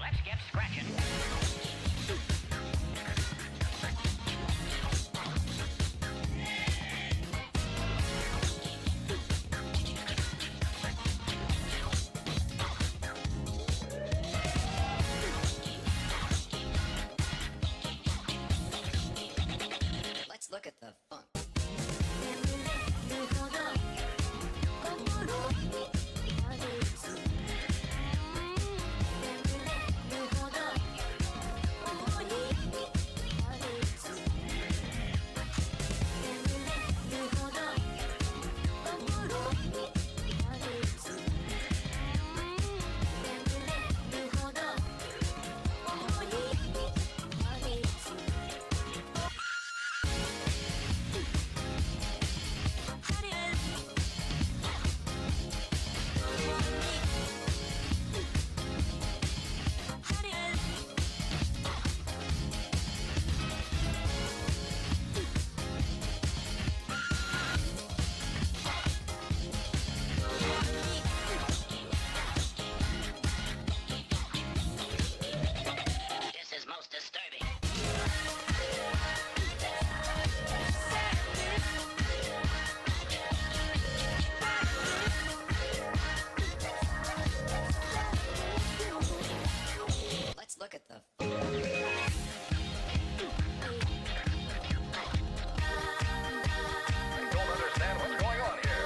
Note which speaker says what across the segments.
Speaker 1: Let's get scratching.
Speaker 2: Let's look at the funk.
Speaker 1: This is most disturbing.
Speaker 2: Let's look at the
Speaker 3: I don't understand what's going on here.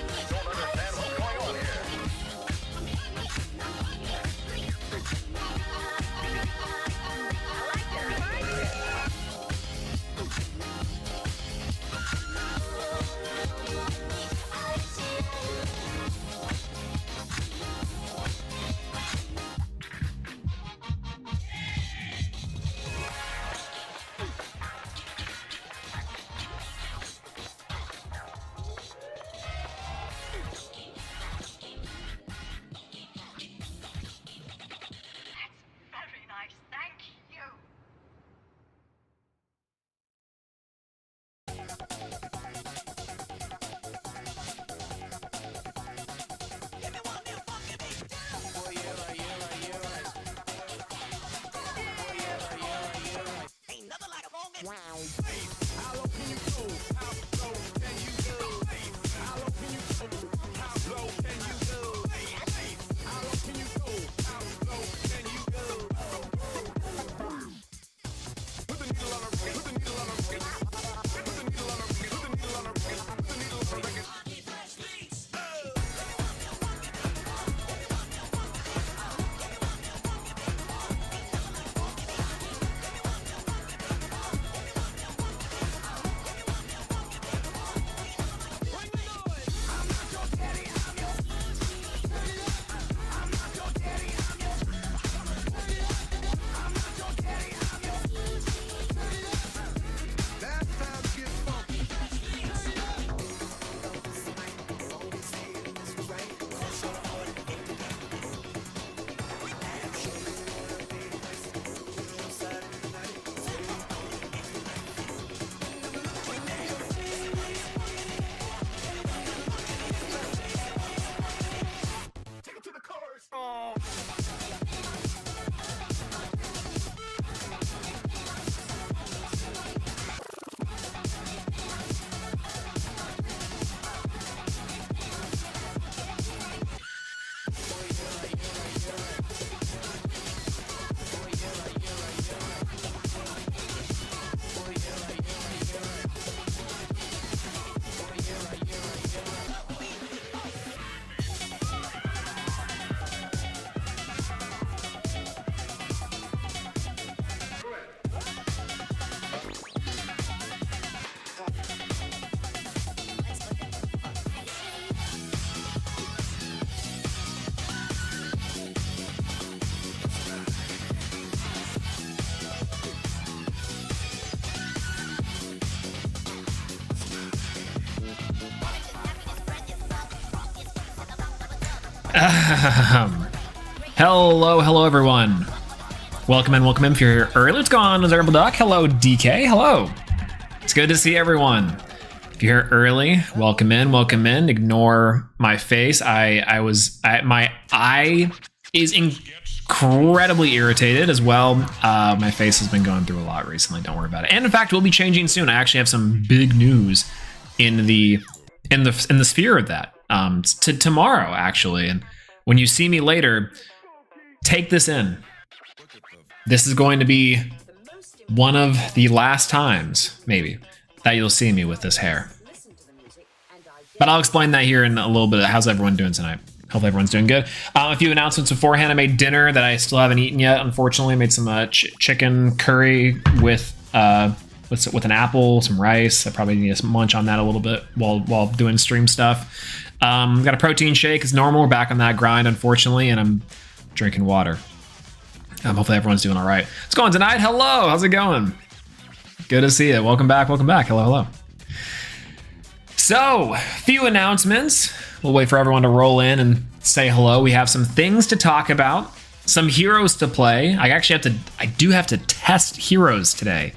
Speaker 3: I don't understand what's going on here.
Speaker 1: Very nice, thank you.
Speaker 4: Hello everyone. Welcome in, welcome in. If you're here early, what's going on, Miserable Duck? Hello, DK. Hello. It's good to see everyone. If you're here early, welcome in, welcome in. Ignore my face. My eye is incredibly irritated as well. My face has been going through a lot recently. Don't worry about it. And in fact, we'll be changing soon. I actually have some big news in the sphere of that. To tomorrow, actually. And when you see me later, take this in. This is going to be one of the last times, maybe, that you'll see me with this hair. But I'll explain that here in a little bit. How's everyone doing tonight? Hopefully everyone's doing good. A few announcements beforehand. I made dinner that I still haven't eaten yet. Unfortunately, I made some chicken curry with an apple, some rice. I probably need to munch on that a little bit while doing stream stuff. Got a protein shake as normal. We're back on that grind, unfortunately, and I'm drinking water. Hopefully everyone's doing all right. What's going on tonight? Hello, how's it going? Good to see you. Welcome back, welcome back. Hello, hello. So, few announcements. We'll wait for everyone to roll in and say hello. We have some things to talk about, some heroes to play. I do have to test heroes today.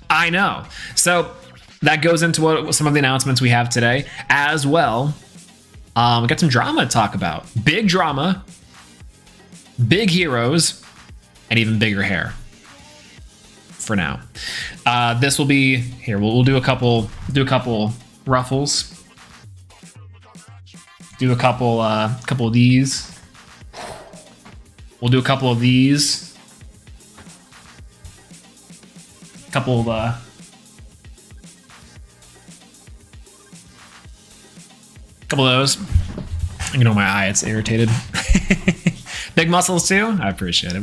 Speaker 4: I know. So that goes into what some of the announcements we have today as well. We got some drama to talk about. Big drama, big heroes, and even bigger hair. For now, this will be here. We'll do a couple ruffles. Do a couple of these. We'll do a couple of these. Couple of those. You know, my eye, it's irritated. Big muscles too. I appreciate it.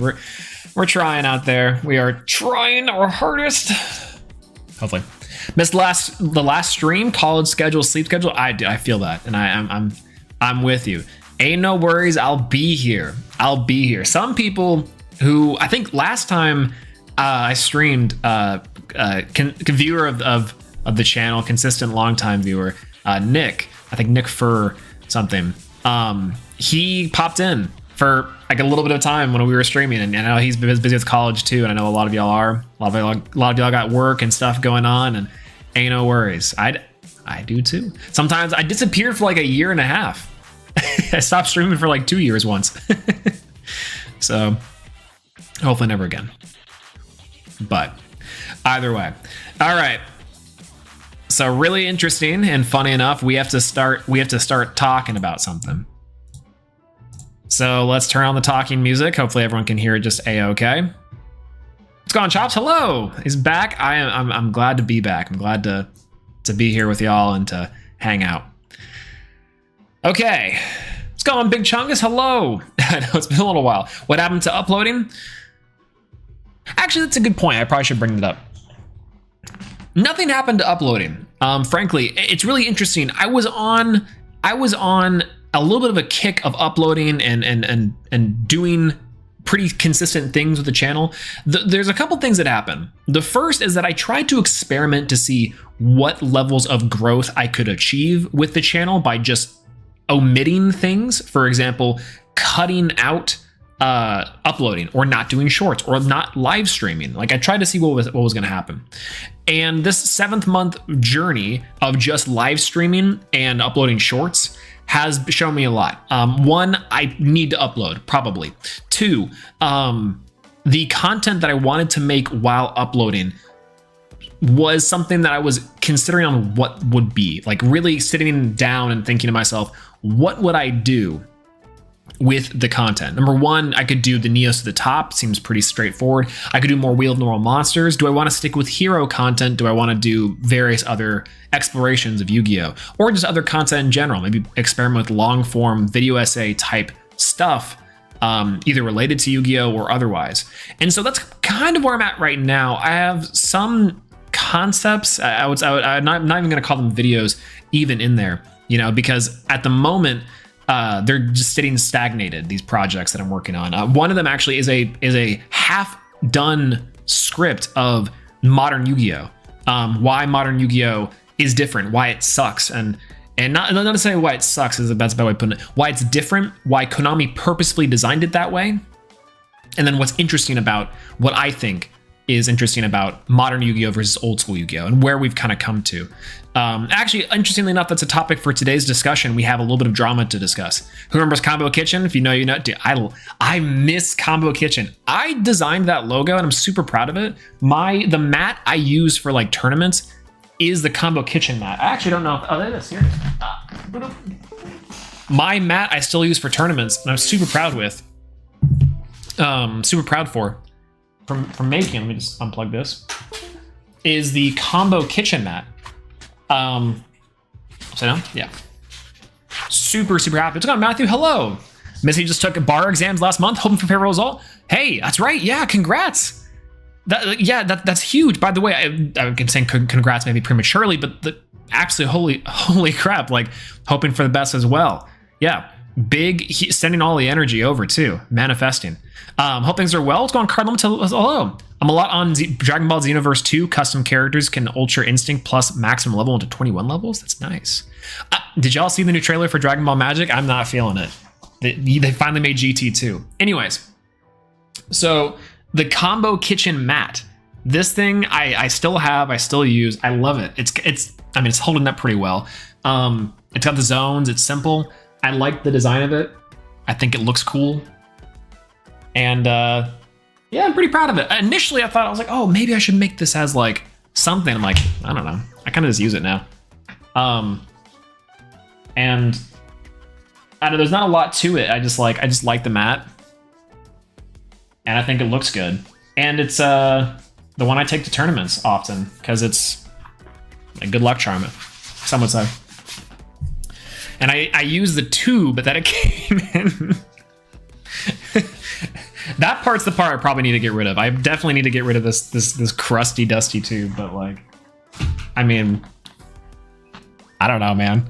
Speaker 4: We're trying out there. We are trying our hardest. Hopefully. Missed the last stream, college schedule, sleep schedule. I feel that, and I'm with you. Ain't no worries. I'll be here. Some people who I think last time I streamed, viewer of the channel, consistent longtime viewer, Nick. I think Nick Fur something. He popped in for like a little bit of time when we were streaming, and I know he's busy with college too, and I know a lot of y'all are. A lot of y'all got work and stuff going on, and ain't no worries. I do too. Sometimes I disappeared for like a year and a half. I stopped streaming for like 2 years once. So hopefully never again. But either way. All right. So really interesting and funny enough, we have to start talking about something. So let's turn on the talking music. Hopefully everyone can hear it just a-okay. What's going on, Chops? Hello. He's back. I'm glad to be back. I'm glad to be here with y'all and to hang out. Okay. What's going on, Big Chungus? Hello. I know it's been a little while. What happened to uploading? Actually, that's a good point. I probably should bring that up. Nothing happened to uploading. Frankly, it's really interesting. I was on a little bit of a kick of uploading and doing pretty consistent things with the channel. There's a couple things that happen. The first is that I tried to experiment to see what levels of growth I could achieve with the channel by just omitting things. For example, cutting out uploading or not doing shorts or not live streaming. Like I tried to see what was going to happen. And this 7th month journey of just live streaming and uploading shorts has shown me a lot. One, I need to upload, probably. Two, the content that I wanted to make while uploading was something that I was considering on what would be. Like really sitting down and thinking to myself, what would I do with the content? Number one, I could do the Neos to the top. Seems pretty straightforward. I could do more Wheel of Normal Monsters. Do I want to stick with hero content? Do I want to do various other explorations of Yu-Gi-Oh? Or just other content in general? Maybe experiment with long form video essay type stuff, either related to Yu-Gi-Oh or otherwise. And so that's kind of where I'm at right now. I have some concepts. I'm not even going to call them videos even in there, you know, because at the moment, they're just sitting stagnated, these projects that I'm working on. One of them actually is a half-done script of modern Yu-Gi-Oh! Why modern Yu-Gi-Oh! Is different, why it sucks, and not to say why it sucks is the best way of putting it. Why it's different, why Konami purposefully designed it that way, And then what's interesting about what I think is interesting about modern Yu-Gi-Oh versus old school Yu-Gi-Oh and where we've kind of come to. Actually, interestingly enough, that's a topic for today's discussion. We have a little bit of drama to discuss. Who remembers Combo Kitchen? If you know, you know. Dude, I miss Combo Kitchen. I designed that logo and I'm super proud of it. The mat I use for like tournaments is the Combo Kitchen mat. I actually don't know if, oh, there it is, here it is. My mat I still use for tournaments and I'm super proud with. Super proud for. From making, let me just unplug this, is the Combo Kitchen mat. So now, yeah. Super happy. What's going on, Matthew? Hello. Missy just took bar exams last month, hoping for favorable result. Hey, that's right. Yeah, congrats. That's huge. By the way, I'm saying congrats maybe prematurely, but absolutely holy crap, like hoping for the best as well. Yeah. Sending all the energy over too, manifesting. Hope things are well. What's going on, Cardinal? Hello. I'm a lot on Dragon Ball Xenoverse 2. Custom characters can Ultra Instinct plus maximum level into 21 levels. That's nice. Did y'all see the new trailer for Dragon Ball Magic? I'm not feeling it. They finally made GT 2. Anyways, so the Combo Kitchen mat. This thing I still have. I still use. I love it. It's holding up pretty well. It's got the zones. It's simple. I like the design of it. I think it looks cool. And yeah, I'm pretty proud of it. Initially, I thought, I was like, oh, maybe I should make this as like something. I'm like, I don't know. I kind of just use it now. And I don't know, there's not a lot to it. I just like the mat. And I think it looks good. And it's the one I take to tournaments often because it's a good luck charm, some would say. And I use the tube that it came in. That part's the part I probably need to get rid of. I definitely need to get rid of this crusty, dusty tube. But like, I mean, I don't know, man.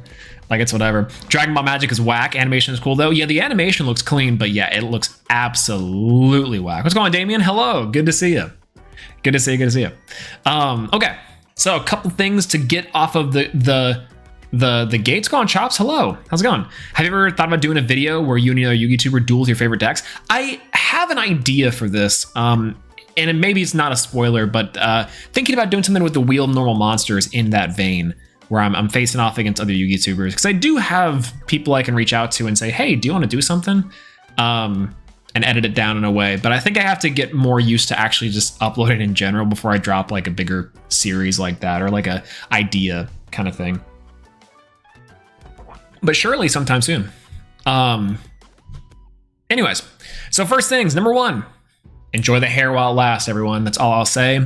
Speaker 4: Like, it's whatever. Dragon Ball Magic is whack. Animation is cool though. Yeah, the animation looks clean, but yeah, it looks absolutely whack. What's going on, Damien? Hello, good to see you. Good to see you. Okay, so a couple things to get off of the gates. Go on, Chops. Hello. How's it going? Have you ever thought about doing a video where you and another YouTuber duel with your favorite decks? I have an idea for this. And maybe it's not a spoiler, but thinking about doing something with the Wheel of Normal Monsters in that vein, where I'm facing off against other YouTubers. Because I do have people I can reach out to and say, hey, do you want to do something? And edit it down in a way. But I think I have to get more used to actually just uploading in general before I drop like a bigger series like that, or like a idea kind of thing. But surely sometime soon. Anyways, so first things, number one, enjoy the hair while it lasts, everyone. That's all I'll say.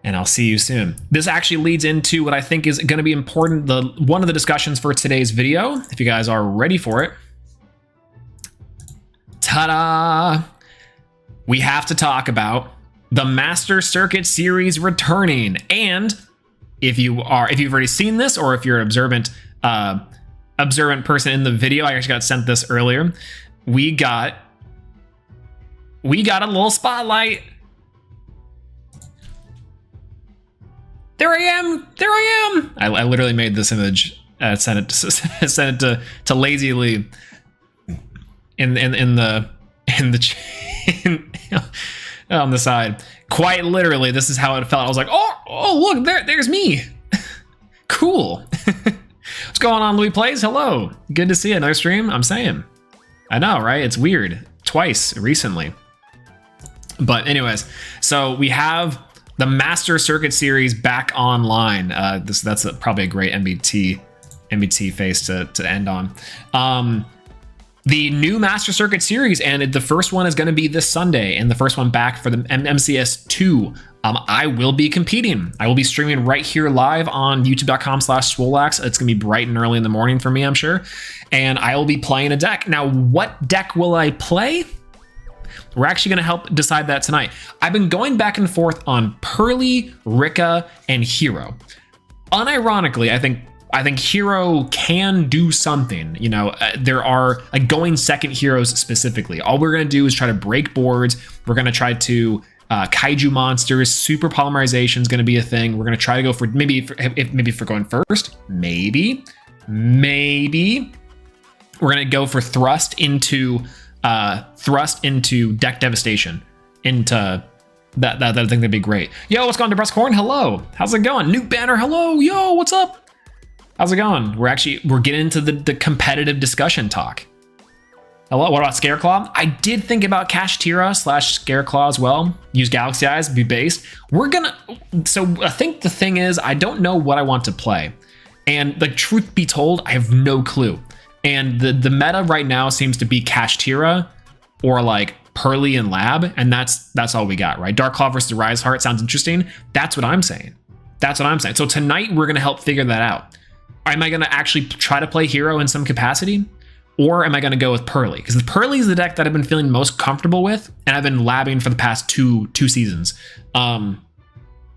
Speaker 4: And I'll see you soon. This actually leads into what I think is going to be important, one of the discussions for today's video, if you guys are ready for it. Ta-da! We have to talk about the Master Circuit series returning. And if you've already seen this, or if you're an observant person in the video, I actually got sent this earlier. We got a little spotlight. There I am. I literally made this image, sent it to Lazy Lee in the on the side. Quite literally, this is how it felt. I was like, oh look, there's me. Cool. What's going on, Louis Plays? Hello. Good to see you. Another stream. I'm saying. I know, right? It's weird. Twice recently. But anyways, so we have the Master Circuit series back online. That's probably a great MBT face to end on. The new Master Circuit series, and the first one is going to be this Sunday, and the first one back for the MCS 2. I will be competing. I will be streaming right here live on youtube.com/Swolelax. It's going to be bright and early in the morning for me, I'm sure. And I will be playing a deck. Now, what deck will I play? We're actually going to help decide that tonight. I've been going back and forth on Pearly, Rika, and Hero. Unironically, I think Hero can do something. You know, there are like going second heroes specifically. All we're going to do is try to break boards. We're going to try to kaiju monsters. Super polymerization is going to be a thing. We're going to try to go for maybe for going first. Maybe we're going to go for thrust into thrust into deck devastation, into that I think that'd be great. Yo, what's going on, DeBrusque Horn? Hello, how's it going? Nuke Banner, hello, yo, what's up? How's it going? We're getting into the competitive discussion talk. Hello, what about Scareclaw? I did think about Cash Tira / Scareclaw as well. Use Galaxy Eyes, be based. So I think the thing is, I don't know what I want to play. And like, truth be told, I have no clue. And the meta right now seems to be Cash Tira or like Pearly and Lab, and that's all we got, right? Dark Claw versus Rise Heart sounds interesting. That's what I'm saying. So tonight we're gonna help figure that out. Am I gonna actually try to play Hero in some capacity? Or am I gonna go with Pearly? Because Pearly is the deck that I've been feeling most comfortable with, and I've been labbing for the past two seasons. And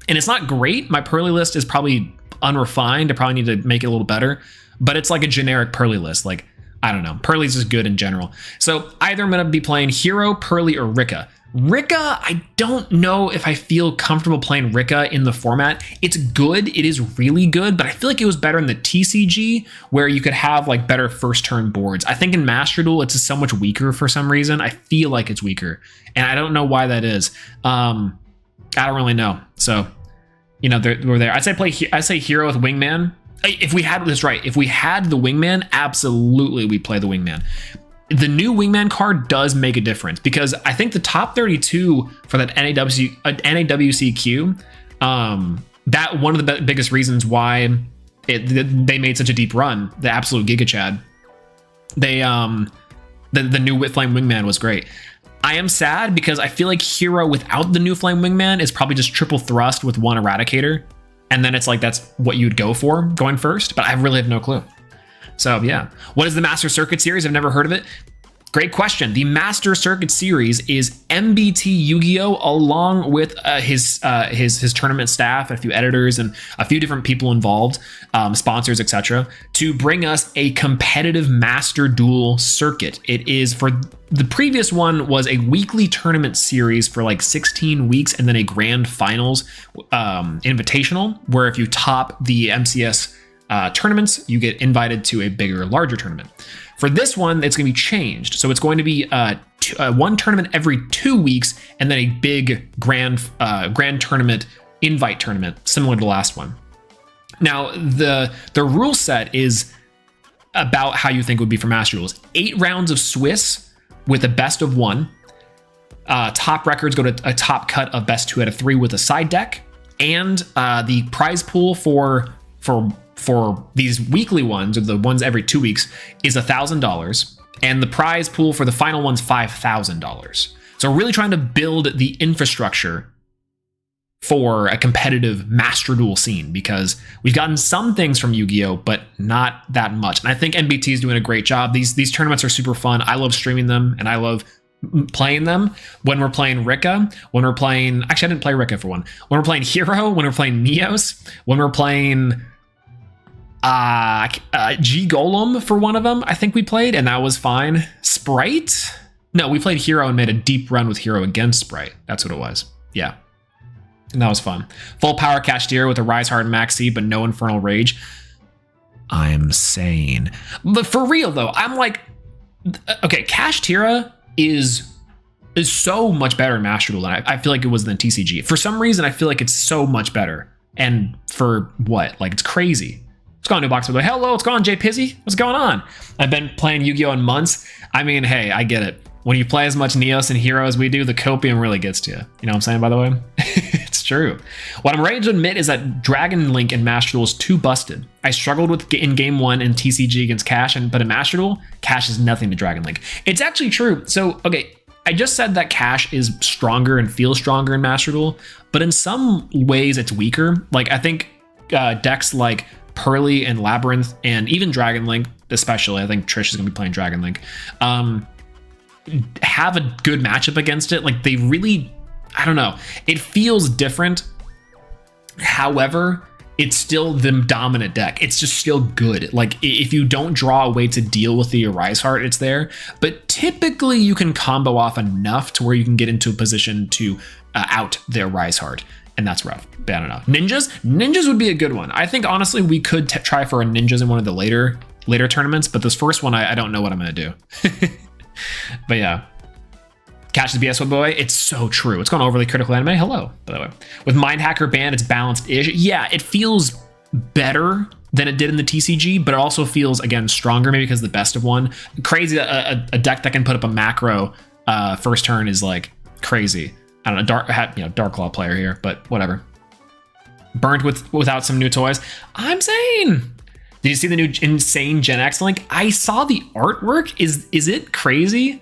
Speaker 4: it's not great. My Pearly list is probably unrefined. I probably need to make it a little better, but it's like a generic Pearly list. Like, I don't know. Pearly's just good in general. So either I'm going to be playing Hero, Pearly, or Rika. Rika, I don't know if I feel comfortable playing Rika in the format. It's good. It is really good, but I feel like it was better in the TCG where you could have like better first turn boards. I think in Master Duel, it's so much weaker for some reason. I feel like it's weaker, and I don't know why that is. I don't really know. So, you know, we're there. I say Hero with Wingman. If we had the Wingman, absolutely we play the Wingman. The new Wingman card does make a difference because I think the top 32 for that NAWCQ, that one of the biggest reasons why they made such a deep run, the absolute Giga Chad, the new Flame Wingman was great. I am sad because I feel like Hero without the new Flame Wingman is probably just triple thrust with one Eradicator. And then it's like, that's what you'd go for going first, but I really have no clue. So yeah. What is the Master Circuit series? I've never heard of it. Great question. The Master Circuit series is MBT Yu-Gi-Oh! Along with his tournament staff, a few editors, and a few different people involved, sponsors, etc., to bring us a competitive Master Duel circuit. It is for the previous one was a weekly tournament series for like 16 weeks, and then a grand finals invitational, where if you top the MCS tournaments, you get invited to a bigger, larger tournament. For this one, it's going to be changed. So it's going to be one tournament every 2 weeks, and then a big grand tournament, invite tournament, similar to the last one. Now, the rule set is about how you think it would be for Master Duels. 8 rounds of Swiss with a best of 1. Top records go to a top cut of best 2 out of 3 with a side deck. And the prize pool for these weekly ones, or the ones every 2 weeks, is $1,000, and the prize pool for the final one's $5,000. So we're really trying to build the infrastructure for a competitive Master Duel scene, because we've gotten some things from Yu-Gi-Oh, but not that much. And I think NBT is doing a great job. These tournaments are super fun. I love streaming them, and I love playing them. When we're playing Rika, when we're playing, actually I didn't play Rika for one. When we're playing Hero, when we're playing Neos, when we're playing G Golem for one of them, I think we played, and that was fine. Sprite? No, we played Hero and made a deep run with Hero against Sprite. That's what it was. Yeah. And that was fun. Full power Cashier with a Rise Heart Maxi, but no Infernal Rage. I'm sane. But for real though, I'm like, okay, Cash Tira is so much better in Master Duel than I feel like it was in TCG. For some reason, I feel like it's so much better. And for what? Like, it's crazy. What's going on, New Box? Like, hello, what's going on, Jay Pizzy? What's going on? I've been playing Yu-Gi-Oh! In months. I mean, hey, I get it. When you play as much Neos and Hero as we do, the copium really gets to you. You know what I'm saying, by the way? It's true. What I'm ready to admit is that Dragon Link in Master Duel is too busted. I struggled with in Game 1 in TCG against Cash, but in Master Duel, Cash is nothing to Dragon Link. It's actually true. So, okay, I just said that Cash is stronger and feels stronger in Master Duel, but in some ways it's weaker. Like, I think decks like Pearly and Labyrinth, and even Dragon Link, especially, I think Trish is going to be playing Dragon Link, have a good matchup against it. Like, they really, I don't know, it feels different. However, it's still the dominant deck. It's just still good. Like, if you don't draw a way to deal with the Arise Heart, it's there. But typically you can combo off enough to where you can get into a position to out the Arise Heart. And that's rough. But I don't know. Ninjas would be a good one. I think honestly we could try for a Ninjas in one of the later tournaments, but this first one I don't know what I'm gonna do. But yeah. Catch the BS boy. It's so true. It's gone overly critical anime. Hello, by the way. With Mind Hacker Band, it's balanced-ish. Yeah, it feels better than it did in the TCG, but it also feels, again, stronger, maybe because the best of one. Crazy, a deck that can put up a macro first turn is like crazy. I don't know, Dark Claw player here, but whatever. Burnt without some new toys. I'm saying, did you see the new insane Gen X link? I saw the artwork. Is it crazy?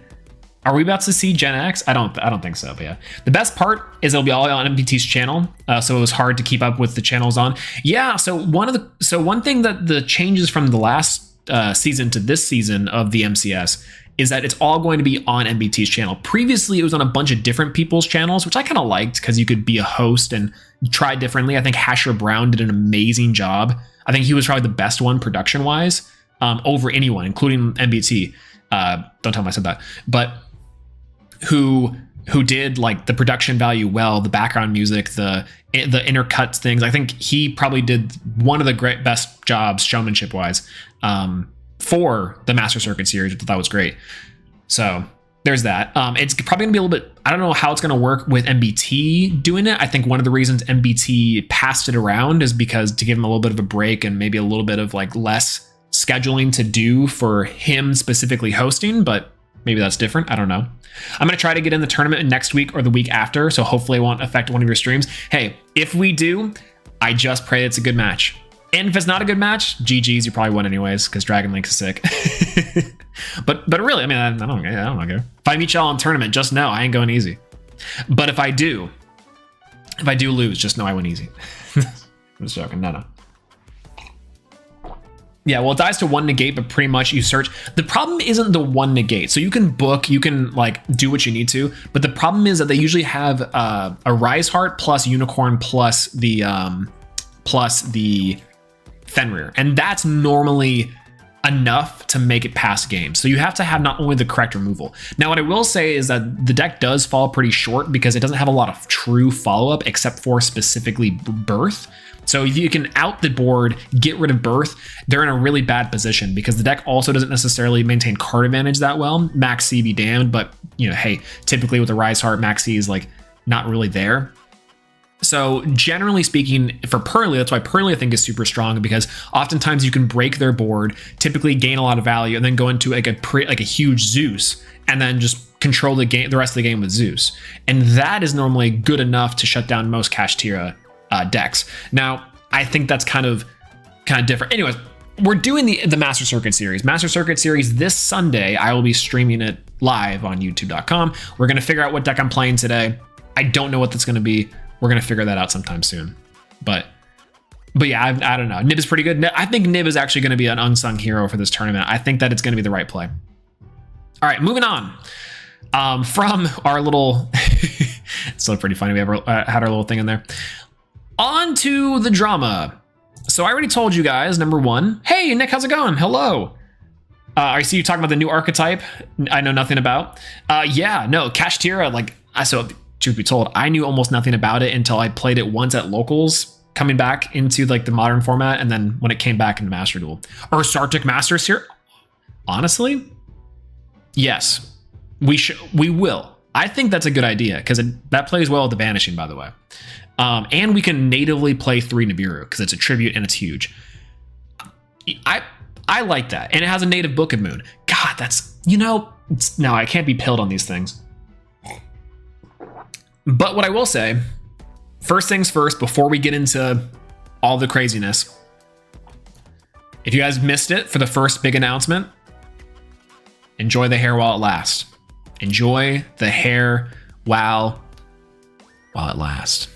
Speaker 4: Are we about to see Gen X? I don't think so, but yeah. The best part is it'll be all on MBT's channel, so it was hard to keep up with the channels on. Yeah, so one thing that the changes from the last season to this season of the MCS is that it's all going to be on MBT's channel. Previously, it was on a bunch of different people's channels, which I kind of liked because you could be a host and try differently. I think Hasher Brown did an amazing job. I think he was probably the best one production-wise over anyone, including MBT. Don't tell him I said that, but who did like the production value well, the background music, the intercuts things. I think he probably did one of the best jobs showmanship wise for the Master Circuit series, which I thought was great. So there's that. It's probably gonna be a little bit, I don't know how it's gonna work with MBT doing it. I think one of the reasons MBT passed it around is because to give him a little bit of a break and maybe a little bit of like less scheduling to do for him specifically hosting, but maybe that's different. I don't know. I'm going to try to get in the tournament next week or the week after, so hopefully it won't affect one of your streams. Hey, if we do, I just pray it's a good match. And if it's not a good match, GG's, you probably won anyways, because Dragon Link is sick. but really, I mean, I don't care. If I meet y'all in tournament, just know I ain't going easy. But if I do lose, just know I went easy. I'm just joking. No. Yeah, well, it dies to one negate, but pretty much you search. The problem isn't the one negate. So you can book, you can like do what you need to, but the problem is that they usually have a Rise Heart plus Unicorn plus the Fenrir, and that's normally enough to make it past games. So you have to have not only the correct removal. Now, what I will say is that the deck does fall pretty short because it doesn't have a lot of true follow-up except for specifically Birth. So if you can out the board, get rid of Birth, they're in a really bad position because the deck also doesn't necessarily maintain card advantage that well. Max C be damned, but you know, hey, typically with the Rise Heart, Max C is like not really there. So generally speaking, for Pearly, that's why Pearly I think is super strong, because oftentimes you can break their board, typically gain a lot of value, and then go into like a huge Zeus, and then just control the rest of the game with Zeus. And that is normally good enough to shut down most Kashtira decks. Now, I think that's kind of different. Anyways, we're doing the Master Circuit series. Master Circuit series this Sunday. I will be streaming it live on youtube.com. We're going to figure out what deck I'm playing today. I don't know what that's going to be. We're going to figure that out sometime soon. But yeah, I don't know. Nib is pretty good. I think Nib is actually going to be an unsung hero for this tournament. I think that it's going to be the right play. All right, moving on. From our little... It's still pretty funny. We had our little thing in there. On to the drama. So I already told you guys, number one, hey, Nick, how's it going? Hello. I see you talking about the new archetype I know nothing about. Yeah, no, Kashtira, like, so truth be told, I knew almost nothing about it until I played it once at locals, coming back into like the modern format, and then when it came back into Master Duel. Or Sartic Masters here? Honestly, yes, we will. I think that's a good idea, because that plays well with the Banishing, by the way. And we can natively play 3 Nibiru because it's a tribute and it's huge. I like that. And it has a native Book of Moon. God, that's, no, I can't be pilled on these things. But what I will say, first things first, before we get into all the craziness, if you guys missed it for the first big announcement, enjoy the hair while it lasts. Enjoy the hair while it lasts.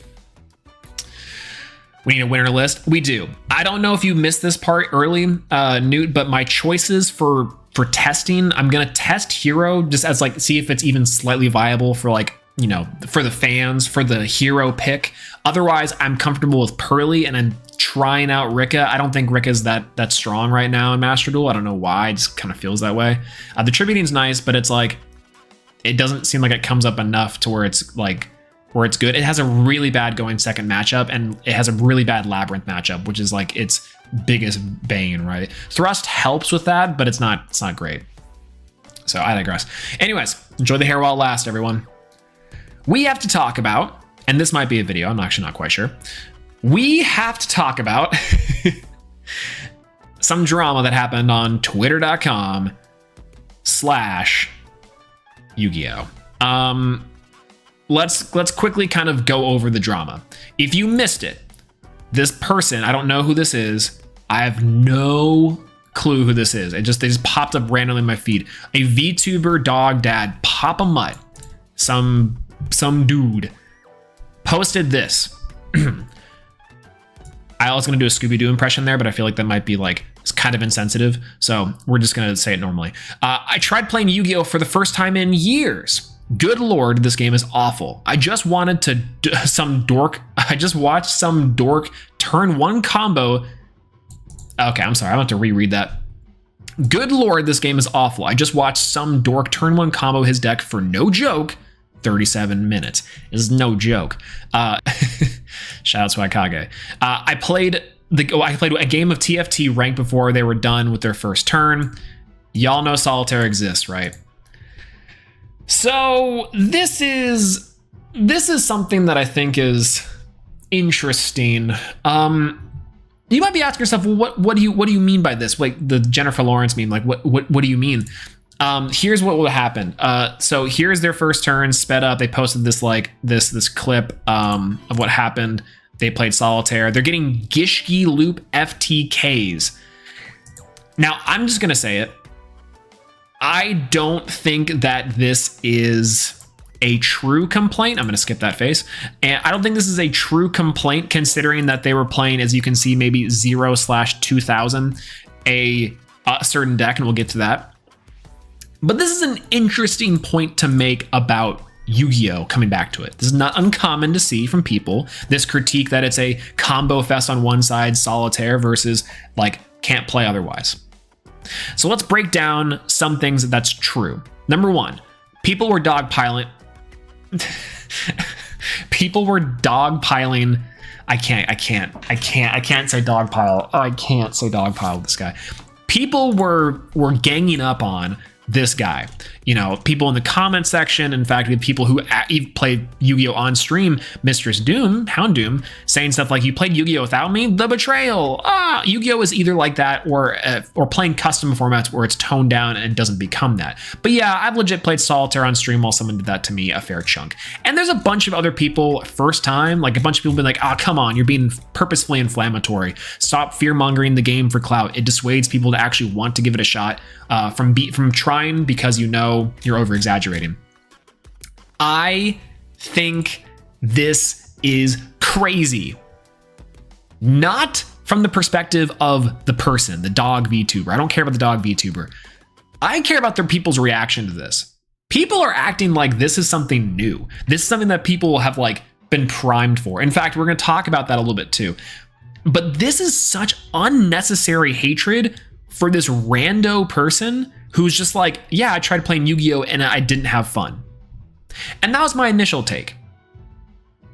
Speaker 4: We need a winner list. We do. I don't know if you missed this part early, Newt, but my choices for testing, I'm going to test Hero just as like, see if it's even slightly viable for like, for the fans, for the hero pick. Otherwise, I'm comfortable with Pearly and I'm trying out Rika. I don't think Rika's that strong right now in Master Duel. I don't know why. It just kind of feels that way. The Tributing's nice, but it's like, it doesn't seem like it comes up enough to where it's good. It has a really bad going second matchup, and it has a really bad Labyrinth matchup, which is like its biggest bane, right? Thrust helps with that, but it's not great. So I digress. Anyways, enjoy the hair while it lasts, everyone. We have to talk about, and this might be a video, I'm actually not quite sure. We have to talk about some drama that happened on twitter.com/Yu-Gi-Oh. Let's quickly kind of go over the drama. If you missed it, this person, I don't know who this is. I have no clue who this is. They just popped up randomly in my feed. A VTuber dog dad, Papa Mutt, some dude, posted this. I was gonna do a Scooby-Doo impression there, but I feel like that might be like, it's kind of insensitive. So we're just gonna say it normally. I tried playing Yu-Gi-Oh for the first time in years. Good Lord, this game is awful. I just watched some dork turn one combo. Okay, I'm sorry, I'm about to reread that. Good Lord, this game is awful. I just watched some dork turn one combo his deck for no joke, 37 minutes. This is no joke. Shout out to Aikage. I played a game of TFT ranked before they were done with their first turn. Y'all know Solitaire exists, right? So this is something that I think is interesting. You might be asking yourself, well, what do you mean by this? Like the Jennifer Lawrence meme, like what do you mean? Here's what will happen. So here's their first turn sped up. They posted this this clip of what happened. They played Solitaire. They're getting Gishki Loop FTKs. Now I'm just gonna say it. I don't think that this is a true complaint. I'm going to skip that face. And I don't think this is a true complaint considering that they were playing, as you can see, maybe 0/2000, a certain deck, and we'll get to that. But this is an interesting point to make about Yu-Gi-Oh! Coming back to it. This is not uncommon to see from people, this critique that it's a combo fest on one side, Solitaire, versus like can't play otherwise. So let's break down some things that's true. Number one, people were dogpiling. People were dogpiling. I can't say dogpile. Oh, I can't say dogpile with this guy. People were ganging up on this guy. You know, people in the comment section, in fact, the people who played Yu-Gi-Oh on stream, Mistress Doom, Hound Doom, saying stuff like, "You played Yu-Gi-Oh without me? The betrayal!" Yu-Gi-Oh is either like that or playing custom formats where it's toned down and it doesn't become that. But yeah, I've legit played Solitaire on stream while someone did that to me a fair chunk. And there's a bunch of other people, first time, like a bunch of people been like, "Ah, come on, you're being purposefully inflammatory. Stop fear-mongering the game for clout. It dissuades people to actually want to give it a shot from trying because you know you're over-exaggerating." I think this is crazy. Not from the perspective of the person, the dog VTuber. I don't care about the dog VTuber. I care about their people's reaction to this. People are acting like this is something new. This is something that people have like been primed for. In fact, we're going to talk about that a little bit too. But this is such unnecessary hatred for this rando person who's just like, yeah, I tried playing Yu-Gi-Oh and I didn't have fun. And that was my initial take.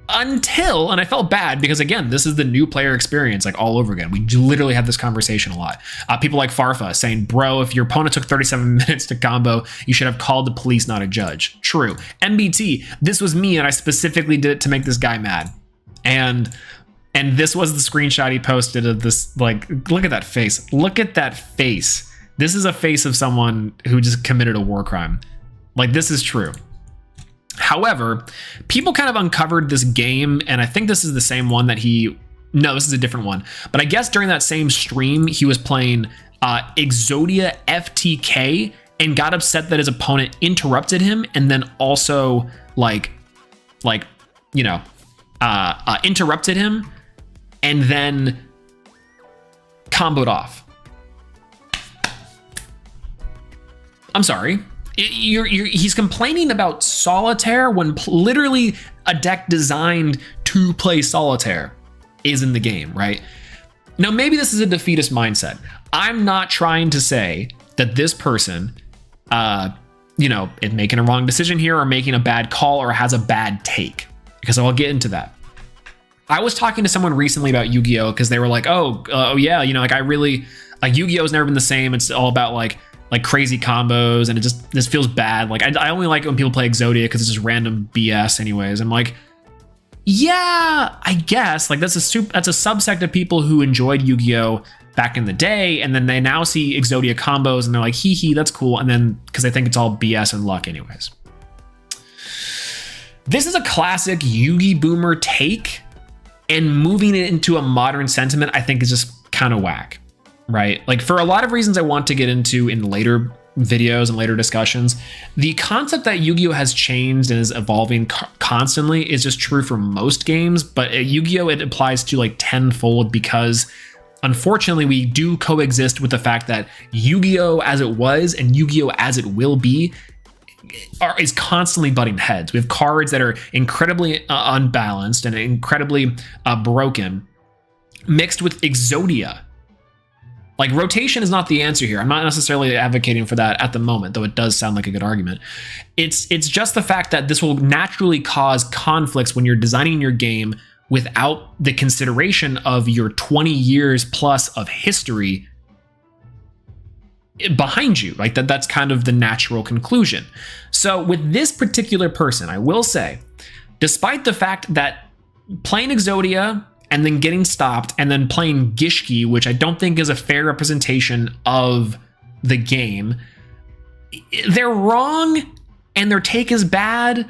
Speaker 4: Until, and I felt bad because again, this is the new player experience like all over again. We literally had this conversation a lot. People like Farfa saying, "Bro, if your opponent took 37 minutes to combo, you should have called the police, not a judge." True. MBT, this was me and I specifically did it to make this guy mad. And this was the screenshot he posted of this, like, look at that face. Look at that face. This is a face of someone who just committed a war crime. Like, this is true. However, people kind of uncovered this game, and I think this is the same one that no, this is a different one. But I guess during that same stream, he was playing Exodia FTK and got upset that his opponent interrupted him and then also interrupted him and then comboed off. I'm sorry. He's complaining about Solitaire when literally a deck designed to play Solitaire is in the game, right? Now, maybe this is a defeatist mindset. I'm not trying to say that this person, is making a wrong decision here or making a bad call or has a bad take, because I'll get into that. I was talking to someone recently about Yu-Gi-Oh because they were like, I really like Yu-Gi-Oh's never been the same. It's all about like like crazy combos, and this feels bad. Like I only like it when people play Exodia because it's just random BS anyways. I'm like, yeah, I guess like that's a subsect of people who enjoyed Yu-Gi-Oh back in the day, and then they now see Exodia combos and they're like, hee, that's cool, and then because they think it's all BS and luck anyways. This is a classic Yugi boomer take, and moving it into a modern sentiment I think is just kind of whack, right? Like for a lot of reasons I want to get into in later videos and later discussions, the concept that Yu-Gi-Oh has changed and is evolving constantly is just true for most games, but at Yu-Gi-Oh it applies to like tenfold because unfortunately we do coexist with the fact that Yu-Gi-Oh as it was and Yu-Gi-Oh as it will be is constantly butting heads. We have cards that are incredibly unbalanced and incredibly broken, mixed with Exodia. Like rotation is not the answer here. I'm not necessarily advocating for that at the moment, though it does sound like a good argument. It's just the fact that this will naturally cause conflicts when you're designing your game without the consideration of your 20 years plus of history behind you. Like that's kind of the natural conclusion. So with this particular person, I will say, despite the fact that playing Exodia and then getting stopped and then playing Gishki, which I don't think is a fair representation of the game, they're wrong and their take is bad,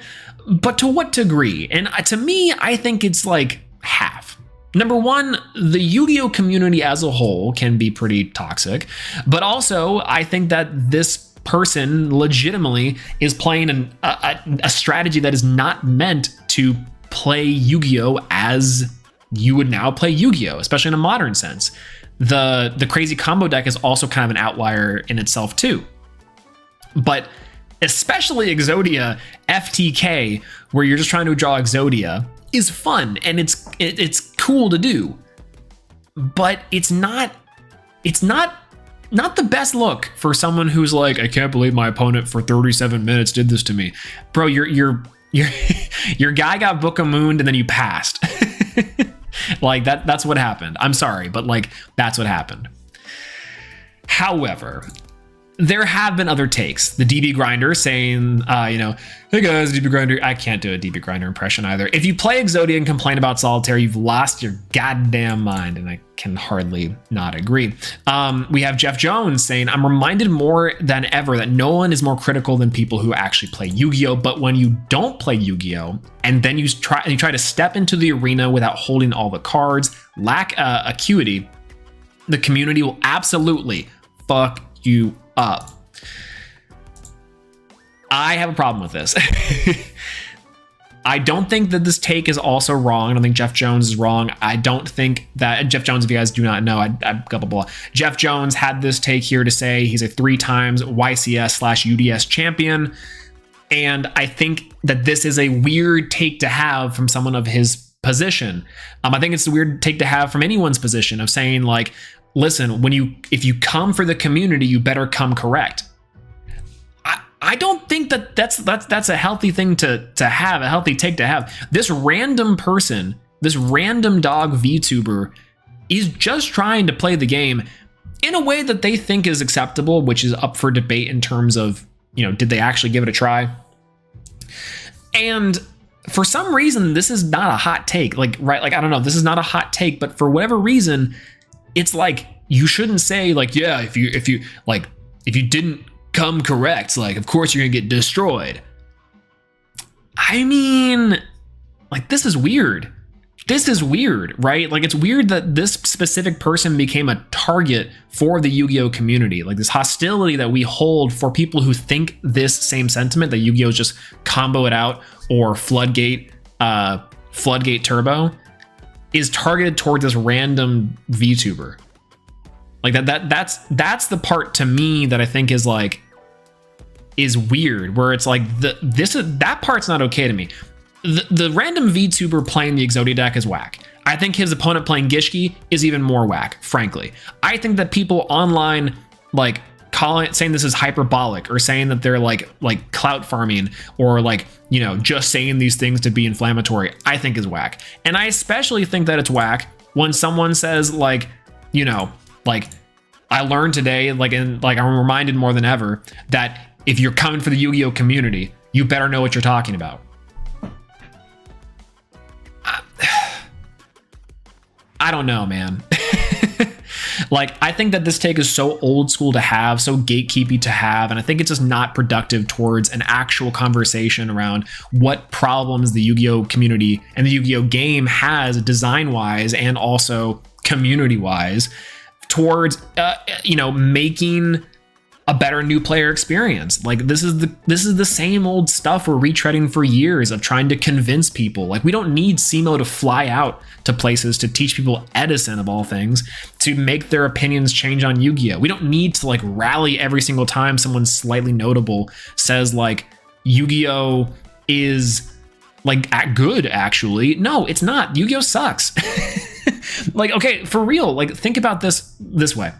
Speaker 4: but to what degree? And to me, I think it's like half. Number one, the Yu-Gi-Oh community as a whole can be pretty toxic, but also I think that this person legitimately is playing a strategy that is not meant to play Yu-Gi-Oh as you would now play Yu-Gi-Oh, especially in a modern sense. The crazy combo deck is also kind of an outlier in itself too. But especially Exodia FTK, where you're just trying to draw Exodia, is fun and it's cool to do. But it's not the best look for someone who's like, I can't believe my opponent for 37 minutes did this to me. Bro, your guy got Book of Moon and then you passed. Like that's what happened. I'm sorry, but like that's what happened. However, there have been other takes. The DB Grinder saying, hey guys, DB Grinder. I can't do a DB Grinder impression either. If you play Exodia and complain about Solitaire, you've lost your goddamn mind, and I can hardly not agree. We have Jeff Jones saying, I'm reminded more than ever that no one is more critical than people who actually play Yu-Gi-Oh, but when you don't play Yu-Gi-Oh, and then you try to step into the arena without holding all the cards, lack acuity, the community will absolutely fuck you up. I have a problem with this. I don't think that this take is also wrong. I don't think Jeff Jones is wrong. I don't think that Jeff Jones, if you guys do not know, Jeff Jones had this take here to say he's a 3 times YCS/UDS champion. And I think that this is a weird take to have from someone of his position. I think it's a weird take to have from anyone's position of saying like, listen, if you come for the community, you better come correct. I don't think that's a healthy thing to have, a healthy take to have. This random person, this random dog VTuber is just trying to play the game in a way that they think is acceptable, which is up for debate in terms of, did they actually give it a try? And for some reason, this is not a hot take. I don't know, this is not a hot take, but for whatever reason, it's like you shouldn't say like, yeah, if you didn't come correct, like of course you're gonna get destroyed. I mean, like this is weird. This is weird, right? Like it's weird that this specific person became a target for the Yu-Gi-Oh community. Like this hostility that we hold for people who think this same sentiment, that Yu-Gi-Oh is just combo it out or floodgate turbo, is targeted towards this random VTuber. Like that's the part to me that I think is weird, where it's like that part's not okay to me. The random VTuber playing the Exodia deck is whack. I think his opponent playing Gishki is even more whack, frankly. I think that people online saying this is hyperbolic, or saying that they're like clout farming, or just saying these things to be inflammatory, I think is whack. And I especially think that it's whack when someone says I learned today, I'm reminded more than ever that if you're coming for the Yu-Gi-Oh community, you better know what you're talking about. I don't know, man. I think that this take is so old school to have, so gatekeepy to have, and I think it's just not productive towards an actual conversation around what problems the Yu-Gi-Oh community and the Yu-Gi-Oh game has design-wise and also community-wise towards, making a better new player experience. This is the same old stuff we're retreading for years of trying to convince people. We don't need SEMO to fly out to places to teach people Edison of all things to make their opinions change on Yu-Gi-Oh. We don't need to rally every single time someone slightly notable says Yu-Gi-Oh is good actually. No, it's not. Yu-Gi-Oh sucks. Okay, for real, think about this way.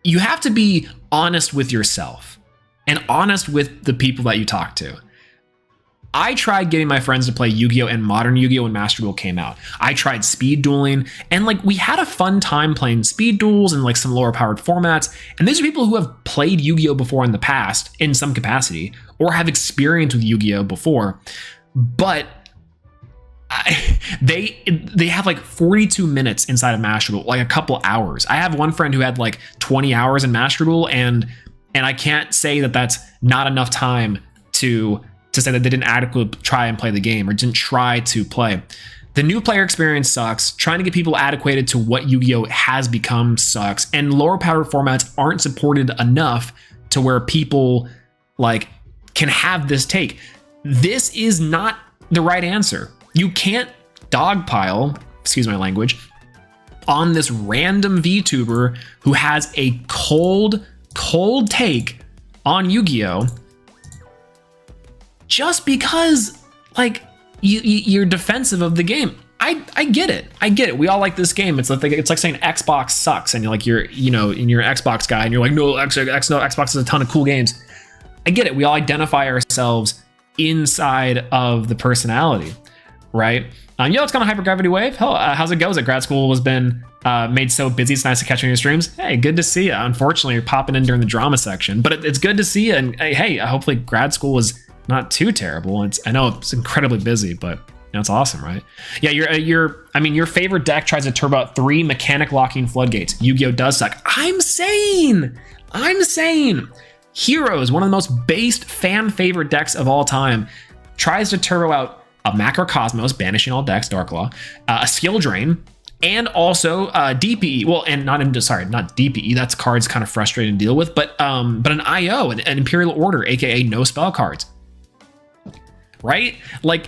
Speaker 4: You have to be honest with yourself and honest with the people that you talk to. I tried getting my friends to play Yu-Gi-Oh and Modern Yu-Gi-Oh when Master Duel came out. I tried speed dueling, and we had a fun time playing speed duels and some lower powered formats. And these are people who have played Yu-Gi-Oh before in the past in some capacity or have experience with Yu-Gi-Oh before, but they have 42 minutes inside of Master Duel, a couple hours. I have one friend who had 20 hours in Master Duel, and I can't say that that's not enough time to say that they didn't adequately try and play the game or didn't try to play. The new player experience sucks. Trying to get people adequated to what Yu-Gi-Oh has become sucks, and lower powered formats aren't supported enough to where people can have this take. This is not the right answer. You can't dogpile, excuse my language, on this random VTuber who has a cold take on Yu-Gi-Oh just because you're defensive of the game. I get it. We all like this game. It's like saying Xbox sucks, and you're you're an Xbox guy, and you're no, Xbox has a ton of cool games. I get it. We all identify ourselves inside of the personality. Right? It's kind of hypergravity wave. How's it goes? At grad school has been made so busy. It's nice to catch you on your streams. Hey, good to see you. Unfortunately, you're popping in during the drama section, but it's good to see you. And hey, hopefully grad school was not too terrible. I know it's incredibly busy, but it's awesome, right? Yeah, your favorite deck tries to turbo out 3 mechanic locking floodgates. Yu-Gi-Oh does suck. I'm saying. Heroes, one of the most based fan favorite decks of all time, tries to turbo out a Macrocosmos, banishing all decks, Darklaw, a skill drain, and also DPE. Well, and not DPE. That's cards kind of frustrating to deal with, but an IO, an Imperial Order, aka no spell cards. Right?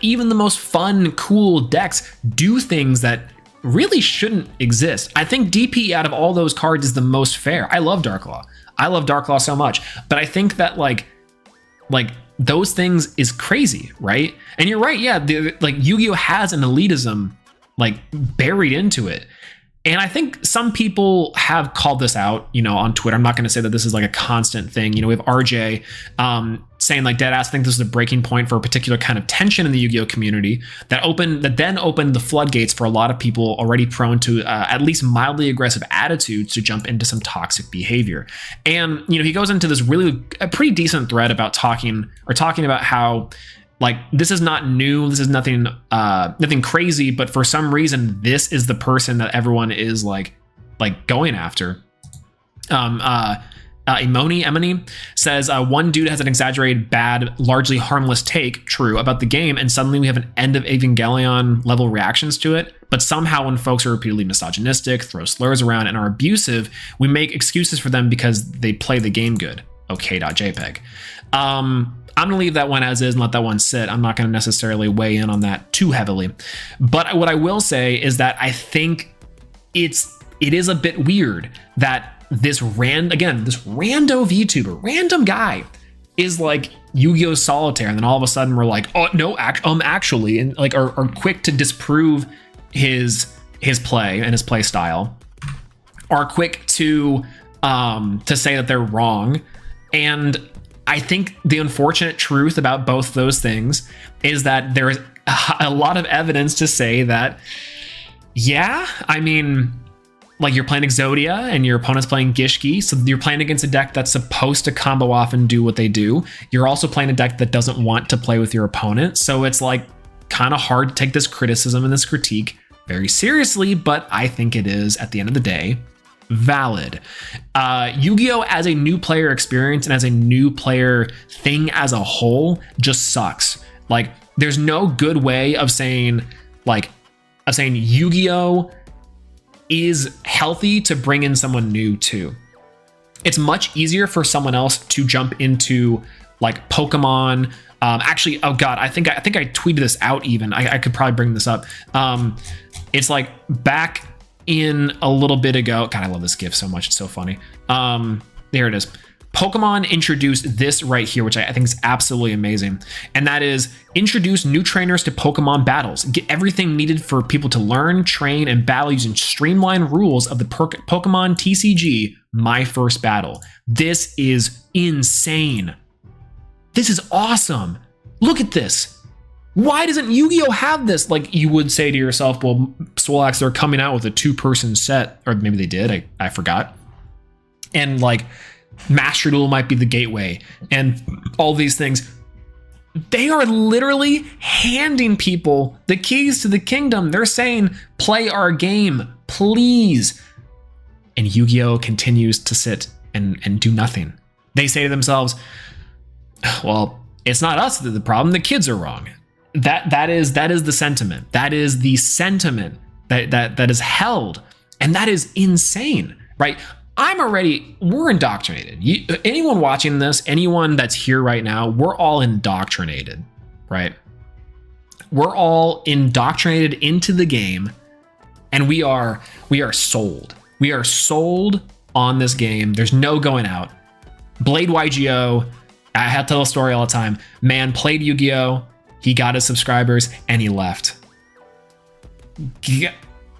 Speaker 4: Even the most fun, cool decks do things that really shouldn't exist. I think DPE out of all those cards is the most fair. I love Darklaw. I love Darklaw so much, but I think that those things is crazy, right? And you're right, yeah. Yu-Gi-Oh has an elitism buried into it, and I think some people have called this out, on Twitter. I'm not going to say that this is a constant thing. We have RJ saying deadass think this is a breaking point for a particular kind of tension in the Yu-Gi-Oh community that then opened the floodgates for a lot of people already prone to at least mildly aggressive attitudes to jump into some toxic behavior. And he goes into this a pretty decent thread about talking about how this is not new, this is nothing crazy, but for some reason this is the person that everyone is going after. Emony says one dude has an exaggerated, bad, largely harmless take, true, about the game, and suddenly we have an end of Evangelion level reactions to it. But somehow when folks are repeatedly misogynistic, throw slurs around, and are abusive, we make excuses for them because they play the game good. Okay.jpg. I'm going to leave that one as is and let that one sit. I'm not going to necessarily weigh in on that too heavily. But what I will say is that I think it is a bit weird that this rando VTuber, random guy, is Yu-Gi-Oh Solitaire, and then all of a sudden we're oh no, actually, and are quick to disprove his play and his play style, are quick to say that they're wrong. And I think the unfortunate truth about both those things is that there is a lot of evidence to say that, yeah, I mean, like you're playing Exodia and your opponent's playing Gishki, so you're playing against a deck that's supposed to combo off and do what they do. You're also playing a deck that doesn't want to play with your opponent, so it's like kind of hard to take this criticism and this critique very seriously, but I think it is, at the end of the day, valid. Yu-Gi-Oh! As a new player experience and as a new player thing as a whole just sucks. Like, there's no good way of saying Yu-Gi-Oh! Is healthy to bring in someone new too. It's much easier for someone else to jump into like Pokemon. Actually, oh god, I think I tweeted this out even. I could probably bring this up. It's like back in a little bit ago. God, I love this GIF so much. It's so funny. There it is. Pokemon introduced this right here, which I think is absolutely amazing. And that is introduce new trainers to Pokemon battles. Get everything needed for people to learn, train, and battle using streamlined rules of the Pokemon TCG My First Battle. This is insane. This is awesome. Look at this. Why doesn't Yu-Gi-Oh! Have this? Like, you would say to yourself, well, Swolelax, they're coming out with a 2-person set. Or maybe they did. I forgot. And like, Master Duel might be the gateway and all these things. They are literally handing people the keys to the kingdom. They're saying, play our game, please. And Yu-Gi-Oh! Continues to sit and do nothing. They say to themselves, well, it's not us that the problem, the kids are wrong. That is the sentiment. That is the sentiment that is held. And that is insane, right? We're indoctrinated. Anyone watching this, anyone that's here right now, we're all indoctrinated, right? We're all indoctrinated into the game, and we are sold. We are sold on this game. There's no going out. Blade YGO, I have to tell a story all the time. Man played Yu-Gi-Oh! He got his subscribers, and he left.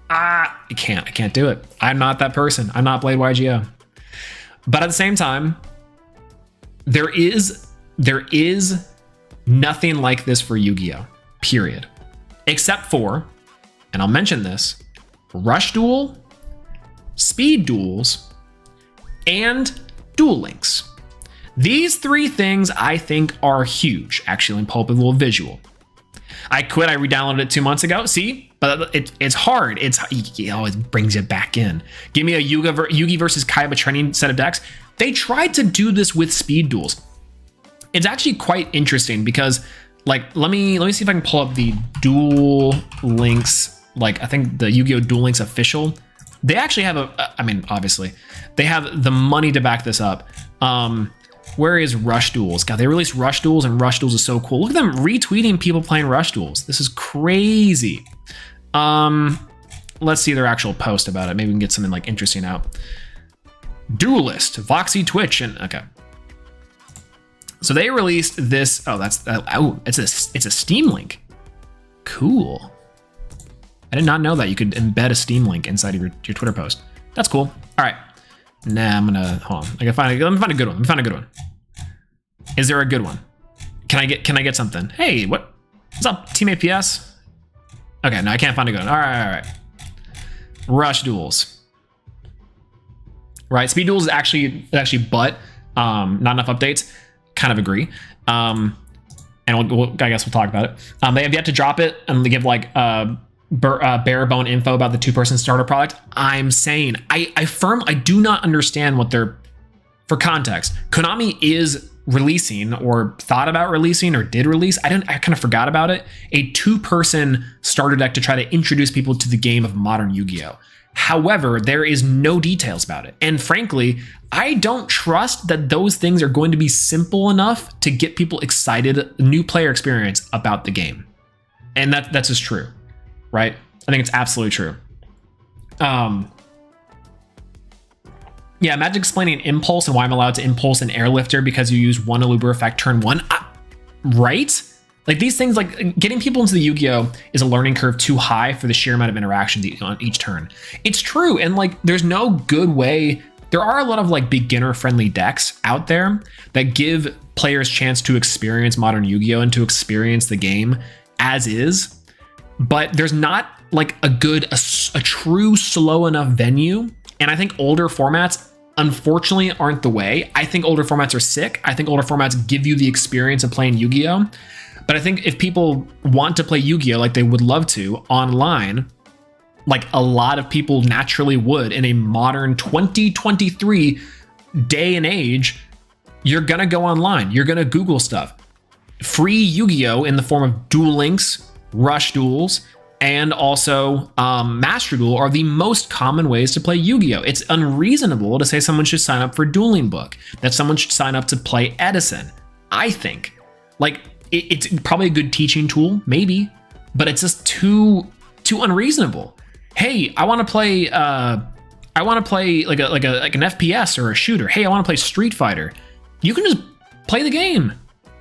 Speaker 4: I can't do it. I'm not that person. I'm not Blade YGO. But at the same time, there is nothing like this for Yu-Gi-Oh! Period. Except for, and I'll mention this, Rush Duel, Speed Duels, and Duel Links. These 3 things I think are huge. Actually, let me pull up a little visual. I quit. I re-downloaded it 2 months ago. See, but it's hard. It always brings you back in. Give me a Yugi versus Kaiba training set of decks. They tried to do this with Speed Duels. It's actually quite interesting because, like, let me see if I can pull up the Duel Links. Like, I think the Yu-Gi-Oh! Duel Links official. They actually have obviously, they have the money to back this up. Where is Rush Duels? God, they released Rush Duels, and Rush Duels is so cool. Look at them retweeting people playing Rush Duels. This is crazy. Let's see their actual post about it. Maybe we can get something like interesting out. Duelist, Voxy Twitch, and okay. So they released this. Oh, it's a Steam link. Cool. I did not know that you could embed a Steam link inside of your Twitter post. That's cool. All right. Nah, I'm gonna hold on. Let me find a good one. Let me find a good one. Is there a good one? Can I get something? Hey, what's up, Team APS? Okay, no, I can't find a good one. All right. Rush Duels. Right, Speed Duels is actually not enough updates. Kind of agree. And I guess we'll talk about it. They have yet to drop it, and they give like bare bone info about the 2-person starter product. I'm saying I do not understand what they're, for context, Konami is releasing or thought about releasing or did release, I kind of forgot about it, a 2-person starter deck to try to introduce people to the game of modern Yu-Gi-Oh! However, there is no details about it. And frankly, I don't trust that those things are going to be simple enough to get people excited, new player experience about the game. And that's just true. Right? I think it's absolutely true. Yeah, imagine explaining Impulse and why I'm allowed to Impulse an Airlifter because you use 1 Aluber effect turn 1. Right? Like these things, like getting people into the Yu-Gi-Oh! Is a learning curve too high for the sheer amount of interactions on each turn. It's true, and like there's no good way. There are a lot of like beginner friendly decks out there that give players chance to experience modern Yu-Gi-Oh! And to experience the game as is. But there's not like a true slow enough venue. And I think older formats unfortunately aren't the way. I think older formats are sick. I think older formats give you the experience of playing Yu-Gi-Oh! But I think if people want to play Yu-Gi-Oh! Like they would love to online, like a lot of people naturally would in a modern 2023 day and age, you're gonna go online. You're gonna Google stuff. Free Yu-Gi-Oh! In the form of Duel Links, Rush Duels, and also Master Duel are the most common ways to play Yu-Gi-Oh! It's unreasonable to say someone should sign up for Dueling Book, that someone should sign up to play Edison. I think. Like, it's probably a good teaching tool, maybe, but it's just too unreasonable. Hey, I want to play like an FPS or a shooter. Hey, I want to play Street Fighter. You can just play the game.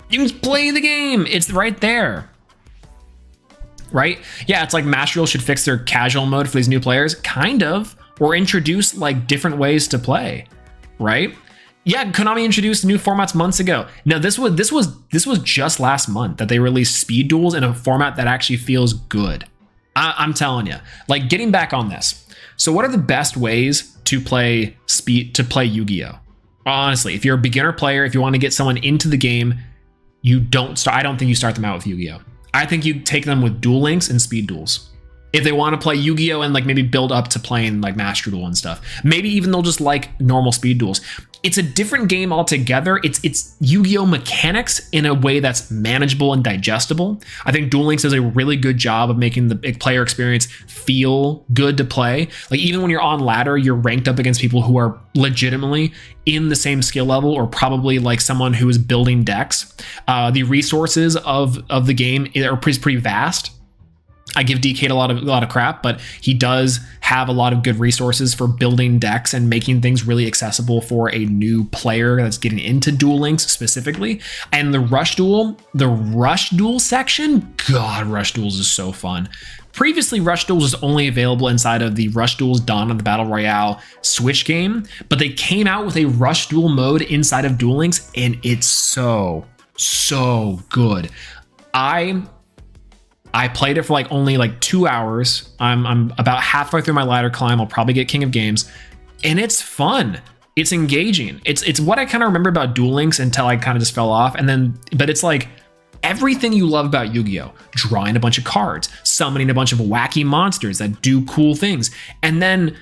Speaker 4: You can just play the game. It's right there. Right? Yeah, it's like Master Duel should fix their casual mode for these new players, kind of, or introduce like different ways to play, right? Yeah, Konami introduced new formats months ago. Now this was just last month that they released speed duels in a format that actually feels good. I'm telling you. Like, getting back on this. So what are the best ways to play Yu-Gi-Oh? Honestly, if you're a beginner player, if you want to get someone into the game, I don't think you start them out with Yu-Gi-Oh. I think you take them with Duel Links and speed duels. If they want to play Yu-Gi-Oh! And like maybe build up to playing like Master Duel and stuff. Maybe even they'll just like normal speed duels. It's a different game altogether. It's Yu-Gi-Oh! Mechanics in a way that's manageable and digestible. I think Duel Links does a really good job of making the player experience feel good to play. Like even when you're on ladder, you're ranked up against people who are legitimately in the same skill level, or probably like someone who is building decks. The resources of the game are pretty vast. I give DK a lot of crap, but he does have a lot of good resources for building decks and making things really accessible for a new player that's getting into Duel Links specifically. And the Rush Duel section, God, Rush Duels is so fun. Previously, Rush Duels was only available inside of the Rush Duels Dawn of the Battle Royale Switch game, but they came out with a Rush Duel mode inside of Duel Links, and it's so good. I played it for like only like 2 hours. I'm about halfway through my ladder climb. I'll probably get King of Games, and it's fun. It's engaging. It's what I kind of remember about Duel Links until I kind of just fell off. But it's like everything you love about Yu-Gi-Oh! Drawing a bunch of cards, summoning a bunch of wacky monsters that do cool things, and then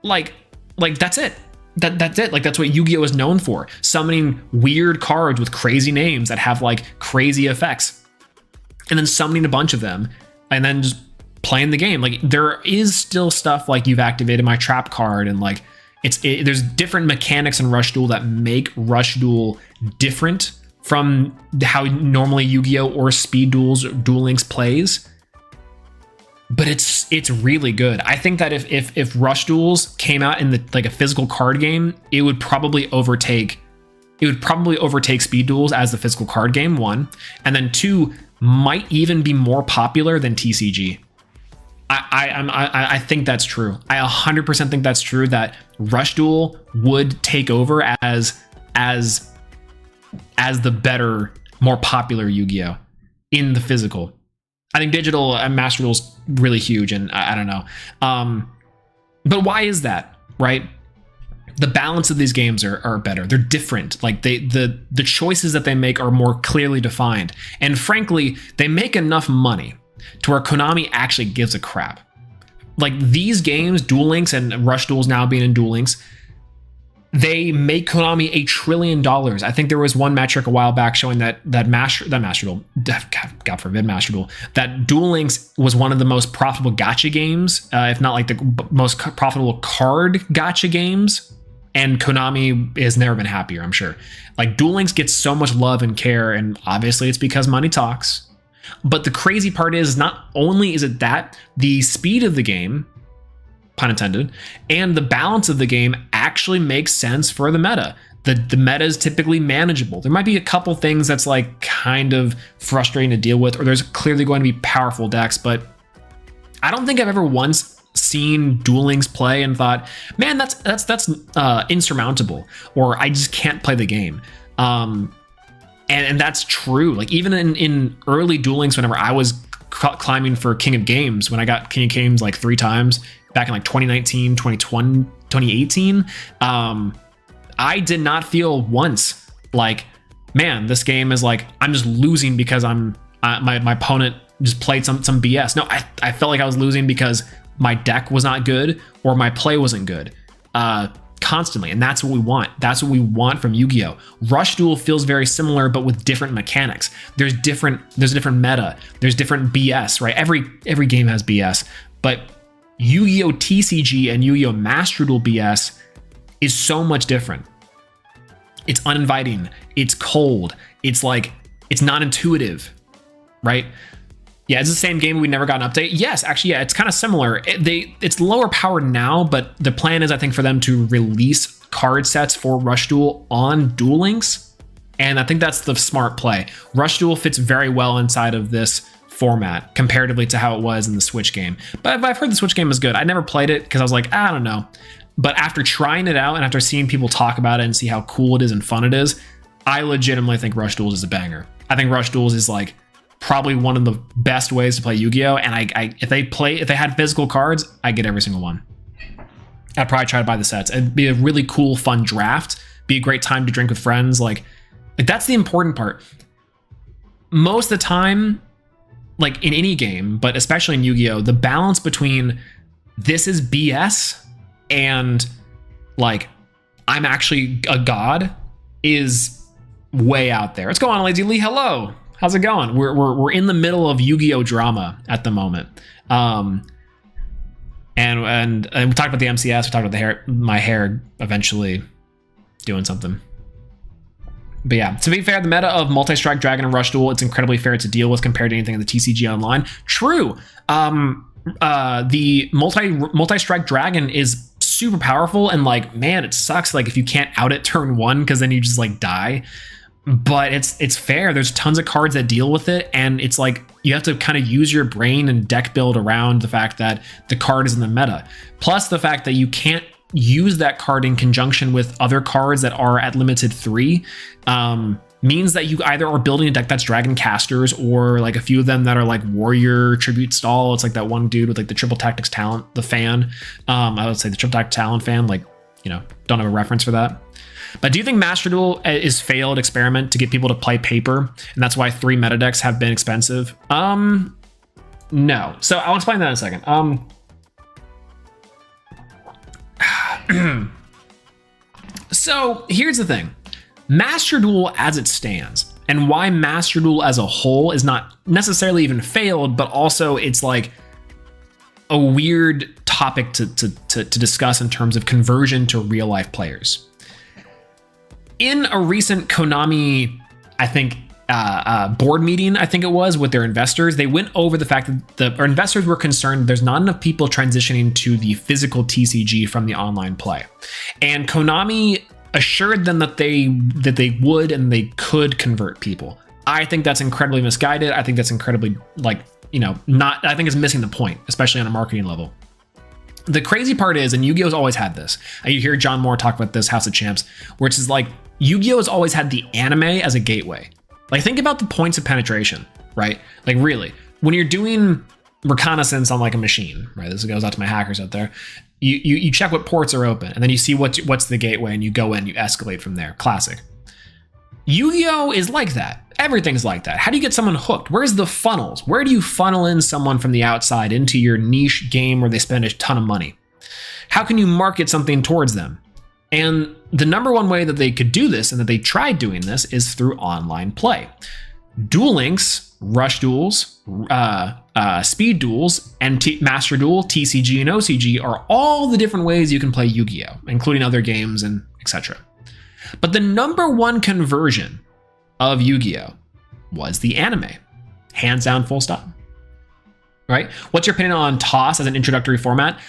Speaker 4: like that's it. That's it. Like that's what Yu-Gi-Oh! Is known for. Summoning weird cards with crazy names that have like crazy effects. And then summoning a bunch of them, and then just playing the game. Like there is still stuff like you've activated my trap card, and like there's different mechanics in Rush Duel that make Rush Duel different from how normally Yu-Gi-Oh! Or Speed Duels or Duel Links plays. But it's really good. I think that if Rush Duels came out in like a physical card game, it would probably overtake Speed Duels as the physical card game, one, and then two, might even be more popular than TCG. I think that's true. I 100% think that's true, that Rush Duel would take over as the better, more popular Yu-Gi-Oh! In the physical. I think digital and Master Duel is really huge, and I don't know. But why is that, right? The balance of these games are better. They're different. Like the choices that they make are more clearly defined. And frankly, they make enough money to where Konami actually gives a crap. Like these games, Duel Links and Rush Duels now being in Duel Links, they make Konami $1 trillion. I think there was one metric a while back showing that Master Duel, God forbid Master Duel, that Duel Links was one of the most profitable gacha games, if not like the most profitable card gacha games. And Konami has never been happier, I'm sure. Like Duel Links gets so much love and care, and obviously it's because money talks. But the crazy part is, not only is it that, the speed of the game, pun intended, and the balance of the game actually makes sense for the meta. The meta is typically manageable. There might be a couple things that's like kind of frustrating to deal with, or there's clearly going to be powerful decks, but I don't think I've ever once seen Duel Links play and thought, man, that's insurmountable, or I just can't play the game. And that's true. Like even in early Duel Links, whenever I was climbing for King of Games when I got King of Games like 3 times back in like 2019, 2020, 2018. I did not feel once like, man, this game is like, I'm just losing because my opponent just played some BS. No, I felt like I was losing because my deck was not good or my play wasn't good. Constantly, and that's what we want. That's what we want from Yu-Gi-Oh! Rush Duel feels very similar, but with different mechanics. There's a different meta. There's different BS, right? Every game has BS, but Yu-Gi-Oh! TCG and Yu-Gi-Oh! Master Duel BS is so much different. It's uninviting. It's cold. It's like, it's not intuitive, right? Yeah, it's the same game. We never got an update. Yes, actually, yeah, it's kind of similar. It's lower powered now, but the plan is, I think, for them to release card sets for Rush Duel on Duel Links, and I think that's the smart play. Rush Duel fits very well inside of this format comparatively to how it was in the Switch game. But I've heard the Switch game is good. I never played it because I was like, I don't know. But after trying it out and after seeing people talk about it and see how cool it is and fun it is, I legitimately think Rush Duels is a banger. I think Rush Duels is like probably one of the best ways to play Yu-Gi-Oh! And if they had physical cards, I'd get every single one. I'd probably try to buy the sets. It'd be a really cool, fun draft. Be a great time to drink with friends. Like that's the important part. Most of the time, like in any game, but especially in Yu-Gi-Oh!, the balance between this is BS and like I'm actually a god is way out there. What's going on, Lazy Lee? Hello. How's it going? We're in the middle of Yu-Gi-Oh! Drama at the moment. And we talked about the MCS, we talked about my hair eventually doing something. But yeah, to be fair, the meta of Multi-Strike Dragon and Rush Duel, it's incredibly fair to deal with compared to anything in the TCG Online. True. The Multi-Strike Dragon is super powerful, and like, man, it sucks like if you can't out it turn 1 because then you just like die. But it's fair. There's tons of cards that deal with it, and it's like you have to kind of use your brain and deck build around the fact that the card is in the meta. Plus the fact that you can't use that card in conjunction with other cards that are at limited 3 means that you either are building a deck that's Dragon Casters or like a few of them that are like Warrior Tribute Stall. It's like that one dude with like the Triple Tactics Talent, the fan. I would say the Triple Tactics Talent fan, like, you know, don't have a reference for that. But do you think Master Duel is failed experiment to get people to play paper, and that's why 3 meta decks have been expensive? No. So I'll explain that in a second. So here's the thing. Master Duel as it stands, and why Master Duel as a whole is not necessarily even failed, but also it's like a weird topic to discuss in terms of conversion to real life players. In a recent Konami, I think, board meeting, I think it was, with their investors, they went over the fact that our investors were concerned there's not enough people transitioning to the physical TCG from the online play. And Konami assured them that they would and they could convert people. I think that's incredibly misguided. I think that's incredibly, like, you know, I think it's missing the point, especially on a marketing level. The crazy part is, and Yu-Gi-Oh's always had this, you hear John Moore talk about this, House of Champs, where it's just like, Yu-Gi-Oh has always had the anime as a gateway. Like, think about the points of penetration, right? Like, really, when you're doing reconnaissance on like a machine, right? This goes out to my hackers out there. You check what ports are open, and then you see what's the gateway, and you go in, you escalate from there. Classic. Yu-Gi-Oh is like that. Everything's like that. How do you get someone hooked? Where's the funnels? Where do you funnel in someone from the outside into your niche game where they spend a ton of money? How can you market something towards them? And the number one way that they could do this, and that they tried doing this, is through online play. Duel Links, Rush Duels, Speed Duels, and Master Duel, TCG, and OCG are all the different ways you can play Yu-Gi-Oh, including other games and etc. But the number one conversion of Yu-Gi-Oh was the anime. Hands down, full stop. Right? What's your opinion on TOS as an introductory format?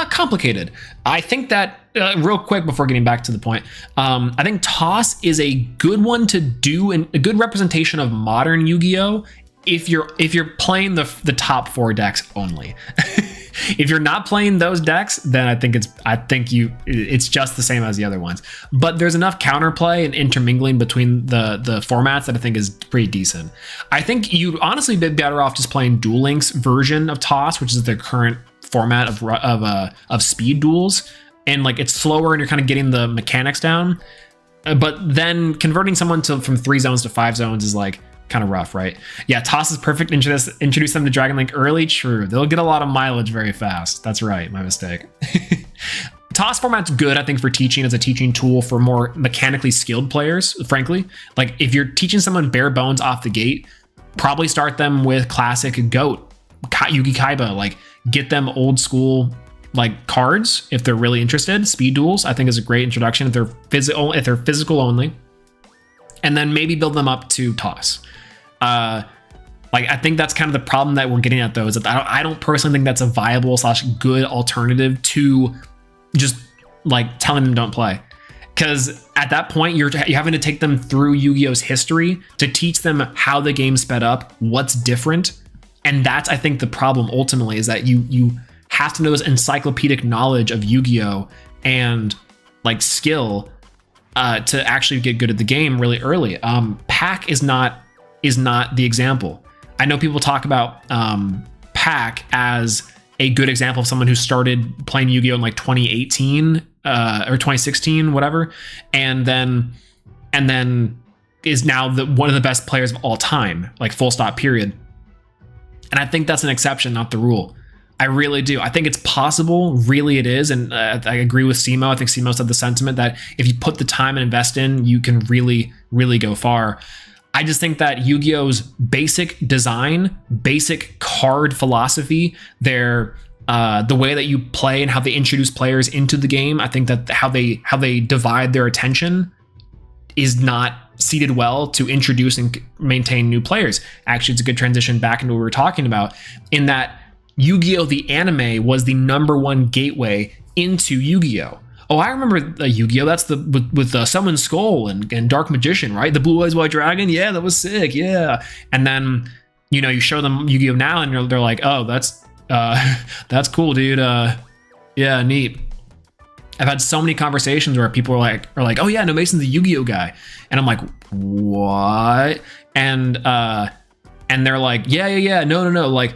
Speaker 4: Complicated. I think that, real quick before getting back to the point, I think TOS is a good one to do, and a good representation of modern Yu-Gi-Oh! If you're playing the top 4 decks only. If you're not playing those decks, then it's just the same as the other ones. But there's enough counterplay and intermingling between the formats that I think is pretty decent. I think you'd honestly be better off just playing Duel Links version of Toss, which is the current format of speed duels, and like it's slower and you're kind of getting the mechanics down. But then converting someone from 3 zones to 5 zones is like kind of rough, right? Yeah, Toss is perfect. Introduce them to Dragon Link early. True, they'll get a lot of mileage very fast. That's right, my mistake. Toss format's good, I think, for teaching as a teaching tool for more mechanically skilled players, frankly. Like if you're teaching someone bare bones off the gate, probably start them with classic GOAT, Yugi Kaiba, like get them old school like cards if they're really interested. Speed duels I think is a great introduction if they're physical only, and then maybe build them up to Toss. Like I think that's kind of the problem that we're getting at, though, is that I don't personally think that's a viable / good alternative to just like telling them don't play, because at that point you're having to take them through Yu-Gi-Oh's history to teach them how the game sped up, what's different. And that's, I think, the problem ultimately, is that you have to know this encyclopedic knowledge of Yu-Gi-Oh and like skill to actually get good at the game really early. Pack is not the example. I know people talk about Pack as a good example of someone who started playing Yu-Gi-Oh in like 2018 or 2016, whatever, and then is now one of the best players of all time, like full stop, period. And I think that's an exception, not the rule. I really do. I think it's possible, really it is. And I agree with Simo. I think Simo said the sentiment that if you put the time and invest in, you can really, really go far. I just think that Yu-Gi-Oh's basic design, basic card philosophy, the way that you play and how they introduce players into the game, I think that how they divide their attention is not seated well to introduce and maintain new players. Actually, it's a good transition back into what we were talking about, in that Yu-Gi-Oh! The anime was the #1 gateway into Yu-Gi-Oh! Oh, I remember Yu-Gi-Oh! That's with Summon Skull and Dark Magician, right? The Blue Eyes White Dragon. Yeah, that was sick. Yeah. And then, you show them Yu-Gi-Oh! Now and they're like, oh, that's cool, dude. Yeah, neat. I've had so many conversations where people are like, oh yeah, no, Mason's the Yu-Gi-Oh! Guy. And I'm like, what? And they're like, yeah, no, no,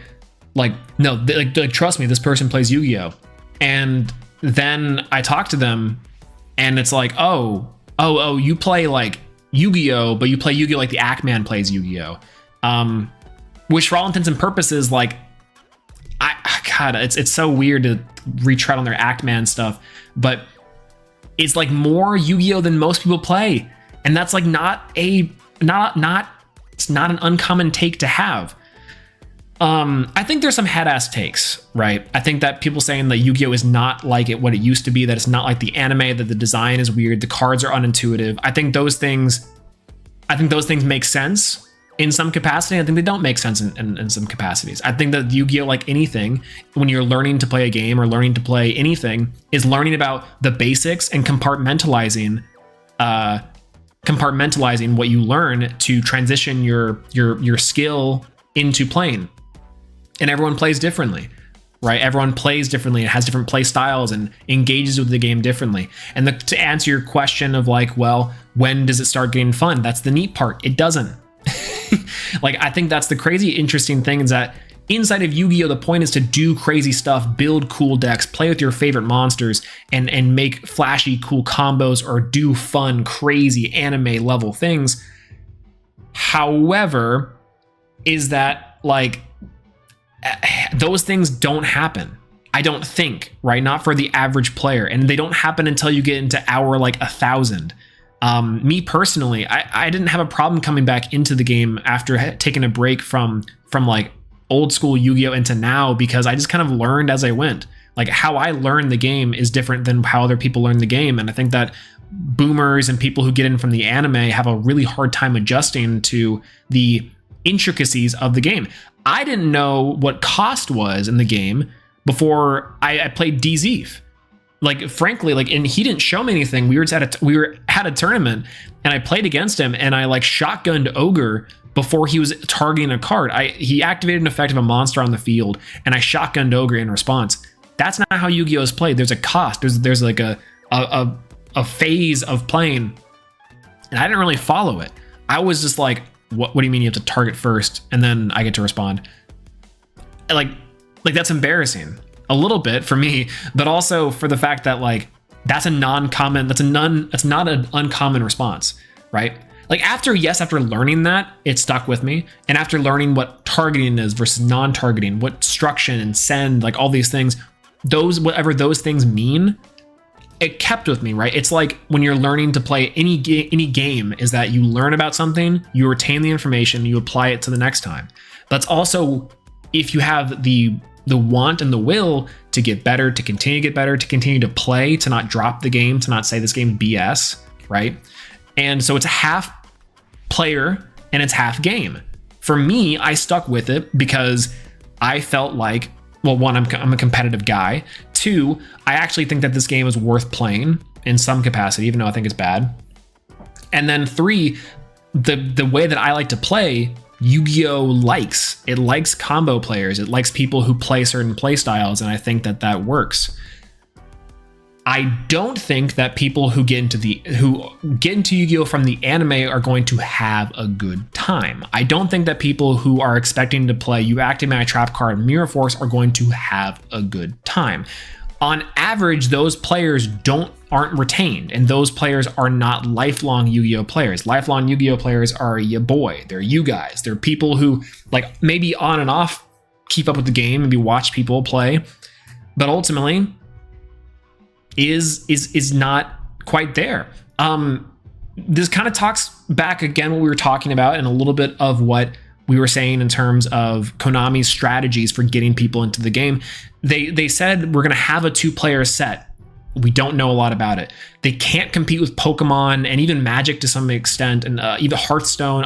Speaker 4: trust me, this person plays Yu-Gi-Oh! And then I talk to them and it's like, oh, you play like Yu-Gi-Oh!, but you play Yu-Gi-Oh! Like the Ackman plays Yu-Gi-Oh! Which for all intents and purposes, like, God, it's so weird to retread on their Ackman stuff, but it's like more Yu-Gi-Oh! Than most people play. And that's like it's not an uncommon take to have. I think there's some head-ass takes, right? I think that people saying that Yu-Gi-Oh! Is not like what it used to be, that it's not like the anime, that the design is weird, the cards are unintuitive. I think those things make sense in some capacity. I think they don't make sense in some capacities. I think that Yu-Gi-Oh!, like anything, when you're learning to play a game or learning to play anything, is learning about the basics and compartmentalizing what you learn to transition your skill into playing. And everyone plays differently, right? Everyone plays differently and has different play styles and engages with the game differently. And to answer your question of like, well, when does it start getting fun? That's the neat part. It doesn't. Like, I think that's the crazy interesting thing, is that inside of Yu-Gi-Oh! The point is to do crazy stuff, build cool decks, play with your favorite monsters, and make flashy, cool combos or do fun, crazy anime level things. However, is that like those things don't happen, I don't think, right? Not for the average player, and they don't happen until you get into hour like 1,000. Me personally, I didn't have a problem coming back into the game after taking a break from like old school Yu-Gi-Oh! Into now, because I just kind of learned as I went. Like, how I learn the game is different than how other people learn the game, and I think that boomers and people who get in from the anime have a really hard time adjusting to the intricacies of the game. I didn't know what cost was in the game before I played DZeef. like frankly, like, and he didn't show me anything. We were at a tournament, and I played against him, and I like shotgunned Ogre before he was targeting a card. He activated an effect of a monster on the field, and I shotgunned Ogre in response. That's not how Yu-Gi-Oh is played. There's a cost. There's like a phase of playing, and I didn't really follow it. I was just like, what do you mean you have to target first and then I get to respond? Like that's embarrassing a little bit for me, but also for the fact that like that's not an uncommon response, right? Like after learning that, it stuck with me. And after learning what targeting is versus non-targeting, what struction and send, like all these things, whatever those things mean, it kept with me, right? It's like when you're learning to play any game, is that you learn about something, you retain the information, you apply it to the next time. That's also if you have the want and the will to get better, to continue to get better, to continue to play, to not drop the game, to not say this game BS, right? And so it's half player and it's half game. For me, I stuck with it because I felt like, well, one, I'm a competitive guy. Two, I actually think that this game is worth playing in some capacity, even though I think it's bad. And then three, the way that I like to play, Yu-Gi-Oh likes combo players. It likes people who play certain play styles, and I think that works. I don't think that people who get into Yu-Gi-Oh from the anime are going to have a good time. I don't think that people who are expecting to play You Activate My Trap card Mirror Force are going to have a good time. On average, those players aren't retained, and those players are not lifelong Yu-Gi-Oh players. Lifelong Yu-Gi-Oh players are ya boy. They're you guys. They're people who like maybe on and off keep up with the game, maybe watch people play, but ultimately is not quite there. This kind of talks back again what we were talking about and a little bit of what we were saying in terms of Konami's strategies for getting people into the game. They said we're going to have a 2-player set. We don't know a lot about it. They can't compete with Pokemon and even Magic to some extent, and even Hearthstone,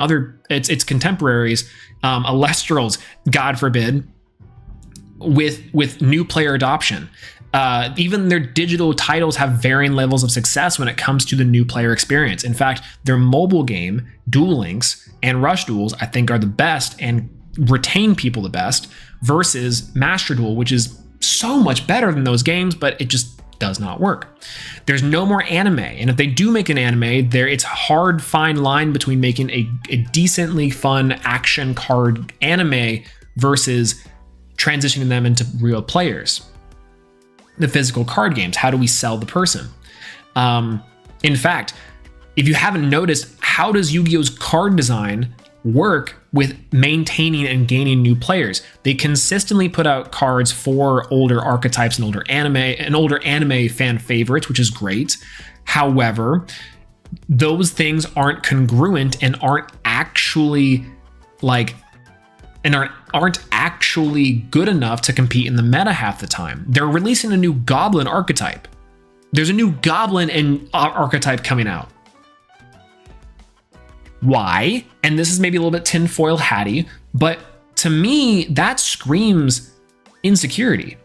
Speaker 4: its contemporaries, Alestrals, God forbid, with new player adoption. Even their digital titles have varying levels of success when it comes to the new player experience. In fact, their mobile game, Duel Links and Rush Duels, I think are the best and retain people the best, versus Master Duel, which is so much better than those games, but it just does not work. There's no more anime, and if they do make an anime, it's a hard fine line between making a decently fun action card anime versus transitioning them into real players. The physical card games, how do we sell the person? In fact, if you haven't noticed, how does Yu-Gi-Oh's card design work with maintaining and gaining new players? They consistently put out cards for older archetypes and older anime fan favorites, which is great. However, those things aren't congruent and aren't actually good enough to compete in the meta half the time. They're releasing a new Goblin archetype. There's a new Goblin archetype coming out. Why? And this is maybe a little bit tinfoil hatty, but to me, that screams insecurity.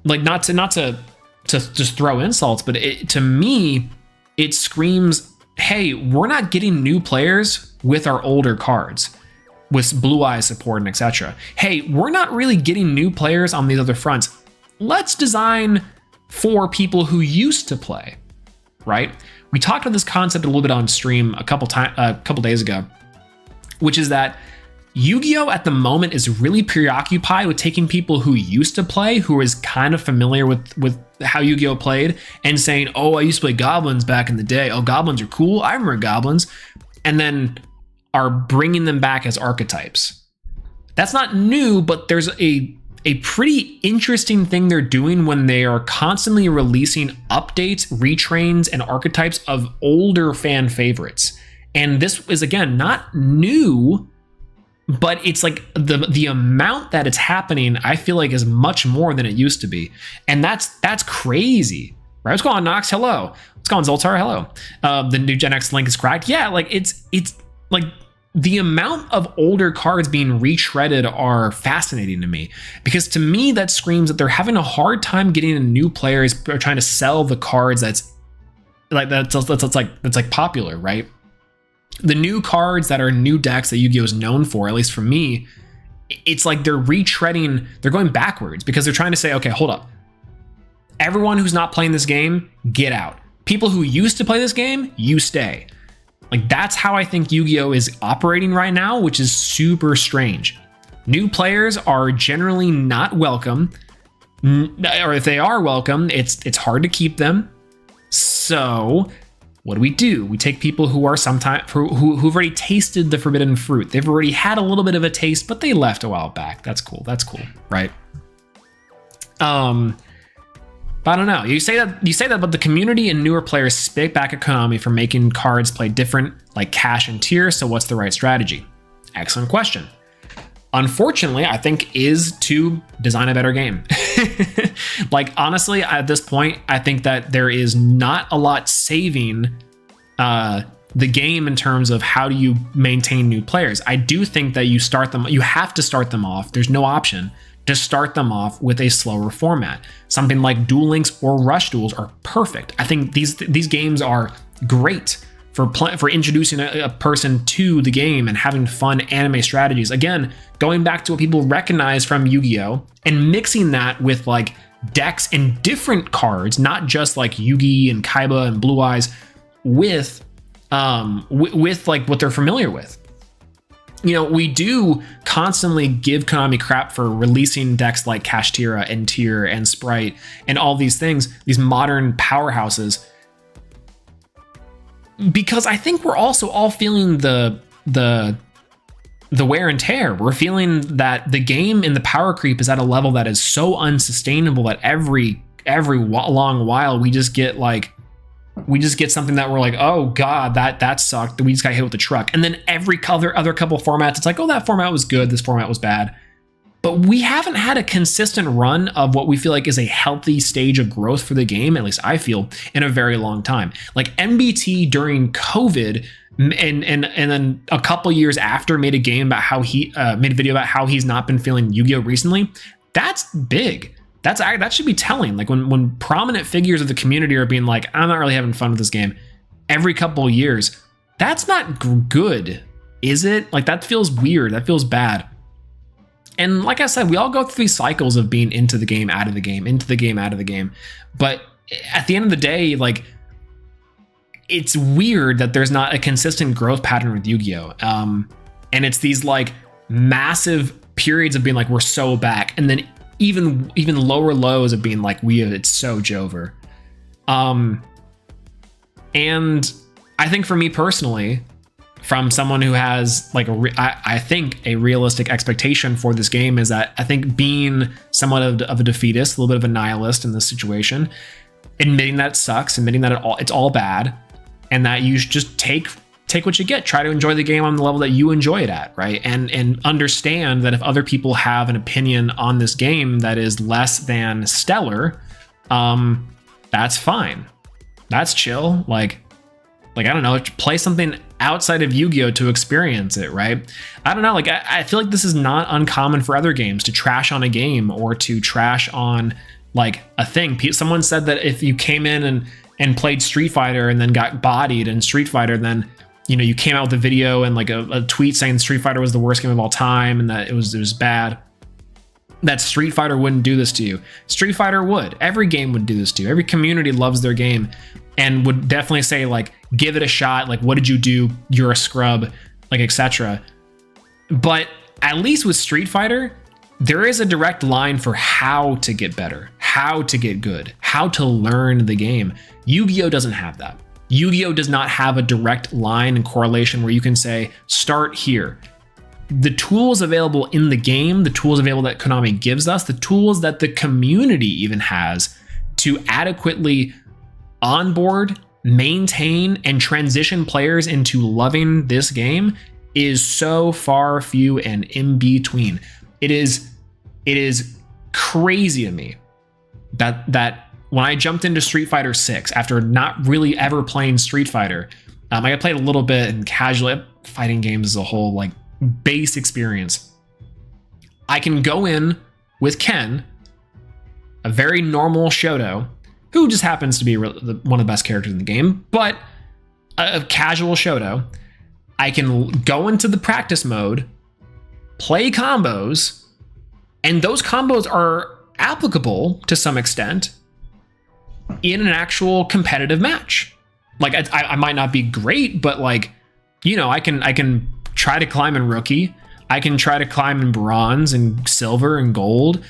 Speaker 4: Like not to just throw insults, but to me, it screams, hey, we're not getting new players with our older cards, with Blue Eye support and etc. Hey, we're not really getting new players on these other fronts. Let's design for people who used to play, right? We talked about this concept a little bit on stream a couple days ago, which is that Yu-Gi-Oh at the moment is really preoccupied with taking people who used to play, who is kind of familiar with how Yu-Gi-Oh played, and saying, oh, I used to play Goblins back in the day. Oh, Goblins are cool. I remember Goblins. And then are bringing them back as archetypes. That's not new, but there's a pretty interesting thing they're doing when they are constantly releasing updates, retrains, and archetypes of older fan favorites. And this is, again, not new, but it's like the amount that it's happening, I feel like, is much more than it used to be. And that's crazy. Right? What's going on, Nox? Hello. What's going on, Zoltar? Hello. The new Gen X link is cracked. Yeah, like it's like the amount of older cards being retreaded are fascinating to me, because to me that screams that they're having a hard time getting in new players or trying to sell the cards that's popular, right? The new cards that are new decks that Yu-Gi-Oh is known for, at least for me, it's like they're retreading, they're going backwards because they're trying to say, okay, hold up. Everyone who's not playing this game, get out. People who used to play this game, you stay. Like, that's how I think Yu-Gi-Oh is operating right now, which is super strange. New players are generally not welcome, or if they are welcome, it's hard to keep them. So what do? We take people who are who've already tasted the forbidden fruit. They've already had a little bit of a taste, but they left a while back. That's cool, right? But I don't know. You say that, but the community and newer players spit back at Konami for making cards play different, like cash and tier. So what's the right strategy? Excellent question. Unfortunately, I think is to design a better game. Like, honestly, at this point, I think that there is not a lot saving the game in terms of how do you maintain new players. I do think that you have to start them off. There's no option to start them off with a slower format. Something like Duel Links or Rush Duels are perfect. I think these games are great for introducing a person to the game and having fun anime strategies. Again, going back to what people recognize from Yu-Gi-Oh and mixing that with like decks and different cards, not just like Yugi and Kaiba and Blue Eyes, with like what they're familiar with. You know, we do constantly give Konami crap for releasing decks like Kashtira and Tier and Sprite and all these things, these modern powerhouses, because I think we're also all feeling the wear and tear. We're feeling that the game in the power creep is at a level that is so unsustainable that every long while we just get something that we're like, oh god, that sucked. We just got hit with the truck. And then every other couple formats, it's like, oh, that format was good, this format was bad. But we haven't had a consistent run of what we feel like is a healthy stage of growth for the game, at least I feel, in a very long time. Like MBT during COVID, and then a couple years after made a game about how he made a video about how he's not been feeling Yu-Gi-Oh recently. That's big. That should be telling. Like when prominent figures of the community are being like, I'm not really having fun with this game every couple of years, that's not good, is it? Like, that feels weird. That feels bad. And like I said, we all go through these cycles of being into the game, out of the game, into the game, out of the game. But at the end of the day, like, it's weird that there's not a consistent growth pattern with Yu-Gi-Oh. And it's these like massive periods of being like, we're so back. And then even lower lows of being like, it's so Jover. And I think for me personally, from someone who has like I think a realistic expectation for this game, is that I think being somewhat of a defeatist, a little bit of a nihilist in this situation, admitting that it sucks, admitting that it's all bad, and that you should just take what you get, try to enjoy the game on the level that you enjoy it at, right? And understand that if other people have an opinion on this game that is less than stellar, that's fine. That's chill. Like I don't know, play something outside of Yu-Gi-Oh to experience it, right? I don't know, like I feel like this is not uncommon for other games to trash on a game or to trash on like a thing. Someone said that if you came in and played Street Fighter and then got bodied in Street Fighter, then you came out with a video and like a tweet saying Street Fighter was the worst game of all time and that it was bad, that Street Fighter wouldn't do this to you. Street Fighter would. Every game would do this to you. Every community loves their game and would definitely say like, give it a shot. Like, what did you do? You're a scrub, like, etc. But at least with Street Fighter, there is a direct line for how to get better, how to get good, how to learn the game. Yu-Gi-Oh doesn't have that. Yu-Gi-Oh does not have a direct line and correlation where you can say, start here. The tools available in the game, the tools available that Konami gives us, the tools that the community even has to adequately onboard, maintain, and transition players into loving this game is so far few and in between. It is crazy to me that when I jumped into Street Fighter 6 after not really ever playing Street Fighter, I played a little bit and casually, fighting games as a whole, like base experience. I can go in with Ken, a very normal Shoto, who just happens to be one of the best characters in the game, but a casual Shoto. I can go into the practice mode, play combos, and those combos are applicable to some extent in an actual competitive match. Like I might not be great, but like, you know, I can try to climb in rookie. I can try to climb in bronze and silver and gold,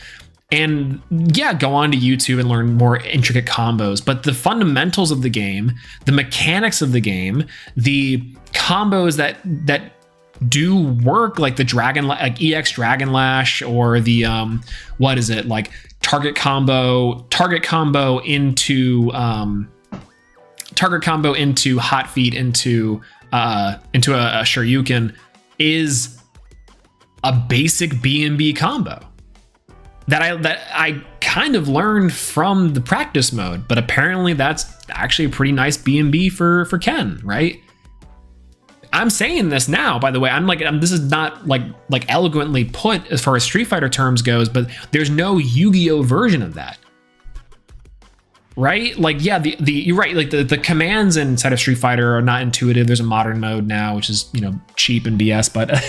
Speaker 4: and yeah, go on to YouTube and learn more intricate combos. But the fundamentals of the game, the mechanics of the game, the combos that do work, like the like EX Dragon Lash, or the what is it, like target combo into hot feet into a Shoryuken, is a basic B&B combo that I kind of learned from the practice mode, but apparently that's actually a pretty nice B&B for Ken, right? I'm saying this now, by the way. This is not like eloquently put as far as Street Fighter terms goes, but there's no Yu-Gi-Oh version of that, right? Like, yeah, you're right. Like the commands inside of Street Fighter are not intuitive. There's a modern mode now, which is, you know, cheap and BS, but I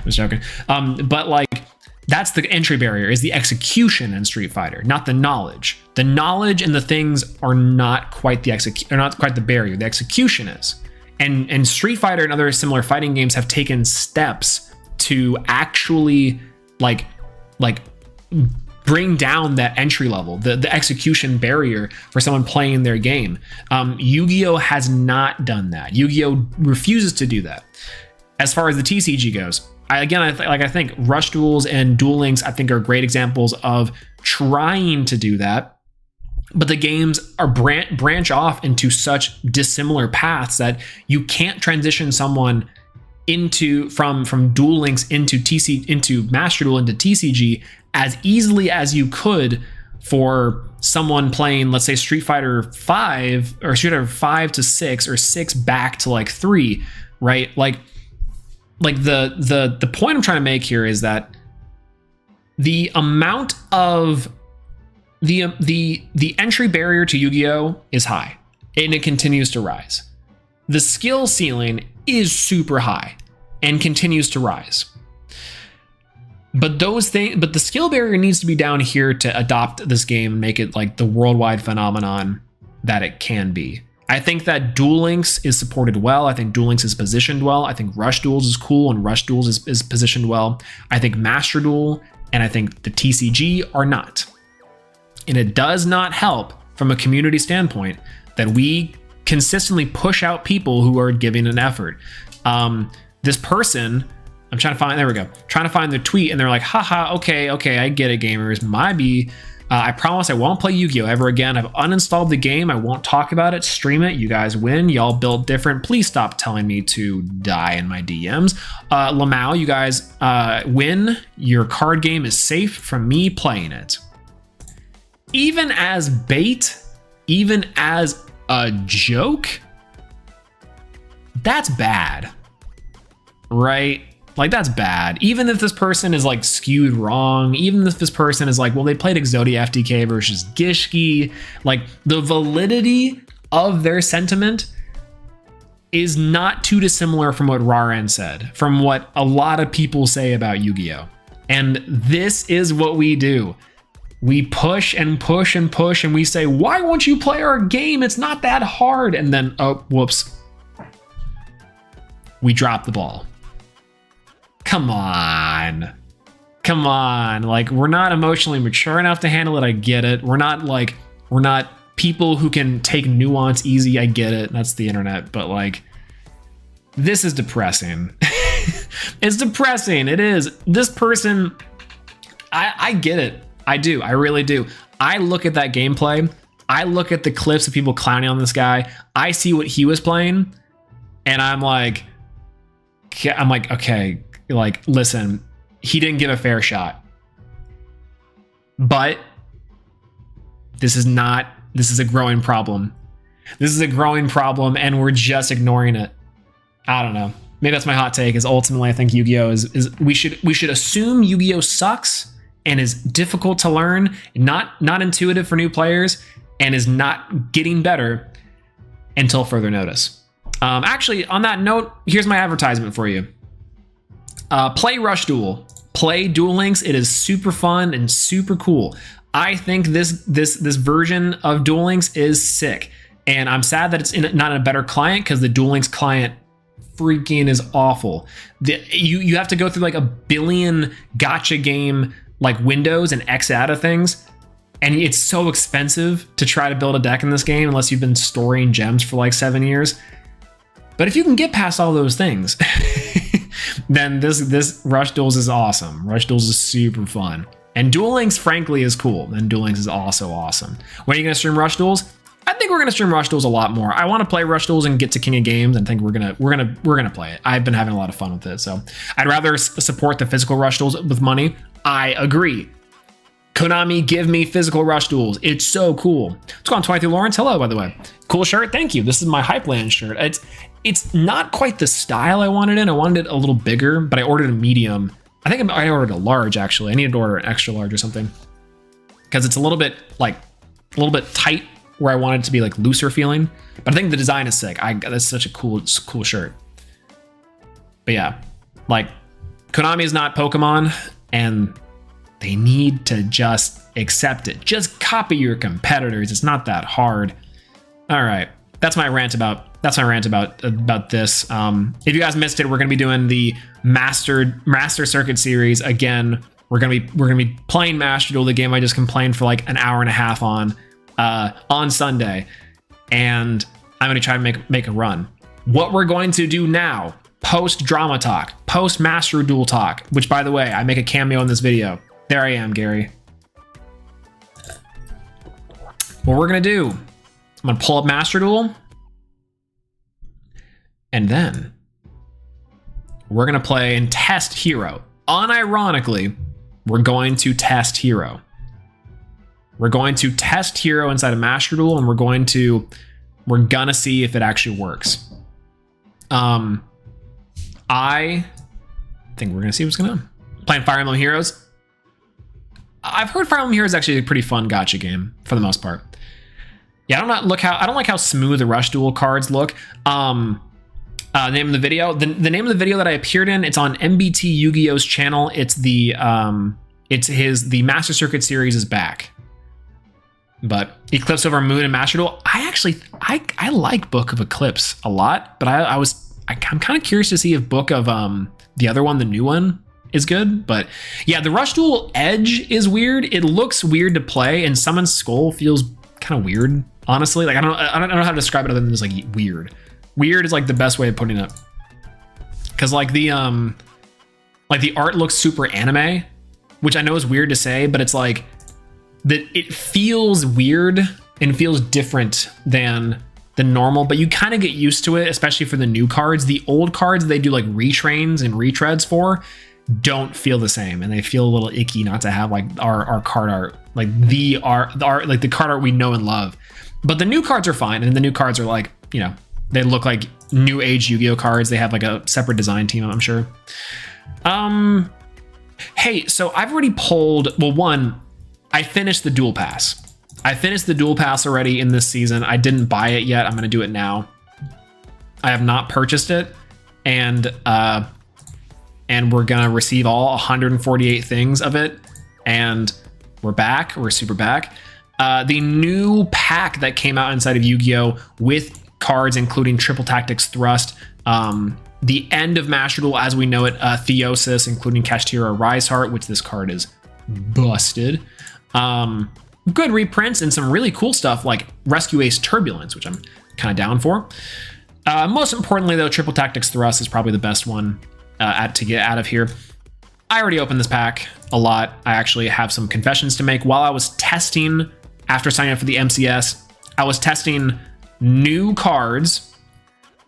Speaker 4: was joking. But like, that's the entry barrier, is the execution in Street Fighter, not the knowledge. The knowledge and the things are not quite the barrier. The execution is. And Street Fighter and other similar fighting games have taken steps to actually like bring down that entry level, the execution barrier for someone playing their game. Yu-Gi-Oh has not done that. Yu-Gi-Oh refuses to do that. As far as the TCG goes, I think Rush Duels and Duel Links, I think, are great examples of trying to do that. But the games are branch off into such dissimilar paths that you can't transition someone from Duel Links into Master Duel into TCG as easily as you could for someone playing, let's say, Street Fighter 5 or Street Fighter 5 to 6 or 6 back to like 3, right? Like the point I'm trying to make here is that the amount of the entry barrier to Yu-Gi-Oh is high, and it continues to rise. The skill ceiling is super high and continues to rise. But the skill barrier needs to be down here to adopt this game and make it like the worldwide phenomenon that it can be. I think that Duel Links is supported well. I think Duel Links is positioned well. I think Rush Duels is cool, and Rush Duels is positioned well. I think Master Duel and I think the TCG are not. And it does not help from a community standpoint that we consistently push out people who are giving an effort. This person, I'm trying to find their tweet, and they're like, haha, okay, I get it, gamers. I promise I won't play Yu-Gi-Oh ever again. I've uninstalled the game. I won't talk about it, stream it. You guys win. Y'all build different. Please stop telling me to die in my DMs. Lamau, you guys win. Your card game is safe from me playing it. Even as bait, even as a joke, that's bad, right? Like, that's bad. Even if this person is like skewed wrong, even if this person is like, well, they played Exodia FTK versus Gishki, like the validity of their sentiment is not too dissimilar from what Raren said, from what a lot of people say about Yu-Gi-Oh. And this is what we do. We push and push and push, and we say, why won't you play our game? It's not that hard. And then, oh, whoops. We drop the ball. Come on. Like, we're not emotionally mature enough to handle it. I get it. We're not people who can take nuance easy. I get it. That's the internet. But like, this is depressing. It's depressing. It is. This person, I get it. I do. I really do. I look at that gameplay. I look at the clips of people clowning on this guy. I see what he was playing, and I'm like, okay, like, listen, he didn't give a fair shot. But this is a growing problem. This is a growing problem, and we're just ignoring it. I don't know. Maybe that's my hot take. Is ultimately I think Yu-Gi-Oh is we should assume Yu-Gi-Oh sucks and is difficult to learn, not intuitive for new players, and is not getting better until further notice. Actually, on that note, here's my advertisement for you. Play Rush Duel. Play Duel Links. It is super fun and super cool. I think this version of Duel Links is sick, and I'm sad that it's not in a better client, because the Duel Links client freaking is awful. You have to go through like a billion gotcha game like windows and X out of things, and it's so expensive to try to build a deck in this game unless you've been storing gems for like 7 years. But if you can get past all those things, then this Rush Duels is awesome. Rush Duels is super fun. And Duel Links, frankly, is cool. And Duel Links is also awesome. When are you going to stream Rush Duels? I think we're going to stream Rush Duels a lot more. I want to play Rush Duels and get to King of Games, and think we're gonna play it. I've been having a lot of fun with it. So I'd rather support the physical Rush Duels with money. I agree. Konami, give me physical Rush Duels. It's so cool. Let's go on 23 Lawrence. Hello, by the way. Cool shirt. Thank you. This is my Hype Land shirt. It's not quite the style I wanted in. I wanted it a little bigger, but I ordered a medium. I think I ordered a large, actually. I needed to order an extra large or something, because it's a little bit tight where I wanted it to be like looser feeling. But I think the design is sick. That's such a cool shirt. But yeah, like, Konami is not Pokemon, and they need to just accept it. Just copy your competitors. It's not that hard. All right, that's my rant about this. If you guys missed it, we're gonna be doing the Master Circuit series again. We're gonna be playing Master Duel, the game I just complained for like an hour and a half on Sunday, and I'm gonna try to make a run. What we're going to do now, post drama talk, post Master Duel talk, which, by the way, I make a cameo in this video. There I am, Gary. What we're gonna do, I'm gonna pull up Master Duel, and then we're gonna play and test Hero. Unironically, we're going to test Hero. We're going to test Hero inside of Master Duel, and we're gonna see if it actually works. I think we're gonna see what's going on. Playing Fire Emblem Heroes. I've heard Fire Emblem Heroes is actually a pretty fun gacha game for the most part. Yeah, I don't like how smooth the Rush Duel cards look. Name of the video. The name of the video that I appeared in, it's on MBT Yu-Gi-Oh's channel. It's the Master Circuit series is back. But Eclipse over Moon and Master Duel, I like Book of Eclipse a lot, but I'm kind of curious to see if Book of the other one, the new one, is good. But yeah, the Rush Duel edge is weird. It looks weird to play, and Summon's Skull feels kind of weird, honestly. Like, I don't know how to describe it other than just like weird. Weird is like the best way of putting it, because like the art looks super anime, which I know is weird to say, but it's like that it feels weird and feels different than the normal, but you kind of get used to it, especially for the new cards. The old cards they do like retrains and retreads for don't feel the same, and they feel a little icky not to have like our card art, like the art, like the card art we know and love. But the new cards are fine, and the new cards are like, you know, they look like new age Yu-Gi-Oh cards. They have like a separate design team, I'm sure. Hey, so I've already pulled, well, one, I finished the Duel Pass. I finished the Duel Pass already in this season. I didn't buy it yet. I'm going to do it now. I have not purchased it, and we're going to receive all 148 things of it, and we're back. We're super back. The new pack that came out inside of Yu-Gi-Oh with cards including Triple Tactics Thrust, the end of Master Duel as we know it, Theosis, including Kashtira Rise Heart, which this card is busted. Good reprints and some really cool stuff like Rescue Ace Turbulence, which I'm kind of down for. Most importantly, though, Triple Tactics Thrust is probably the best one to get out of here. I already opened this pack a lot. I actually have some confessions to make. While I was testing, after signing up for the MCS, I was testing new cards,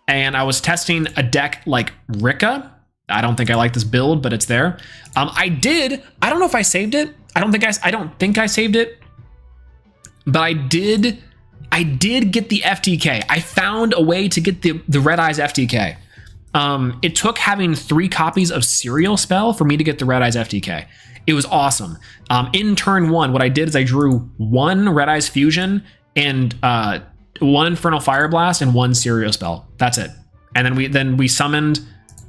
Speaker 4: and I was testing a deck like Rika. I don't think I like this build, but it's there. I don't know if I saved it. I don't think I saved it, but I did get the FTK. I found a way to get the Red Eyes FTK. it took having 3 copies of Serial Spell for me to get the Red Eyes FTK. It was awesome. In turn 1, what I did is I drew 1 Red Eyes Fusion and 1 Infernal Fire Blast and 1 Serial Spell. That's it. And then we summoned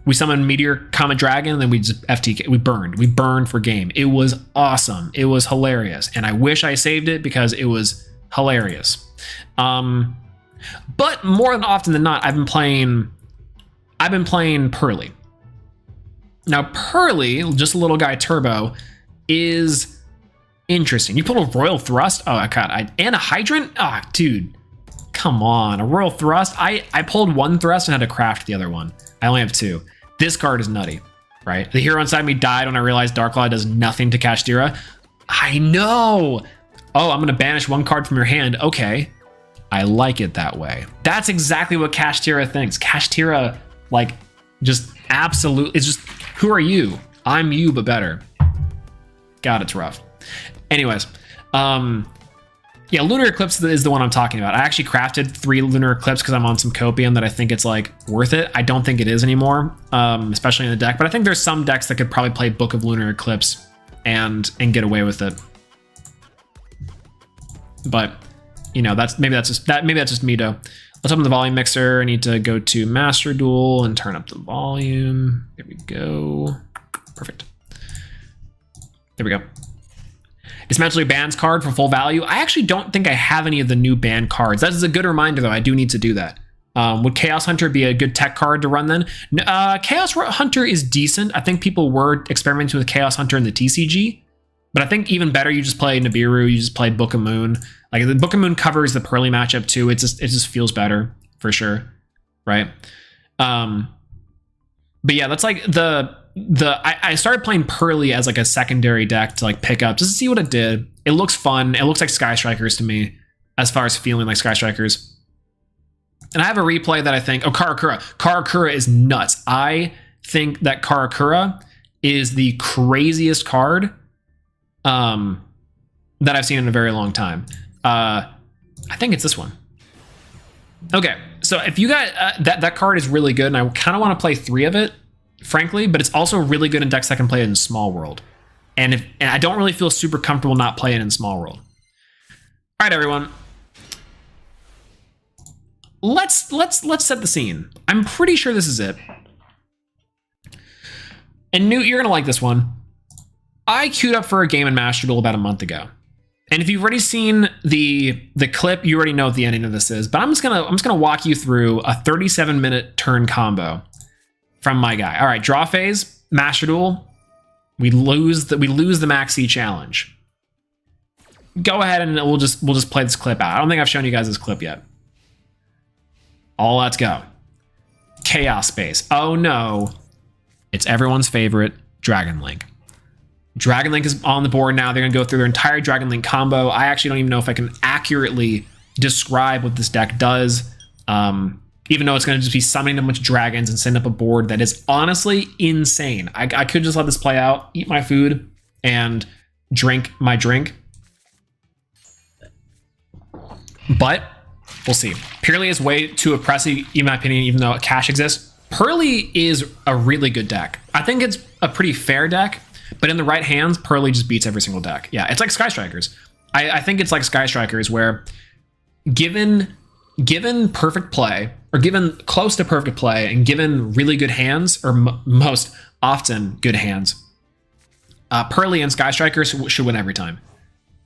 Speaker 4: Meteor Comet Dragon, and then we just FTK. We burned for game. It was awesome. It was hilarious, and I wish I saved it because it was hilarious. But more than often than not, I've been playing Pearly. Now Pearly, just a little guy turbo, is interesting. You pulled a Royal Thrust. Oh god, and a Hydrant. Ah, dude, come on, a Royal Thrust. I pulled 1 thrust and had to craft the other one. I only have 2. This card is nutty, right? The hero inside me died when I realized Darklaw does nothing to Kashtira. I know. Oh, I'm gonna banish 1 card from your hand. Okay, I like it that way. That's exactly what Kashtira thinks. Kashtira, like, just absolutely, it's just, who are you? I'm you, but better. God, it's rough. Anyways, yeah, Lunar Eclipse is the one I'm talking about. I actually crafted 3 Lunar Eclipse because I'm on some Copium that I think it's like worth it. I don't think it is anymore, especially in the deck. But I think there's some decks that could probably play Book of Lunar Eclipse and get away with it. But you know, maybe that's just me though. Let's open the volume mixer. I need to go to Master Duel and turn up the volume. There we go. Perfect. There we go. Dismantle bans card for full value. I actually don't think I have any of the new ban cards. That is a good reminder, though. I do need to do that. Would Chaos Hunter be a good tech card to run then? Chaos Hunter is decent. I think people were experimenting with Chaos Hunter in the TCG, but I think even better, you just play Nibiru, you just play Book of Moon. Like the Book of Moon covers the Pearly matchup too. It just feels better for sure, right? But yeah, that's like I started playing Pearly as like a secondary deck to like pick up just to see what it did. It looks fun. It looks like Sky Strikers to me, as far as feeling like Sky Strikers. And I have a replay that I think, Karakura. Karakura is nuts. I think that Karakura is the craziest card that I've seen in a very long time. I think it's this one. Okay, so if you got that card is really good, and I kind of want to play 3 of it, frankly, but it's also really good in decks that can play it in Small World. And I don't really feel super comfortable not playing in Small World. All right, everyone. Let's set the scene. I'm pretty sure this is it. And Newt, you're gonna like this one. I queued up for a game in Master Duel about a month ago. And if you've already seen the clip, you already know what the ending of this is. But I'm just gonna walk you through a 37-minute turn combo from my guy. All right, draw phase, Master Duel. We lose the Maxi challenge. Go ahead and we'll just play this clip out. I don't think I've shown you guys this clip yet. Oh, let's go. Chaos Space. Oh no, it's everyone's favorite Dragon Link. Dragon Link is on the board now. They're gonna go through their entire Dragon Link combo. I actually don't even know if I can accurately describe what this deck does. Even though it's going to just be summoning a bunch of dragons and send up a board that is honestly insane. I could just let this play out, eat my food, and drink my drink. But we'll see. Pearly is way too oppressive, in my opinion, even though Cash exists. Pearly is a really good deck. I think it's a pretty fair deck, but in the right hands, Pearly just beats every single deck. Yeah, it's like Sky Strikers. I think it's like Sky Strikers where given perfect play, or given close to perfect play, and given really good hands, or most often good hands, Pearly and Sky Strikers should win every time.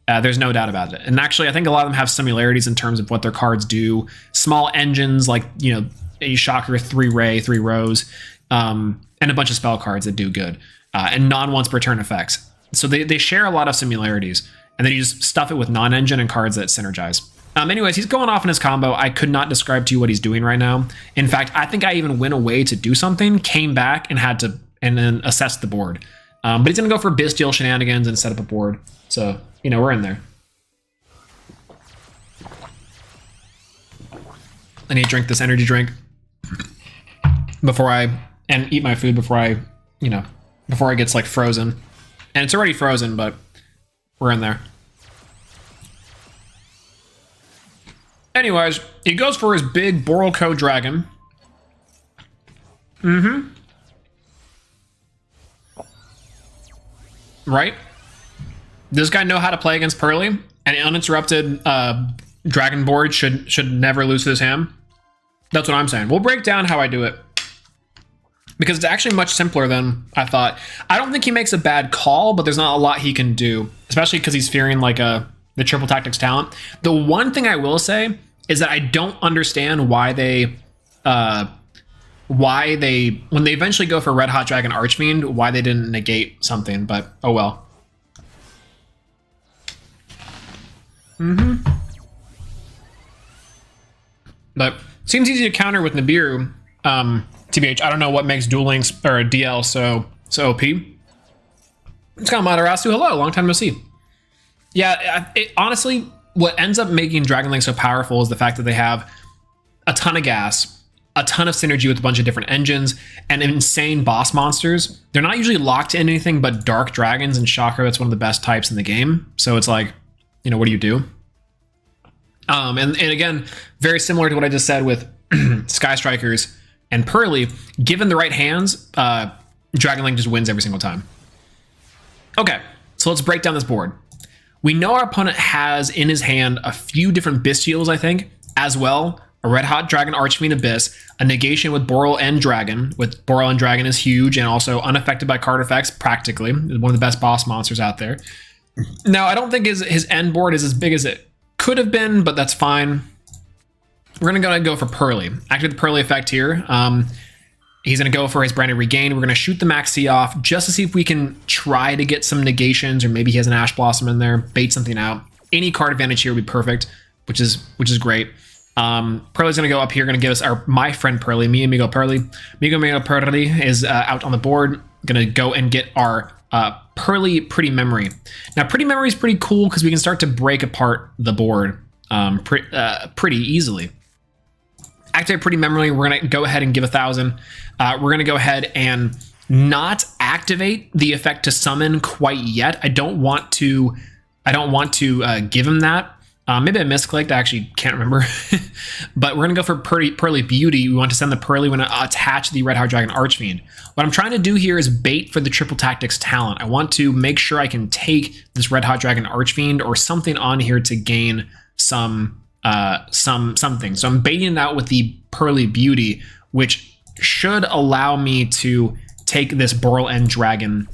Speaker 4: There's no doubt about it. And actually, I think a lot of them have similarities in terms of what their cards do. Small engines like, you know, a Shocker, 3 Ray, 3 Rose, and a bunch of spell cards that do good, and non-once per turn effects. So they share a lot of similarities, and then you just stuff it with non-engine and cards that synergize. Anyways, he's going off in his combo. I could not describe to you what he's doing right now. In fact, I think I even went away to do something, came back, and had to then assess the board. But he's gonna go for Bestial shenanigans and set up a board. So, you know, we're in there. I need to drink this energy drink and eat my food before it gets like frozen. And it's already frozen, but we're in there. Anyways, he goes for his big Borolko Dragon. Right? Does this guy know how to play against Pearly? An uninterrupted dragon board should never lose to his hand. That's what I'm saying. We'll break down how I do it, because it's actually much simpler than I thought. I don't think he makes a bad call, but there's not a lot he can do, especially because he's fearing like the triple tactics talent. The one thing I will say is that I don't understand why they when they eventually go for Red Hot Dragon Archfiend, why they didn't negate something, but oh well. But seems easy to counter with Nibiru. TBH, I don't know what makes Duel Links or DL so OP. It's kind of Madarasu. Hello, long time no see. Yeah, honestly, what ends up making Dragon Link so powerful is the fact that they have a ton of gas, a ton of synergy with a bunch of different engines, and insane boss monsters. They're not usually locked in anything but dark dragons, and Chakra, that's one of the best types in the game. So it's like, you know, what do you do? And again, very similar to what I just said with Sky Strikers and Pearly, given the right hands, Dragon Link just wins every single time. Okay, so let's break down this board. We know our opponent has in his hand a few different Bystials, I think, as well. A Red Hot Dragon Archfiend Abyss, a negation with Boral and Dragon, with Boral and Dragon is huge and also unaffected by card effects, practically. One of the best boss monsters out there. Now, I don't think his end board is as big as it could have been, but that's fine. We're gonna go for Pearly. Activate the Pearly effect here. He's gonna go for his Branded Regain. We're gonna shoot the Maxi off just to see if we can try to get some negations, or maybe he has an Ash Blossom in there, bait something out. Any card advantage here would be perfect, which is great. Pearly's gonna go up here, gonna give us my friend Pearly, Mi Amigo Pearly. Mi Amigo Pearly is out on the board. Gonna go and get our Pearly Pretty Memory. Now, Pretty Memory is pretty cool because we can start to break apart the board pretty easily. Activate Pretty Memory. We're gonna go ahead and give 1,000. We're gonna go ahead and not activate the effect to summon quite yet. I don't want to give him that. Maybe I misclicked. I actually can't remember. But we're gonna go for Pearly Beauty. We want to send the Pearly. We're gonna attach the Red Hot Dragon Archfiend. What I'm trying to do here is bait for the Triple Tactics talent. I want to make sure I can take this Red Hot Dragon Archfiend or something on here to gain something. So I'm baiting it out with the Pearly Beauty, which should allow me to take this Boral and Dragon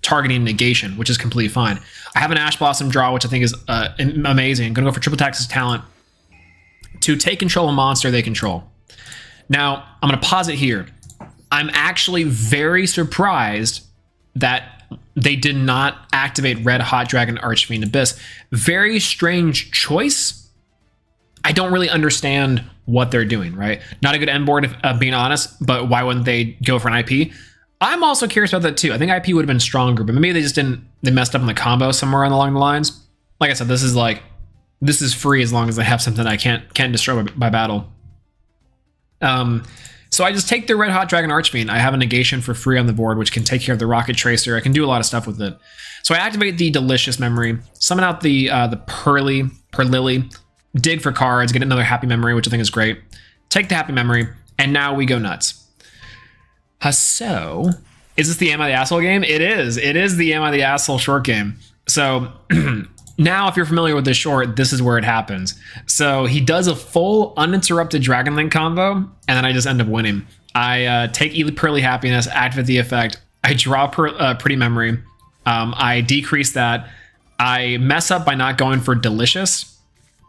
Speaker 4: targeting negation, which is completely fine. I have an Ash Blossom draw, which I think is amazing. I'm gonna go for Triple Tactics talent to take control of a monster they control. Now, I'm gonna pause it here. I'm actually very surprised that they did not activate Red Hot Dragon Archfiend Abyss. Very strange choice. I don't really understand what they're doing, right? Not a good end board, if being honest, but why wouldn't they go for an IP? I'm also curious about that too. I think IP would have been stronger, but maybe they just didn't, they messed up in the combo somewhere along the lines. Like I said, this is free as long as I have something I can't destroy by battle. So I just take the Red Hot Dragon Archfiend. I have a negation for free on the board, which can take care of the Rocket Tracer. I can do a lot of stuff with it. So I activate the Delicious Memory, summon out the Pearly, dig for cards, get another Happy Memory, which I think is great. Take the Happy Memory, and now we go nuts. So, is this the Am I the Asshole game? It is. It is the Am I the Asshole short game. So, now if you're familiar with this short, this is where it happens. So, he does a full uninterrupted Dragon Link combo, and then I just end up winning. I take Pearly Happiness, activate the effect, I draw Pretty Memory, I decrease that, I mess up by not going for Delicious,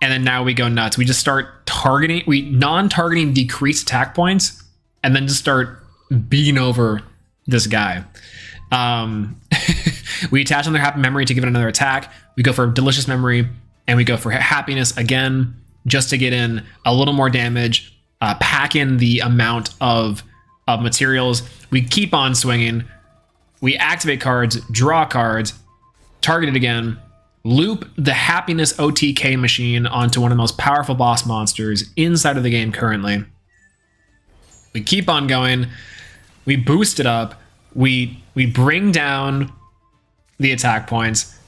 Speaker 4: and then now we go nuts. We just start targeting, non-targeting decreased attack points, and then just start beating over this guy. We attach another Happy Memory to give it another attack. We go for Delicious Memory, and we go for Happiness again, just to get in a little more damage, pack in the amount of materials. We keep on swinging. We activate cards, draw cards, target it again, loop the Happiness OTK machine onto one of the most powerful boss monsters inside of the game currently. We keep on going. We boost it up. We bring down the attack points.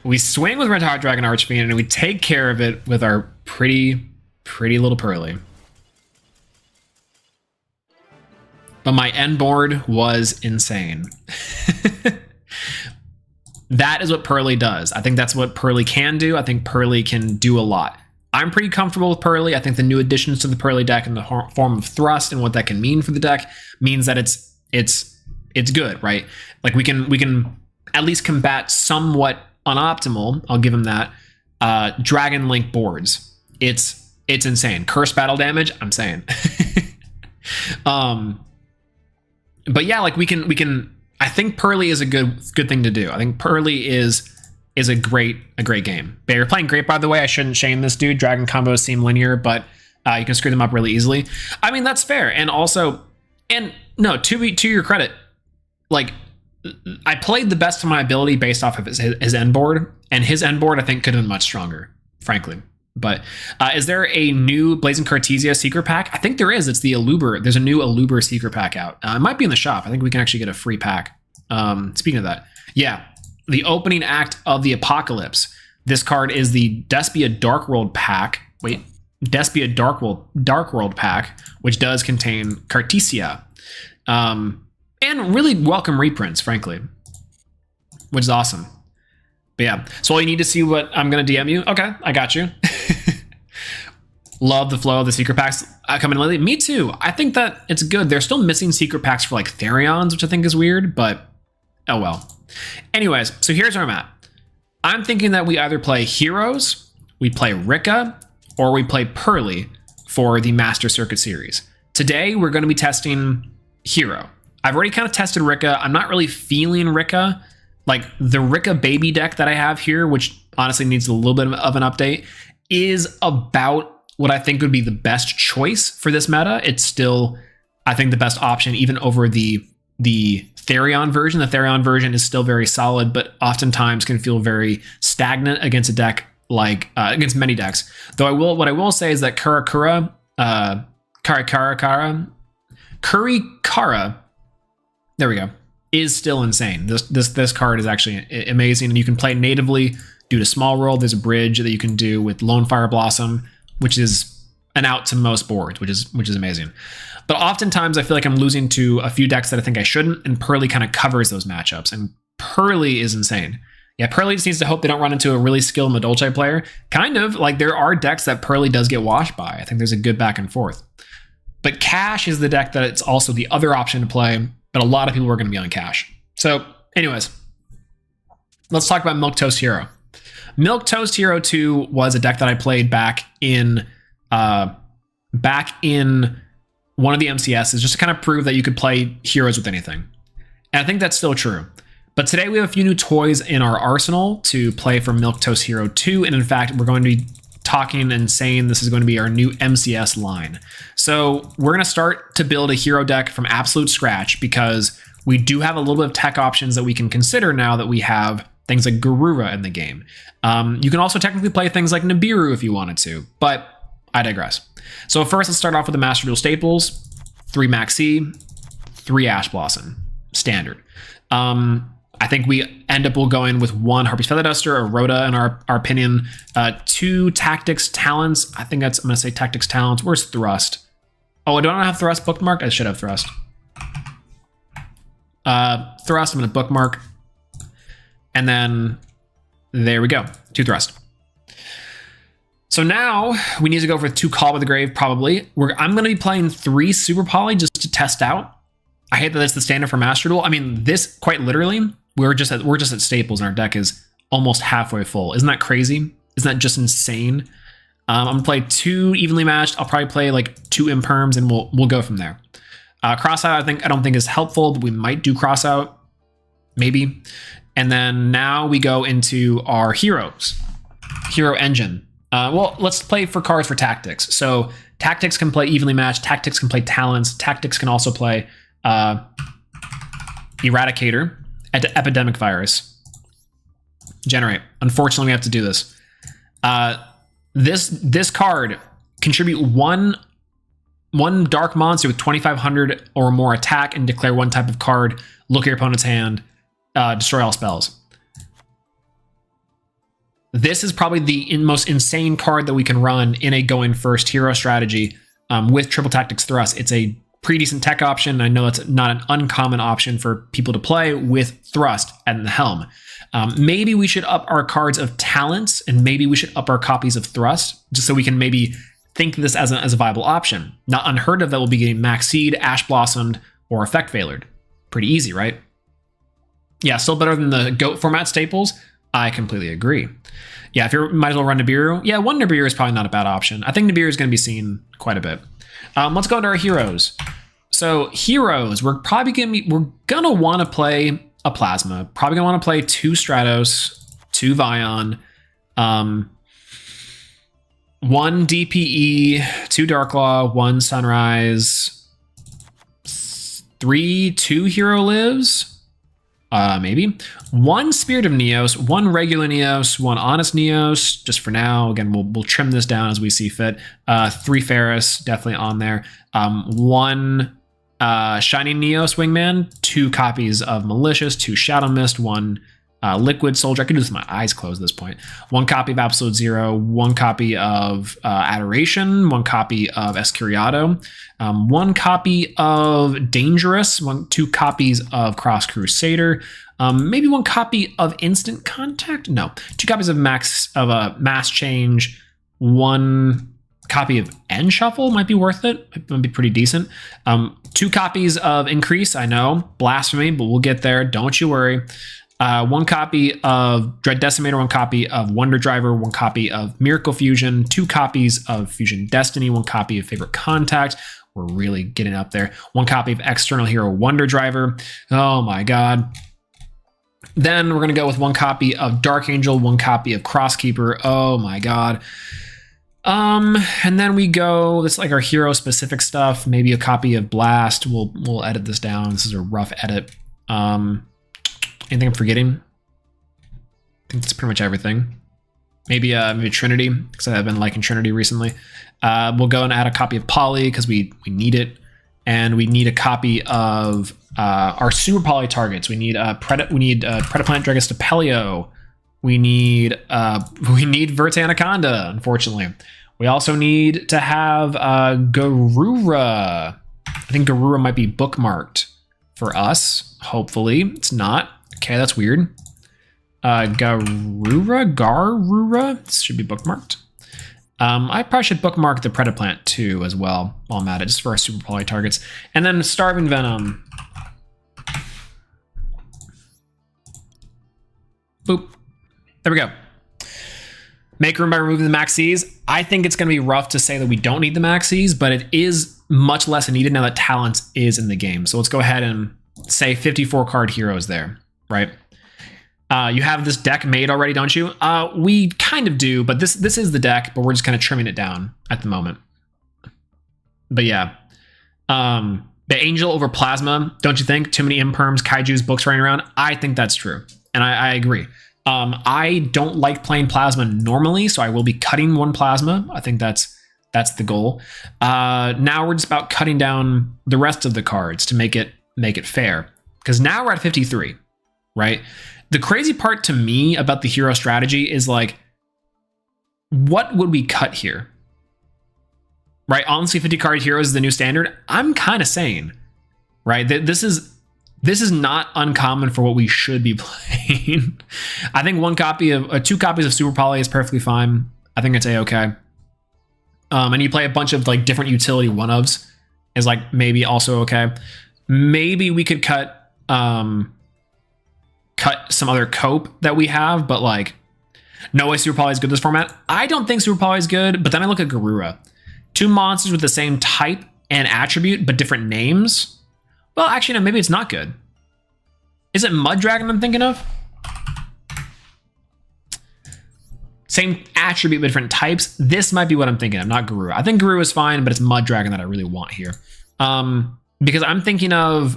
Speaker 4: We swing with Red Hot Dragon Archfiend, and we take care of it with our pretty little Pearly. but my end board was insane. That is what Pearly does. I think that's what Pearly can do. I think Pearly can do a lot. I'm pretty comfortable with Pearly. I think the new additions to the Pearly deck in the form of Thrust and what that can mean for the deck means that it's good, right? Like we can at least combat somewhat unoptimal, I'll give him that, Dragon Link boards. It's insane. Curse battle damage, I'm saying. But yeah, like we can I think Pearly is a good thing to do. I think Pearly is a great game. But you're playing great, by the way. I shouldn't shame this dude. Dragon combos seem linear, but you can screw them up really easily. I mean, that's fair. And also, and no, to your credit, like I played the best of my ability based off of his end board, and his end board I think could have been much stronger, frankly. But is there a new Blazing Cartesia secret pack? I think there is. It's the Aluber. There's a new Aluber secret pack out. It might be in the shop. I think we can actually get a free pack. Speaking of that, yeah, the opening act of the Apocalypse. This card is the Despia Dark World pack. Wait, Despia Dark World pack, which does contain Cartesia, and really welcome reprints, frankly, which is awesome. But yeah, so all you need to see what I'm going to DM you. Okay, I got you. Love the flow of the secret packs coming in lately. Me too. I think that it's good. They're still missing secret packs for like Therions, which I think is weird, but oh well. Anyways, so here's where I'm at. I'm thinking that we either play Heroes, we play Rika, or we play Pearly for the Master Circuit series. Today, we're going to be testing Hero. I've already kind of tested Rika. I'm not really feeling Rika. Like the Rika baby deck that I have here, which honestly needs a little bit of an update, is about what I think would be the best choice for this meta. It's still, I think, the best option, even over the Therion version. The Therion version is still very solid, but oftentimes can feel very stagnant against a deck like against many decks. Though what I will say is that Kurikara, there we go, is still insane. This card is actually amazing, and you can play natively due to Small World. There's a bridge that you can do with Lone Fire Blossom, which is an out to most boards, which is amazing. But oftentimes I feel like I'm losing to a few decks that I think I shouldn't, and Pearly kind of covers those matchups, and Pearly is insane. Yeah, Pearly just needs to hope they don't run into a really skilled Madolche player. Kind of, like there are decks that Pearly does get washed by. I think there's a good back and forth. But Cash is the deck that it's also the other option to play, but a lot of people are going to be on Cash. So anyways, let's talk about Milquetoast Hero. Milquetoast Hero 2 was a deck that I played back in one of the MCSs, just to kind of prove that you could play heroes with anything. And I think that's still true. But today we have a few new toys in our arsenal to play for Milquetoast Hero 2. And in fact, we're going to be talking and saying this is going to be our new MCS line. So we're going to start to build a hero deck from absolute scratch, because we do have a little bit of tech options that we can consider now that we have things like Garura in the game. You can also technically play things like Nibiru if you wanted to, but I digress. So first, let's start off with the Master Duel staples: 3 Maxi, 3 Ash Blossom, standard. I think we end up going with 1 Harpy's Feather Duster, or Rhoda in our opinion, 2 Tactics Talents. I think I'm going to say Tactics Talents. Where's Thrust? Oh, do I not have Thrust bookmarked? I should have Thrust. Thrust, I'm going to bookmark. And then there we go, 2 Thrust. So now we need to go for 2 Call by the Grave, probably. I'm going to be playing 3 Super Poly just to test out. I hate that that's the standard for Master Duel. I mean, this, quite literally, we're just at staples, and our deck is almost halfway full. Isn't that crazy? Isn't that just insane? I'm going to play 2 evenly matched. I'll probably play like 2 Imperms, and we'll go from there. Crossout, I don't think is helpful, but we might do Crossout. Maybe. And then now we go into our heroes. Hero engine. Well, let's play for cards for Tactics. So Tactics can play evenly matched. Tactics can play Talents. Tactics can also play Eradicator, Epidemic Virus. Generate. Unfortunately, we have to do this. This card contribute one dark monster with 2,500 or more attack and declare 1 type of card. Look at your opponent's hand. Destroy all spells. This is probably the most insane card that we can run in a going first hero strategy with Triple Tactics Thrust. It's a pretty decent tech option. I know it's not an uncommon option for people to play with Thrust and the Helm. Maybe we should up our cards of talents, and maybe we should up our copies of Thrust, just so we can maybe think this as a viable option. Not unheard of that we'll be getting Max Seed, Ash Blossomed, or Effect Veilered. Pretty easy, right? Yeah, still better than the GOAT format staples. I completely agree. Yeah, if you might as well run Nibiru. Yeah, one Nibiru is probably not a bad option. I think Nibiru is going to be seen quite a bit. Let's go into our heroes. So heroes, we're gonna want to play a Plasma. Probably gonna want to play 2 Stratos, 2 Vion, 1 DPE, 2 Darklaw, 1 Sunrise, 2 Hero Lives. Maybe 1 Spirit of Neos, 1 regular Neos, 1 Honest Neos, just for now. Again, we'll trim this down as we see fit. 3 Ferris, definitely on there. 1 Shining Neos Wingman, 2 copies of Malicious, 2 Shadow Mist, 1 Liquid Soldier. I could do this with my eyes closed at this point. 1 copy of Absolute Zero, 1 copy of Adoration, 1 copy of Escuriado, 1 copy of Dangerous, 2 copies of Cross Crusader, maybe 1 copy of Instant Contact. No, 2 copies of Mass Change, 1 copy of End Shuffle might be worth it. It might be pretty decent. 2 copies of Increase. I know, blasphemy, but we'll get there. Don't you worry. 1 copy of Dread Decimator, 1 copy of Wonder Driver, 1 copy of Miracle Fusion, 2 copies of Fusion Destiny, 1 copy of Favorite Contact. We're really getting up there. 1 copy of External Hero Wonder Driver. Oh my God. Then we're going to go with 1 copy of Dark Angel, 1 copy of Crosskeeper. Oh my God. And then we go, this is like our hero specific stuff. Maybe a copy of Blast. We'll edit this down. This is a rough edit. Anything I'm forgetting? I think that's pretty much everything. Maybe Trinity, because I've been liking Trinity recently. We'll go and add a copy of Poly because we need it, and we need a copy of our Super Poly targets. We need Predaplant Dragus Stapelio. We need Verte Anaconda. Unfortunately, we also need to have Garura. I think Garura might be bookmarked for us. Hopefully, it's not. Okay, that's weird. Garura, this should be bookmarked. I probably should bookmark the Predaplant too as well while I'm at it, just for our Super Poly targets. And then Starving Venom. Boop. There we go. Make room by removing the Maxis. I think it's going to be rough to say that we don't need the Maxis, but it is much less needed now that Talents is in the game. So let's go ahead and say 54 card heroes there, right? You have this deck made already, don't you? We kind of do, but this is the deck, but we're just kind of trimming it down at the moment. But yeah, the Angel over Plasma, don't you think? Too many Imperms, Kaijus, books running around. I think that's true, and I agree. I don't like playing Plasma normally, so I will be cutting 1 Plasma. I think that's the goal. Now we're just about cutting down the rest of the cards to make it fair, because now we're at 53, right? The crazy part to me about the hero strategy is like, what would we cut here? Right? Honestly, 50 card heroes is the new standard. I'm kind of saying, right, that this is not uncommon for what we should be playing. I think 2 copies of Super Poly is perfectly fine. I think it's a-okay. And you play a bunch of like different utility one-ofs is like maybe also okay. Maybe we could cut some other cope that we have, but like no way Super Poly is good this format. I don't think Super Poly is good, but then I look at Garura. 2 monsters with the same type and attribute, but different names. Well, actually, no, maybe it's not good. Is it Mud Dragon I'm thinking of? Same attribute, but different types. This might be what I'm thinking of, not Garura. I think Garura is fine, but it's Mud Dragon that I really want here. Because I'm thinking of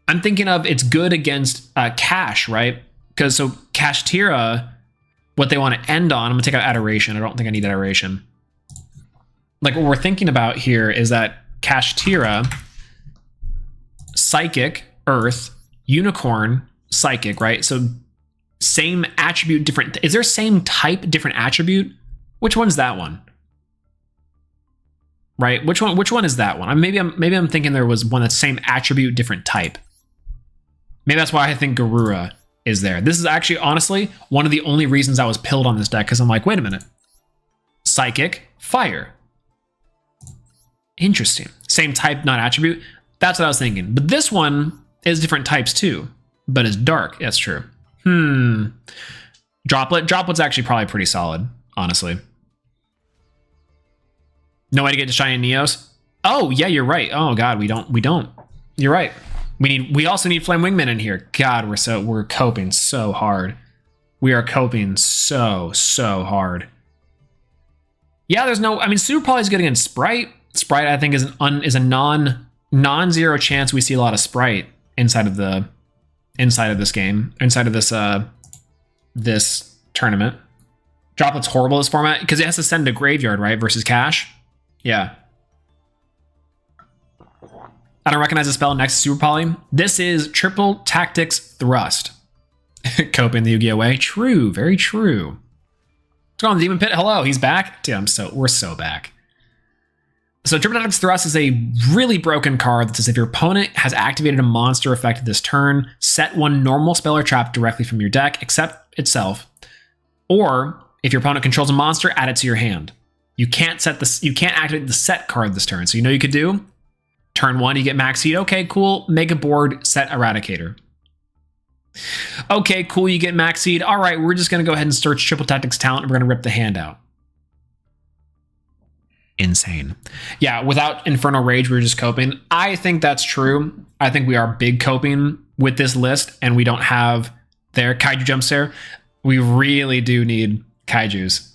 Speaker 4: it's good against Cash, right? Because so Kashtira, what they want to end on, I'm gonna take out Adoration. I don't think I need Adoration. Like what we're thinking about here is that Kashtira, Psychic, Earth, Unicorn, Psychic, right? So same attribute, different. Is there same type, different attribute? Which one's that one? right? Which one is that one? Maybe I'm thinking there was one that's same attribute, different type. Maybe that's why I think Garura is there. This is actually, honestly, one of the only reasons I was pilled on this deck, because I'm like, wait a minute. Psychic, fire. Interesting. Same type, not attribute. That's what I was thinking. But this one is different types too, but is dark. That's true. Droplet. Droplet's actually probably pretty solid, honestly. No way to get to shiny Neos. Oh, yeah, you're right. Oh god, we don't. You're right. We also need Flame Wingman in here. God, we're coping so hard. We are coping so hard. Yeah, there's no, I mean, Super Poly is good against Sprite. Sprite, I think, is a non-zero chance we see a lot of Sprite inside of this game, inside of this tournament. Droplet's horrible this format because it has to send to graveyard, right? Versus Cash. Yeah. I don't recognize the spell next to Super Poly. This is Triple Tactics Thrust. Coping the Yu-Gi-Oh way. True, very true. What's going on, Demon Pit? Hello, he's back. Dude, we're so back. So Triple Tactics Thrust is a really broken card that says if your opponent has activated a monster effect this turn, set one normal spell or trap directly from your deck, except itself. Or if your opponent controls a monster, add it to your hand. You can't activate the set card this turn. So you know you could do? Turn 1, you get Max Seed. Okay, cool. Make a board, set Eradicator. Okay, cool. You get Max Seed. All right, we're just going to go ahead and search Triple Tactics Talent, and we're going to rip the hand out. Insane. Yeah, without Infernal Rage, we were just coping. I think that's true. I think we are big coping with this list, and we don't have their Kaiju Jumps there. We really do need Kaijus.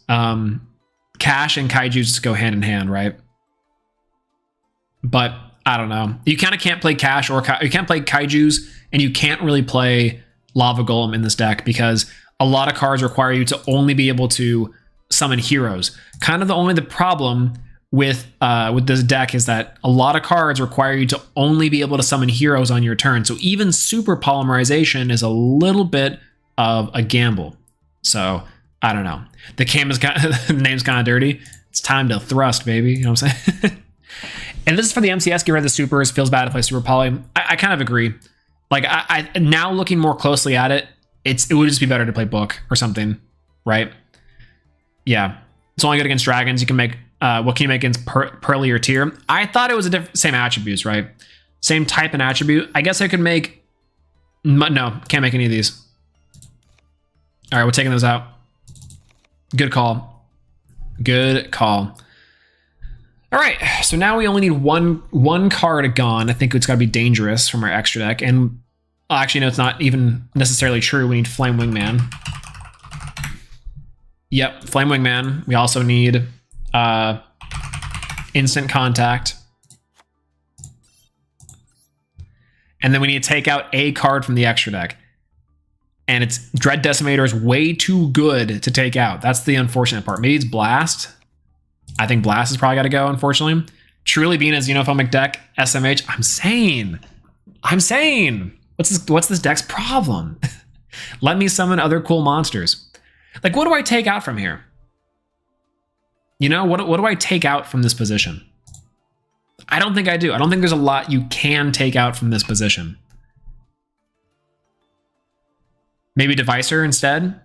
Speaker 4: Cash and Kaijus just go hand in hand, right? But I don't know. You kind of can't play Cash or you can't play Kaijus, and you can't really play Lava Golem in this deck because a lot of cards require you to only be able to summon heroes. Kind of the problem with this deck is that a lot of cards require you to only be able to summon heroes on your turn. So even Super Polymerization is a little bit of a gamble. So I don't know. The name's kind of dirty. It's time to thrust, baby. You know what I'm saying? And this is for the MCS, get rid of the supers. Feels bad to play Super Poly. I kind of agree. Like, I now looking more closely at it, it would just be better to play Book or something, right? Yeah. It's only good against dragons. You can make, what can you make against Pearly or Tier? I thought it was same attributes, right? Same type and attribute. I guess I could make, no, can't make any of these. All right, we're taking those out. Good call. Good call. All right, so now we only need one card gone. I think it's got to be Dangerous from our extra deck. And actually, no, it's not even necessarily true. We need Flame Wingman. Yep, Flame Wingman. We also need Instant Contact. And then we need to take out a card from the extra deck. And it's Dread Decimator is way too good to take out. That's the unfortunate part. Maybe it's Blast. I think Blast has probably got to go, unfortunately. Truly being a Xenophobic deck, SMH. I'm saying. What's this deck's problem? Let me summon other cool monsters. Like, what do I take out from here? You know, what do I take out from this position? I don't think I do. I don't think there's a lot you can take out from this position. Maybe Devicer instead?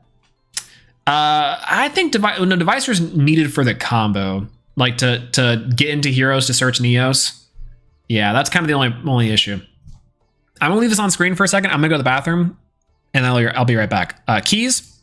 Speaker 4: I think Devicer's needed for the combo. Like, to get into heroes to search Neos. Yeah, that's kind of the only issue. I'm gonna leave this on screen for a second. I'm gonna go to the bathroom, and I'll be right back. Keys?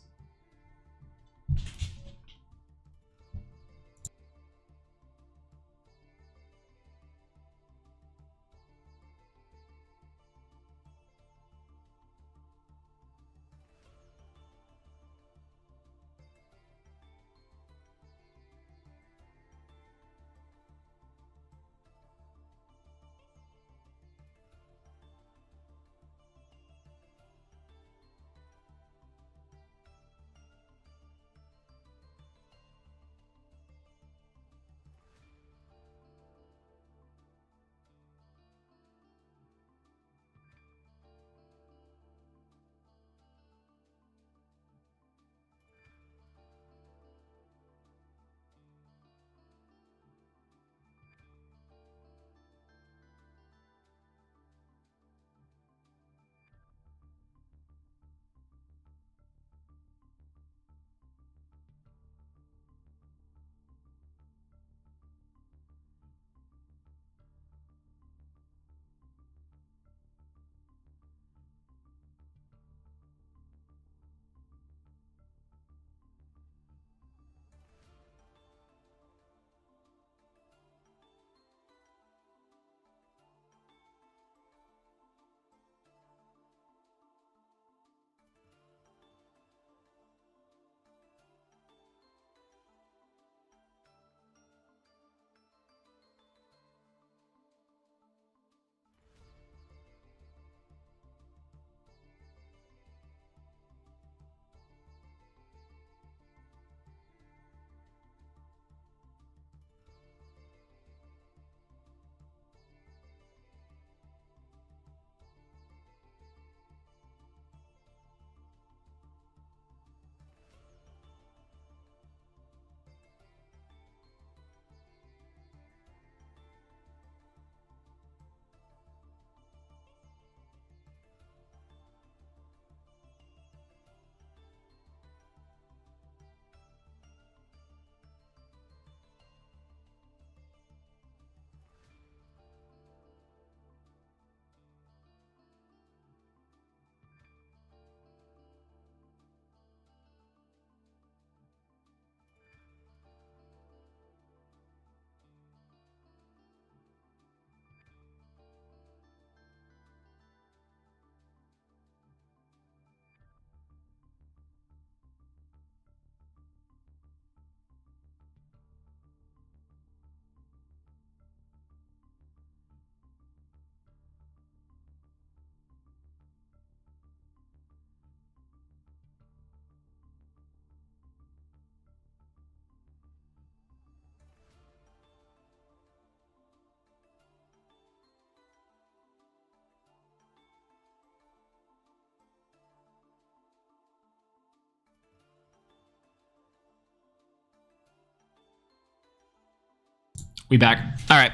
Speaker 4: We back. All right.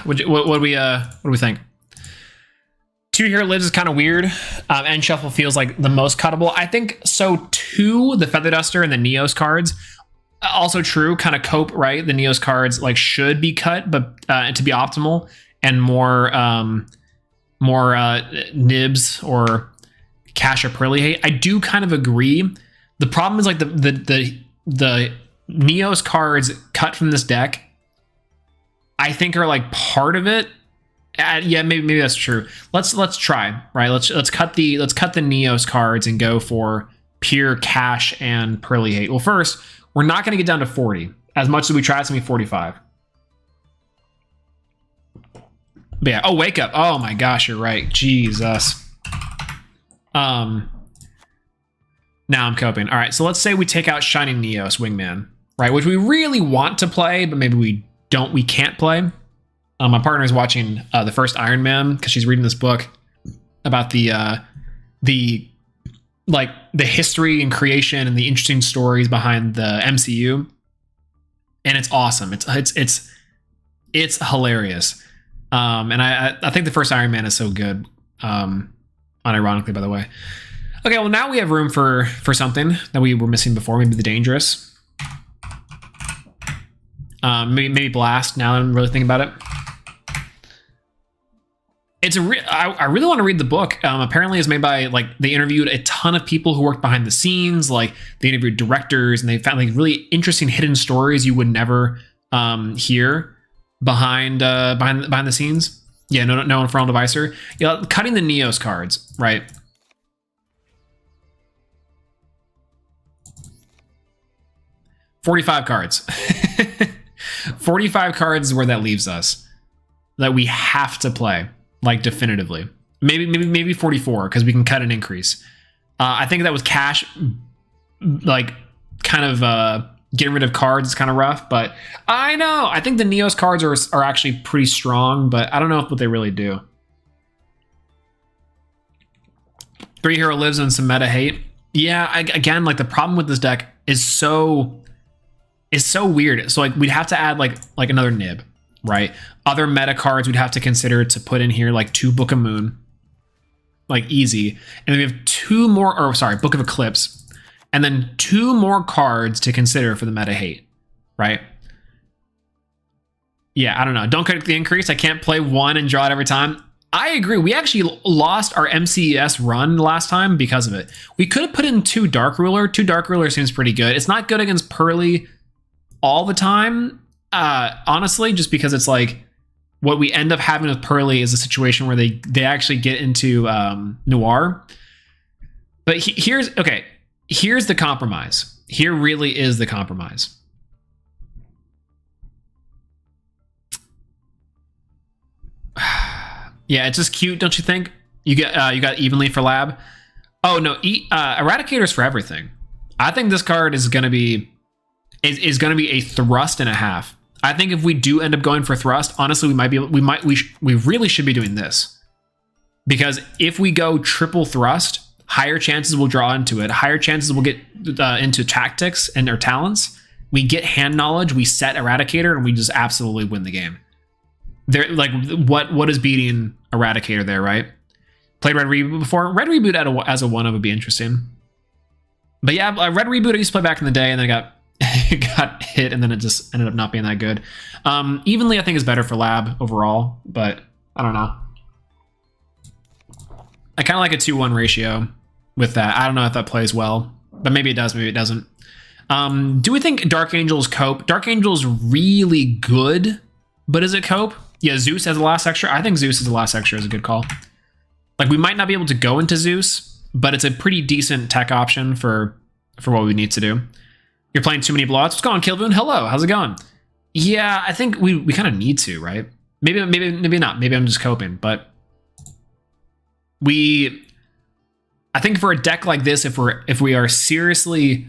Speaker 4: What do we think? 2 Here Lives is kind of weird. End Shuffle feels like the most cuttable. I think so too. The Feather Duster and the Neos cards. Also true, kind of cope, right? The Neos cards like should be cut, but to be optimal and more nibs or cash or Prilly. I do kind of agree. The problem is like the Neos cards cut from this deck, I think are like part of it. Yeah, maybe that's true. Let's try, right? Let's cut the Neos cards and go for pure cash and Pearly Hate. Well, first, we're not going to get down to 40. As much as we try, it's going to be 45. But yeah, oh, Wake Up. Oh my gosh, you're right. Jesus. Now I'm coping. All right, so let's say we take out Shining Neos, Wingman, right? Which we really want to play, but maybe we can't play. My partner is watching the first Iron Man because she's reading this book about the history and creation and the interesting stories behind the MCU, and it's awesome. It's hilarious, and I think the first Iron Man is so good. Unironically, by the way. Okay, well now we have room for something that we were missing before. Maybe the Dangerous. Maybe Blast. Now that I'm really thinking about it. I really want to read the book. Apparently it's made by, like, they interviewed a ton of people who worked behind the scenes. Like, they interviewed directors and they found like really interesting hidden stories you would never hear behind the scenes. Yeah, no one for all Devicer. Yeah, cutting the Neos cards, right? $45 cards. 45 cards is where that leaves us. That we have to play. Like, definitively. Maybe 44, because we can cut an increase. I think that with cash, like, kind of getting rid of cards is kind of rough, but I know. I think the Neos cards are actually pretty strong, but I don't know what they really do. 3 Hero Lives and some meta hate. Yeah, again, like, the problem with this deck is so weird. So, like, we'd have to add like another nib. Right, other meta cards we'd have to consider to put in here, like 2 Book of Moon, like easy, and then we have 2 more, or sorry, Book of Eclipse, and then 2 more cards to consider for the meta hate, right? Yeah, I don't know. Don't cut the increase. I can't play 1 and draw it every time. I agree. We actually lost our MCES run last time because of it. We could have put in 2 Dark Ruler. 2 Dark Ruler seems pretty good. It's not good against Pearly all the time. Honestly, just because it's like what we end up having with Pearly is a situation where they actually get into Noir. But here's the compromise. Here really is the compromise. Yeah, it's just cute, don't you think? You got Evenly for Lab. Oh no, Eradicator's for everything. I think this card is gonna be a thrust and a half. I think if we do end up going for thrust, honestly, we really should be doing this, because if we go triple thrust, higher chances we'll draw into it. Higher chances we'll get into tactics and our talents. We get hand knowledge. We set Eradicator, and we just absolutely win the game. There, like, what is beating Eradicator there, right? Played Red Reboot before. Red Reboot as a 1-of would be interesting. But yeah, Red Reboot I used to play back in the day, and then I got got hit, and then it just ended up not being that good. Evenly, I think, is better for Lab overall, but I don't know. I kind of like a 2-1 ratio with that. I don't know if that plays well, but maybe it does, maybe it doesn't. Do we think Dark Angel's cope? Dark Angel's really good, but is it cope? Yeah, Zeus as the last extra. I think Zeus as the last extra is a good call. Like, we might not be able to go into Zeus, but it's a pretty decent tech option for what we need to do. You're playing too many blowouts. What's going on, Kilboon? Hello, how's it going? Yeah, I think we kind of need to, right? Maybe not. Maybe I'm just coping, but I think for a deck like this, if we are seriously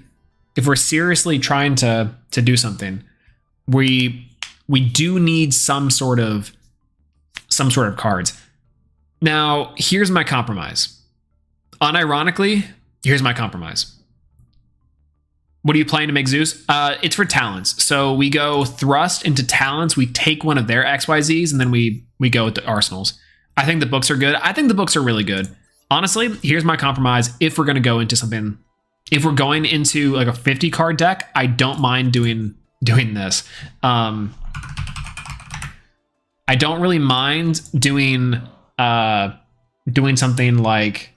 Speaker 4: trying to do something, we do need some sort of cards. Now, here's my compromise. Unironically, here's my compromise. What are you playing to make Zeus? It's for talents. So we go thrust into talents. We take one of their XYZs, and then we go with the arsenals. I think the books are good. I think the books are really good. Honestly, here's my compromise. If we're going to go into something, if we're going into like a 50 card deck, I don't mind doing this. I don't really mind doing something like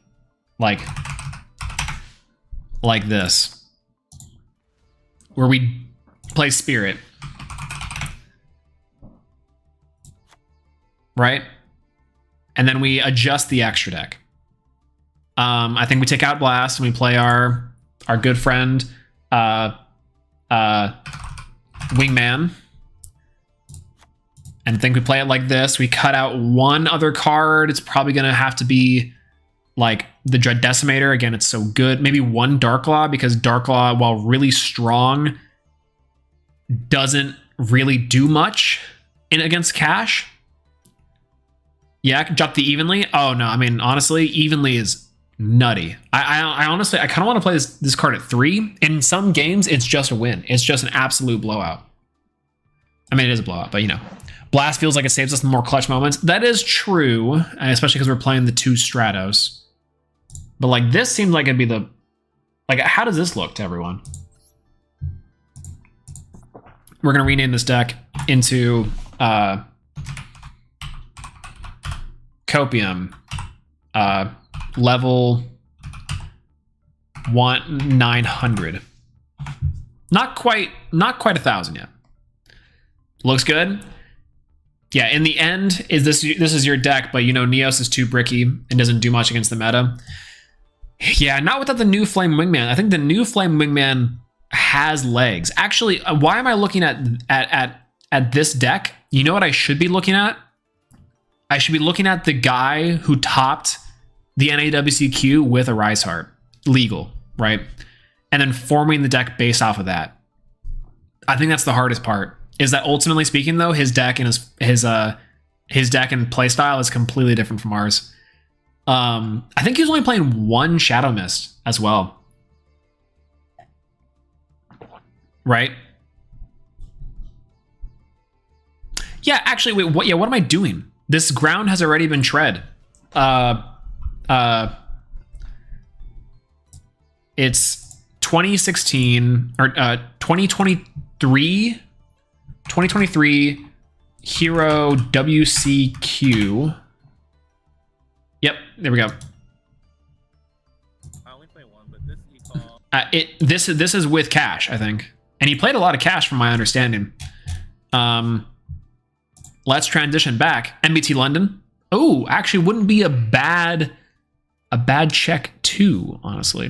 Speaker 4: this, where we play Spirit, right? And then we adjust the extra deck. I think we take out Blast and we play our good friend Wingman. And I think we play it like this. We cut out one other card. It's probably going to have to be like the Dread Decimator. Again, it's so good. Maybe one Darklaw, because Darklaw, while really strong, doesn't really do much against Cash. Yeah, I can drop the Evenly. Oh no, I mean, honestly, Evenly is nutty. I honestly, I kind of want to play this card at 3. In some games, it's just a win. It's just an absolute blowout. I mean, it is a blowout, but you know. Blast feels like it saves us in more clutch moments. That is true, especially because we're playing the 2 Stratos. But like this seems like it'd be the... Like, how does this look to everyone? We're going to rename this deck into Copium. Level 900. Not quite 1,000 yet. Looks good. Yeah, in the end, this is your deck, but you know Neos is too bricky and doesn't do much against the meta. Yeah, not without the new Flame Wingman. I think the new Flame Wingman has legs. Actually, why am I looking at this deck? You know what I should be looking at? I should be looking at the guy who topped the NAWCQ with a Rise Heart. Legal, right? And then forming the deck based off of that. I think that's the hardest part. Is that ultimately speaking, though, his deck and his deck and playstyle is completely different from ours. I think he was only playing 1 Shadow Mist as well. Right? Yeah, actually, wait, what am I doing? This ground has already been tread. It's 2016 or 2023 Hero WCQ. Yep, there we go.
Speaker 5: I only play 1, but this you call...
Speaker 4: This is with Cash, I think. And he played a lot of Cash from my understanding. Let's transition back. MBT London. Oh, actually wouldn't be a bad check too, honestly.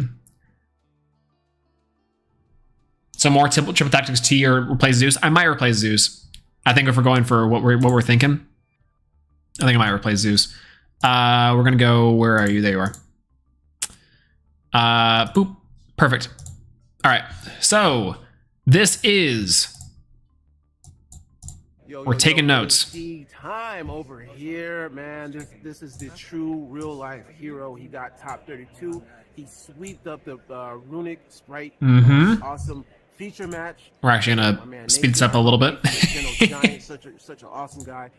Speaker 4: So more triple tactics T or replace Zeus. I might replace Zeus. I think if we're going for what we're thinking, I think I might replace Zeus. We're gonna go. Where are you? There you are. Boop. Perfect. All right. So this is. We're taking notes.
Speaker 6: Time over here, man. This is the true real life hero. He got top 32. He sweeped up the Runic Sprite. Awesome feature match.
Speaker 4: We're actually gonna speed this up a little bit.
Speaker 6: such an awesome guy.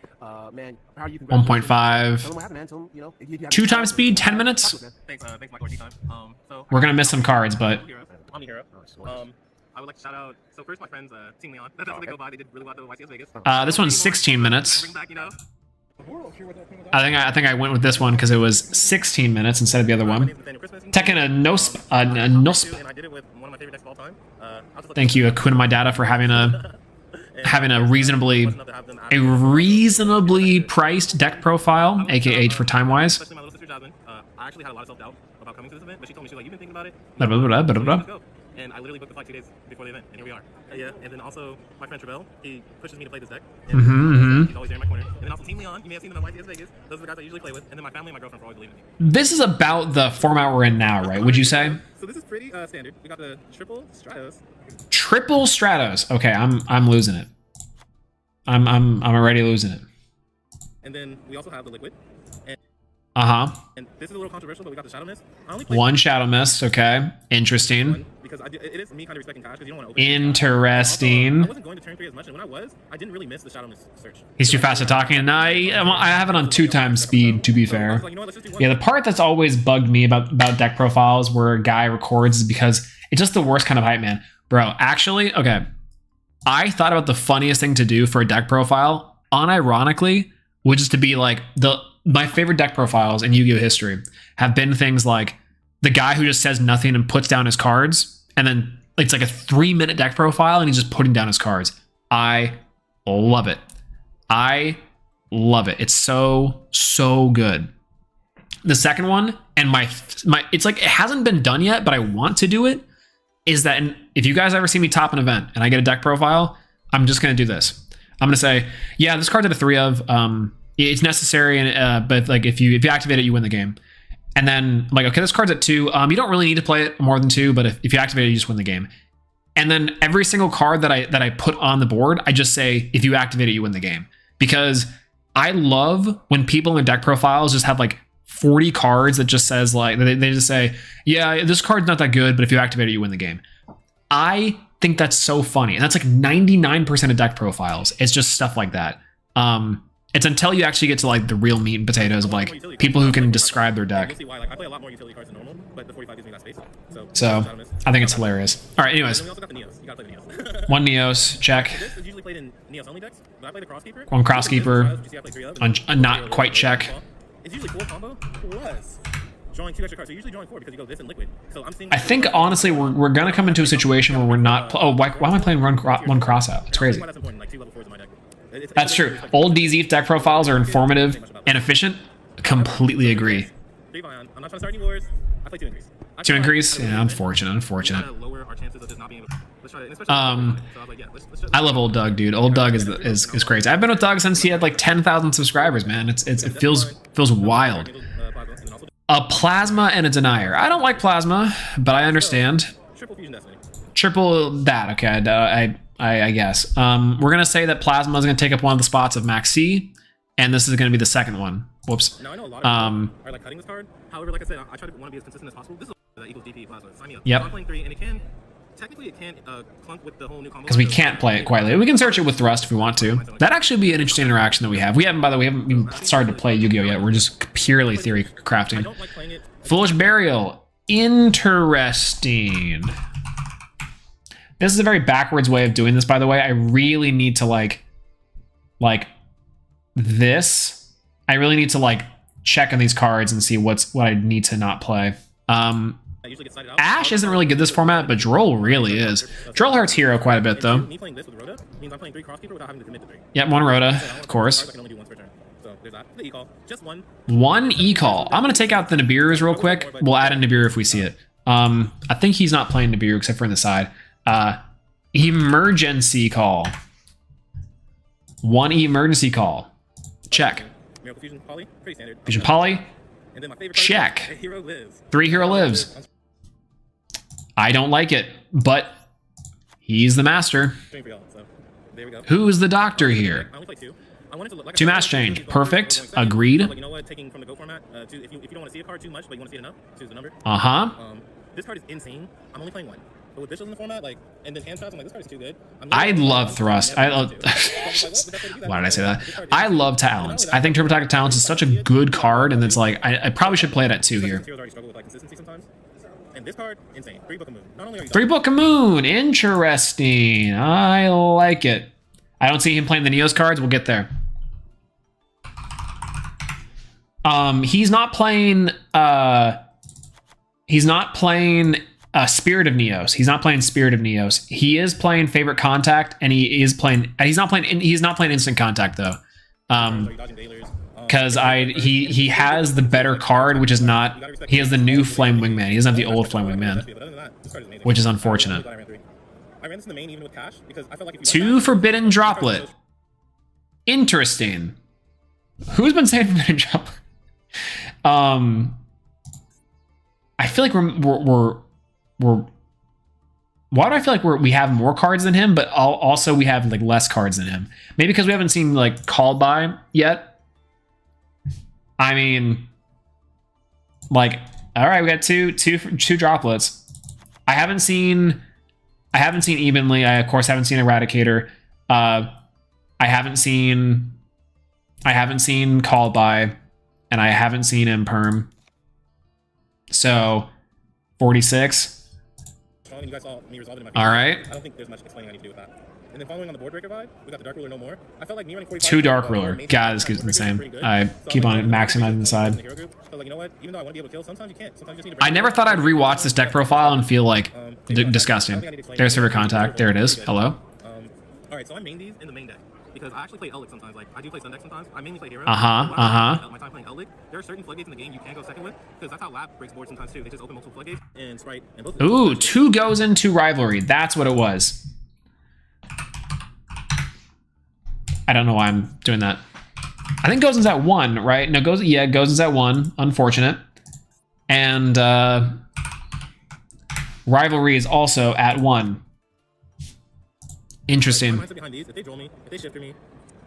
Speaker 6: Man, how are you?
Speaker 4: 1.5. 2 times speed, 10 minutes.
Speaker 5: Thanks, Michael.
Speaker 4: We're gonna miss some cards, but
Speaker 5: I'm the hero. I would like to shout out. So first, my friends, Team Leon. That's what they go by. They did really well at the YCS Vegas.
Speaker 4: This one's 16 minutes.
Speaker 5: Bring back, you know.
Speaker 4: I think I went with this one because it was 16 minutes instead of the other one. Taking a nosp.
Speaker 5: And I did it with one of my favorite decks of all time.
Speaker 4: Thank you, Akuna Matata, for having a reasonably priced deck profile, aka for time wise.
Speaker 5: Especially my little sister Jasmine. I actually had a lot of self-doubt about coming to this event, but she told me, she's like, you've been thinking about it? Let's go. And I literally booked the flight 2 days before the event, and here we are. Yeah, and then also my friend Travell, he pushes me to play this deck. And he's always there in my corner. And then also Team Leon, you may have seen them on YCS Vegas. Those are the guys I usually play with. And then my family and my girlfriend for always believing in me.
Speaker 4: This is about the format we're in now, right? Would you say?
Speaker 5: So this is pretty standard. We got the triple Stratos.
Speaker 4: Triple Stratos. Okay, I'm losing it. I'm already losing it.
Speaker 5: And then we also have the liquid. And And this is a little controversial, but we got the Shadow Mist. I only played
Speaker 4: One Shadow Mist. Okay. Interesting.
Speaker 5: one because it is me kind of respecting Cash because you don't want to open.
Speaker 4: Interesting.
Speaker 5: I wasn't going to turn 3 as much, and when I was, I didn't really miss the Shadow Mist search.
Speaker 4: He's too fast at talking. No, I have it on 2x speed, to be
Speaker 5: So I
Speaker 4: fair.
Speaker 5: was like, you know what, let's just do one.
Speaker 4: Yeah, the part that's always bugged me about deck profiles where a guy records is because it's just the worst kind of hype, man. Bro, actually, okay. I thought about the funniest thing to do for a deck profile, unironically, which is to be like my favorite deck profiles in Yu-Gi-Oh history have been things like the guy who just says nothing and puts down his cards, and then it's like a 3-minute deck profile and he's just putting down his cards. I love it. I love it. It's so good. The second one, and my it's like it hasn't been done yet, but I want to do it, is that, and if you guys ever see me top an event and I get a deck profile, I'm just going to do this. I'm going to say, yeah, this card's at a 3 of, it's necessary, and but like if you activate it, you win the game. And then I'm like, okay, this card's at 2. You don't really need to play it more than 2, but if you activate it, you just win the game. And then every single card that I put on the board, I just say, if you activate it, you win the game. Because I love when people in their deck profiles just have like 40 cards that just says like, they just say, yeah, this card's not that good, but if you activate it, you win the game. I think that's so funny. And that's like 99% of deck profiles. It's just stuff like that. It's until you actually get to like the real meat and potatoes of like people who can describe their deck.
Speaker 5: See why, like, I play a lot more utility cards than normal, but the 45 gives me that space.
Speaker 4: So I think it's hilarious. All right, anyways.
Speaker 5: And we also got the Neos. You gotta play the Neos.
Speaker 4: One Neos, check.
Speaker 5: This is usually played in Neos only decks, but I play the Crosskeeper.
Speaker 4: One Crosskeeper.
Speaker 5: Which you see I play 3 of.
Speaker 4: Not quite check.
Speaker 5: It's usually 4 combo plus drawing 2 extra cards. So you're usually drawing 4 because you go this and liquid. So I'm seeing.
Speaker 4: I think honestly we're gonna come into a situation where we're not. Why am I playing one cross out? It's crazy.
Speaker 5: That's important. Like 2 level 4s in my deck.
Speaker 4: That's true. Old DZ deck profiles are informative and efficient. Completely agree.
Speaker 5: 3 Vion. I'm not trying to start any wars. I play 2 increase.
Speaker 4: 2 increase? Yeah, unfortunate.
Speaker 5: Lower our chances of just not being able to. Let's try it. Especially so I was like, yeah, let's just.
Speaker 4: I love Old Doug, dude. Old Doug is crazy. I've been with Doug since he had like 10,000 subscribers, man. It feels wild. A Plasma and a Denier. I don't like Plasma, but I understand.
Speaker 5: Triple Fusion Destiny.
Speaker 4: Triple that. Okay, I guess. We're gonna say that Plasma is gonna take up one of the spots of Maxi, and this is gonna be the second one. Whoops.
Speaker 5: Now I know a lot of people are like cutting this card. However, like I said, I try to want to be as consistent as possible. This is that equals DP Plasma. Sign me up.
Speaker 4: Yep.
Speaker 5: I'm playing 3, and it can technically clunk with the whole new combo.
Speaker 4: Because we can't play it quietly. We can search it with Thrust if we want to. That'd actually be an interesting interaction that we have. We haven't, by the way, even started to play Yu-Gi-Oh yet. We're just purely theory crafting.
Speaker 5: I don't like playing it.
Speaker 4: Foolish Burial. Interesting. This is a very backwards way of doing this, by the way. I really need to like this. I really need to like check on these cards and see what I need to not play. Ash isn't really good this format, but Droll really is. Droll hurts Hero quite a bit, though.
Speaker 5: Me playing this with Rhoda means I'm playing 3 Crosskeeper without having to commit to 3.
Speaker 4: Yep, one Rhoda, of course.
Speaker 5: I can only do once per turn. So there's that. The E-Call. Just one.
Speaker 4: One E-Call. I'm going to take out the Nibiru's real quick. We'll add in Nibiru if we see it. I think he's not playing Nibiru except for in the side. Emergency Call. One emergency call. Check.
Speaker 5: Miracle Fusion Poly. Pretty standard.
Speaker 4: Fusion Poly.
Speaker 5: And then my favorite
Speaker 4: Check.
Speaker 5: card, Hero Lives.
Speaker 4: 3 Hero Lives. I don't like it, but he's the master.
Speaker 5: Stream for y'all, so there we go.
Speaker 4: Who's the doctor here?
Speaker 5: I only play 2. I wanted to look like
Speaker 4: 2 mass change. Perfect. Agreed.
Speaker 5: Like, you know what? Taking from the Go format, if you don't want to see a card too much, but you want to see it enough, choose the number.
Speaker 4: Uh-huh.
Speaker 5: This card is insane. I'm only playing 1. But with Bishop in the format, like, and then hand traps, I'm like, this card is too good.
Speaker 4: I love Thrust. I love. Why did I say that? I love Talons. I think Turbo Tactic Talons is such a good card, and it's like I probably should play it at 2 here.
Speaker 5: Heroes already struggle with like consistency sometimes. And this card, insane. 3 Book of Moon. Not only are you
Speaker 4: 3 Book of Moon. Interesting. I like it. I don't see him playing the Neos cards. We'll get there. He's not playing. He's not playing. Spirit of Neos. He's not playing Spirit of Neos. He is playing Favorite Contact, and he is playing. He's not playing. He's not playing Instant Contact though. Because he has the better card, which is not. He has the new Flame Wingman. He doesn't have the old Flame Wingman, which is unfortunate.
Speaker 5: I ran this in the main even with Cash because I felt like if you
Speaker 4: 2 Forbidden Droplet. Interesting. Who's been saying Forbidden Droplet? I feel like we're why do I feel like we have more cards than him, but also we have like less cards than him? Maybe because we haven't seen like Called By yet. I mean, Like, all right, we got two droplets. I haven't seen Evenly. I of course haven't seen Eradicator. I haven't seen Called By, and I haven't seen Imperm. So 46.
Speaker 5: You guys saw me resolve it in my
Speaker 4: All right.
Speaker 5: I don't think there's much explaining I need to do with that. And then following on the board breaker vibe, we got the Dark Ruler no more. I felt like me running 45.
Speaker 4: 2 Dark Ruler. God, this game's insane. I keep on maximizing the side.
Speaker 5: So like, you know what? Even though I want to be able to kill, sometimes you can't. Sometimes you just need to
Speaker 4: I never thought I'd rewatch this deck profile and feel like disgusting. There's server contact. There it is. Hello.
Speaker 5: All right, so I main these in the main deck because I actually play Ellic sometimes. Like I do play Sun deck sometimes. I mainly play Hero. My time playing Ellic, there are certain floodgates in the game you can't go second with because that's how Lab breaks boards sometimes too. They just open multiple floodgates and Sprite and both.
Speaker 4: Ooh, 2 goes into Rivalry. That's what it was. I don't know why I'm doing that. I think Gozen's at 1, right? No, Gozen's at 1. Unfortunate. And Rivalry is also at 1. Interesting.
Speaker 5: Behind these, if they draw me, if they shifter me,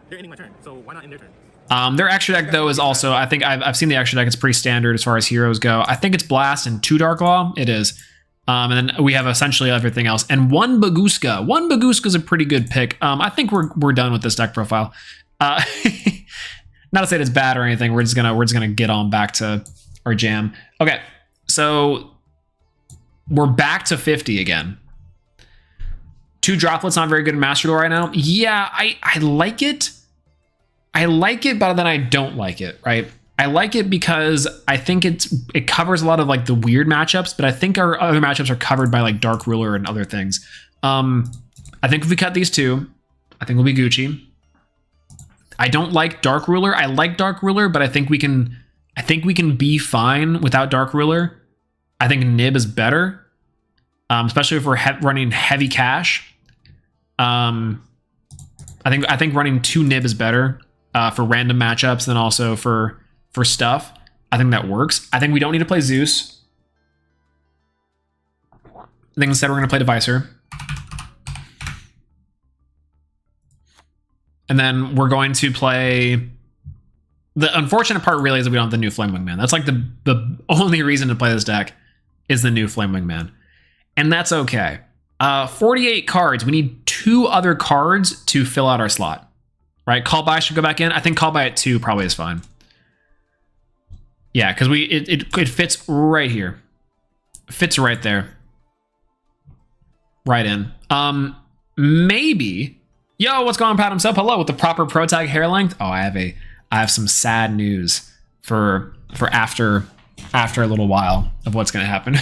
Speaker 5: they're ending my turn. So why not end their turn?
Speaker 4: Their extra deck though is also, I think I've seen the extra deck. It's pretty standard as far as heroes go. I think it's Blast and 2 Dark Law. It is. And then we have essentially everything else. And 1 Baguska. 1 Baguska is a pretty good pick. I think we're done with this deck profile. Not to say it's bad or anything. We're just gonna get on back to our jam. Okay, so we're back to 50 again. 2 droplets not very good in Master Duel right now. Yeah, I like it. I like it, but then I don't like it, right? I like it because I think it covers a lot of like the weird matchups, but I think our other matchups are covered by like Dark Ruler and other things. I think if we cut these 2, I think we'll be Gucci. I don't like Dark Ruler. I like Dark Ruler, but I think we can be fine without Dark Ruler. I think Nib is better, especially if we're running heavy cash. I think running 2 Nib is better for random matchups than also for stuff. I think that works. I think we don't need to play Zeus. I think instead we're going to play Devicer. And then we're going to play... The unfortunate part really is that we don't have the new Flame Wingman. That's like the only reason to play this deck is the new Flame Wingman. And that's okay. 48 cards. We need 2 other cards to fill out our slot. Right? Call By should go back in. I think Call By at 2 probably is fine. Yeah, because it fits right here. Fits right there. Right in. Maybe. Yo, what's going on, Pat himself? Hello, with the proper pro tag hair length. Oh, I have some sad news for after a little while of what's gonna happen.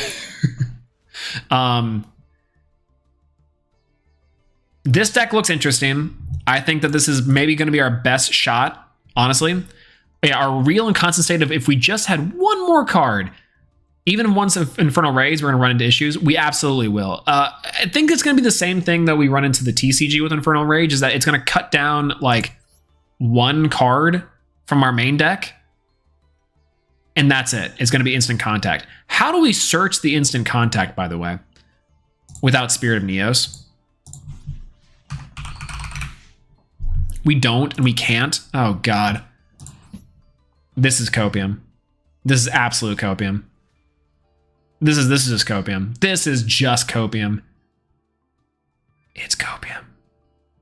Speaker 4: This deck looks interesting. I think that this is maybe going to be our best shot, honestly. Yeah, our real and constant state of if we just had 1 more card, even once Infernal Rays, we're going to run into issues. We absolutely will. I think it's going to be the same thing that we run into the TCG with Infernal Rage, is that it's going to cut down like 1 card from our main deck. And that's it. It's going to be instant contact. How do we search the instant contact, by the way, without Spirit of Neos? We don't and we can't. Oh, God. This is copium. This is absolute copium. This is just copium. This is just copium. It's copium.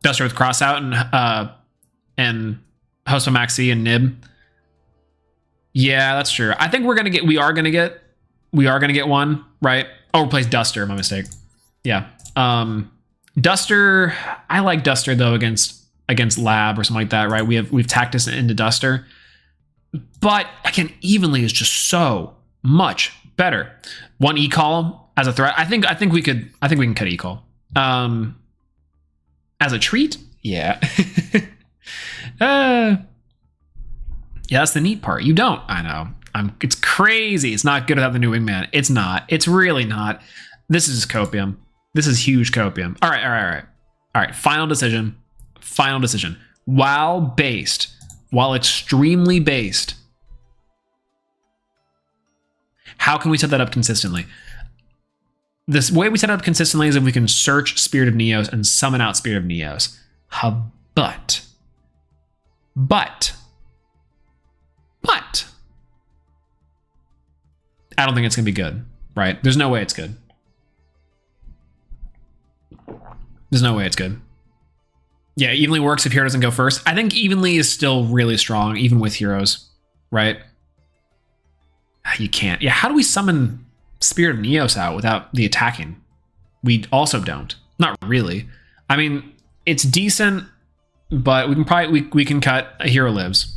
Speaker 4: Duster with Crossout and Host of Maxi and Nib. Yeah, that's true. I think we are gonna get 1, right? Oh, replace Duster, my mistake. Yeah. Duster, I like Duster though against Lab or something like that, right? We've tacked this into Duster. But again, Evenly is just so much better. 1 E-Call as a threat. I think we can cut E-Call. As a treat? Yeah. Yeah, that's the neat part. You don't. I know. It's crazy. It's not good without the new Wingman. It's not. It's really not. This is just copium. This is huge copium. All right. Final decision. While extremely based, how can we set that up consistently? This way we set it up consistently is if we can search Spirit of Neos and summon out Spirit of Neos. But I don't think it's going to be good, right? There's no way it's good. There's no way it's good. Yeah, evenly works if hero doesn't go first. I think evenly is still really strong, even with heroes, right? You can't. Yeah, how do we summon Spirit of Neos out without the attacking? We also don't. Not really. I mean, it's decent, but we can probably we can cut a hero lives.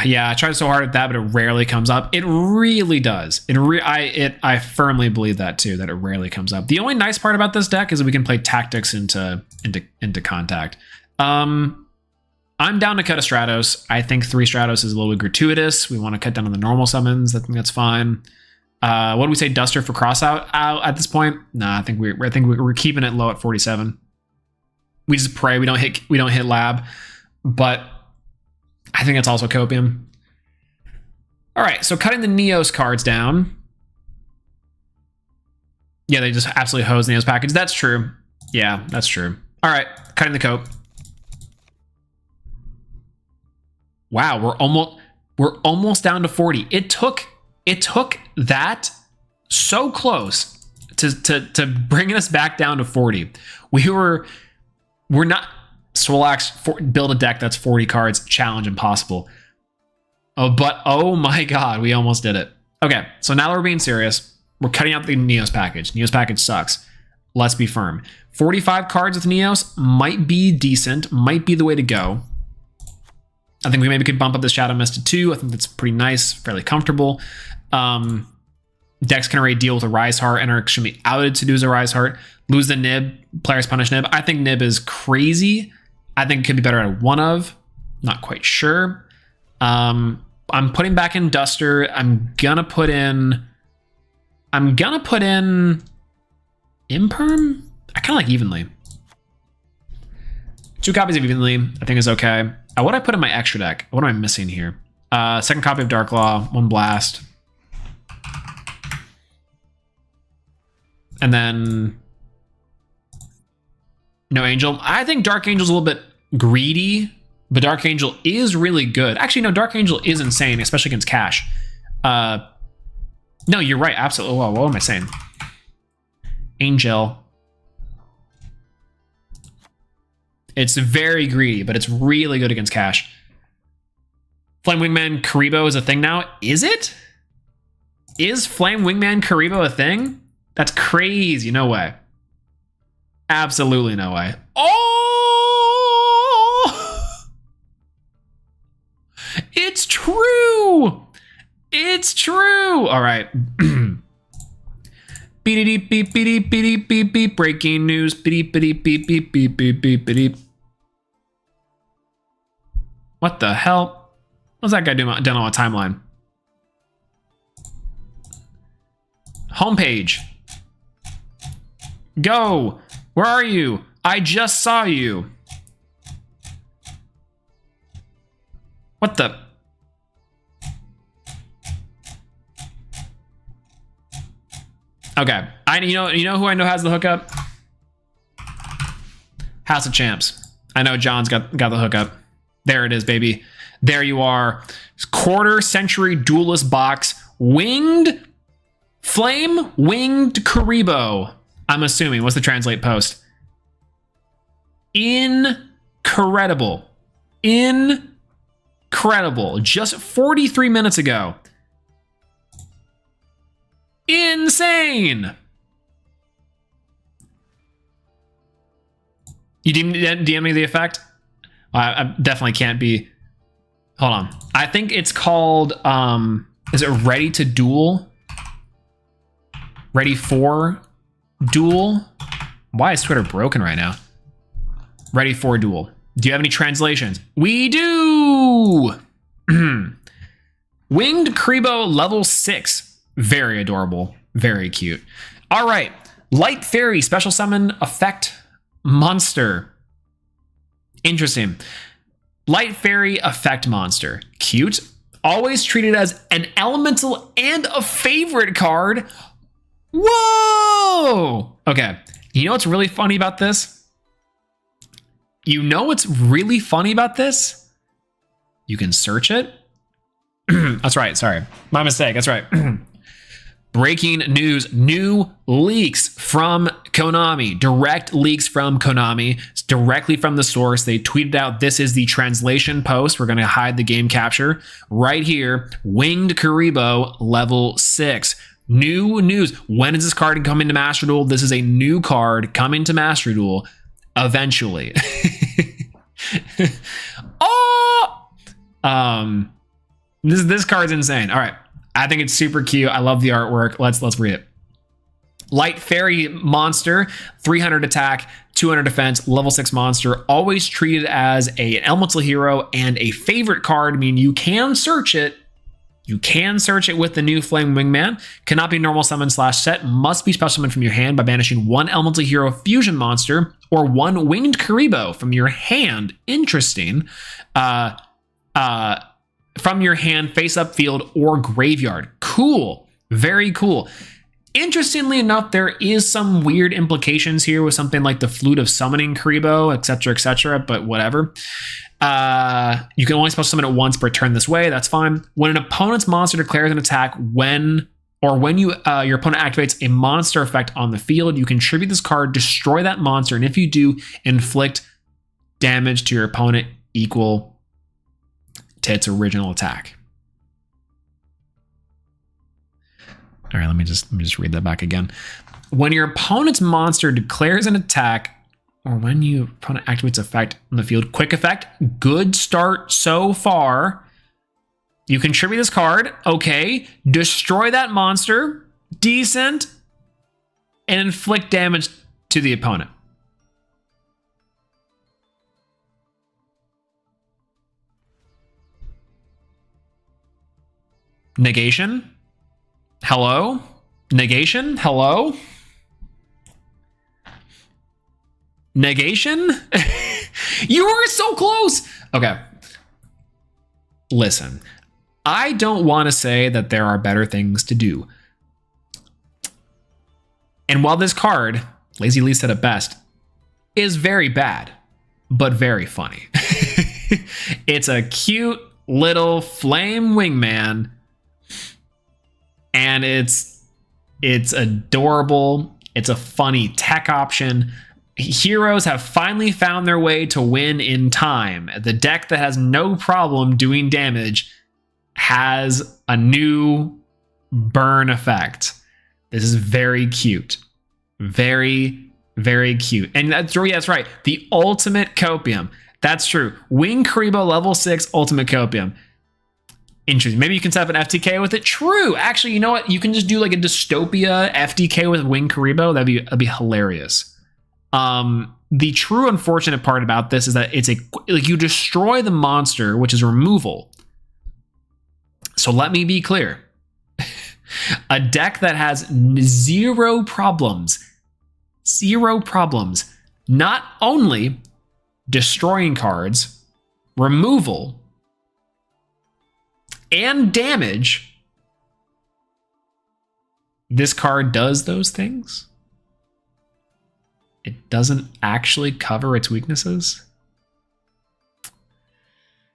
Speaker 4: Yeah, I tried so hard at that, but it rarely comes up. It really does. I firmly believe that too, that it rarely comes up. The only nice part about this deck is that we can play tactics into contact. I'm down to cut a Stratos. I think 3 Stratos is a little bit gratuitous. We want to cut down on the normal summons. I think that's fine. What do we say, Duster for crossout at this point? Nah, I think we're keeping it low at 47. We just pray we don't hit lab, but I think it's also copium. All right, so cutting the Neos cards down. Yeah, they just absolutely hose the Neos package. That's true. Yeah, that's true. All right, cutting the cope. Wow, we're almost down to 40. It took that so close to bringing us back down to 40. We're not. Swolelax, build a deck that's 40 cards, challenge impossible. But oh my god, we almost did it. Okay, so now that we're being serious, we're cutting out the Neos package. Neos package sucks. Let's be firm. 45 cards with Neos might be decent, might be the way to go. I think we maybe could bump up the Shadow Mist to 2. I think that's pretty nice, fairly comfortable. Decks can already deal with a Rise Heart and are extremely outed to do as a Rise Heart. Lose the Nib, players punish Nib. I think Nib is crazy. I think it could be better at 1 of. Not quite sure. I'm putting back in Duster. I'm gonna put in Imperm. I kind of like Evenly. 2 copies of Evenly, I think is okay. What do I put in my extra deck? What am I missing here? Second copy of Dark Law, 1 Blast. And then no Angel. I think Dark Angel's a little bit greedy, but Dark Angel is really good. Actually, no, Dark Angel is insane, especially against Cash. No, you're right. Absolutely. Well, what am I saying? Angel. It's very greedy, but it's really good against Cash. Flame Wingman Karibo is a thing now. Is it? Is Flame Wingman Karibo a thing? That's crazy. No way. Absolutely no way. Oh! It's true! It's true! All right. Beep beep beep beep beep beep beep. Breaking news. Beep beep beep beep beep beep beep beep. What the hell? What's that guy doing on a timeline? Homepage. Go. Where are you? I just saw you. What the? Okay. You know who I know has the hookup? House of Champs. I know John's got the hookup. There it is, baby. There you are. Quarter century duelist box. Winged Flame Winged Karibo. I'm assuming. What's the translate post? Incredible. Incredible. Just 43 minutes ago. Insane. You DM me the effect? I definitely can't be. Hold on. I think it's called, is it Ready to Duel? Ready for Duel? Why is Twitter broken right now? Ready for Duel. Do you have any translations? We do! Winged Karibo level 6. Very adorable. Very cute. All right. Light Fairy special summon effect monster. Interesting. Light Fairy effect monster. Cute. Always treated as an elemental and a favorite card. Whoa! Okay. You know what's really funny about this? You know what's really funny about this? You can search it. That's right. Sorry. My mistake. That's right. Breaking news. New leaks from Konami. Direct leaks from Konami. It's directly from the source. They tweeted out, this is the translation post. We're going to hide the game capture. Right here. Winged Karibo level 6. New news. When is this card coming to Master Duel? This is a new card coming to Master Duel eventually. This card's insane. All right. I think it's super cute. I love the artwork. Let's read it. Light Fairy monster, 300 attack, 200 defense, level 6 monster, always treated as an elemental hero and a favorite card, meaning you can search it. You can search it with the new Flame Wingman. Cannot be normal summon / set. Must be special summon from your hand by banishing one elemental hero fusion monster or one winged Karibo from your hand. Interesting. From your hand, face up, field, or graveyard. Cool. Very cool. Interestingly enough, there is some weird implications here with something like the Flute of Summoning Karibo, etc., but whatever. You can only special summon it once per turn this way. That's fine. When an opponent's monster declares an attack, when your opponent activates a monster effect on the field, you contribute this card, destroy that monster, and if you do, inflict damage to your opponent equal to its original attack. All right, let me just read that back again. When your opponent's monster declares an attack, or when your opponent activates effect on the field, quick effect, good start so far. You contribute this card, okay. Destroy that monster, decent, and inflict damage to the opponent. Negation? Hello? Negation? Hello? Negation? You were so close! Okay. Listen, I don't want to say that there are better things to do. And while this card, Lazy Lee said it best, is very bad, but very funny. It's a cute little flame wingman. And it's adorable. It's a funny tech option. Heroes have finally found their way to win in time. The deck that has no problem doing damage has a new burn effect. This is very cute. Very, very cute. And that's right. The ultimate copium. That's true. Wing Karibo level 6 ultimate copium. Interesting. Maybe you can set up an FTK with it. True. Actually, you know what? You can just do like a dystopia FTK with Wing Karibo. That'd be hilarious. The true unfortunate part about this is that it's like you destroy the monster, which is removal. So let me be clear. A deck that has zero problems, not only destroying cards, removal, and damage, this card does those things. It doesn't actually cover its weaknesses.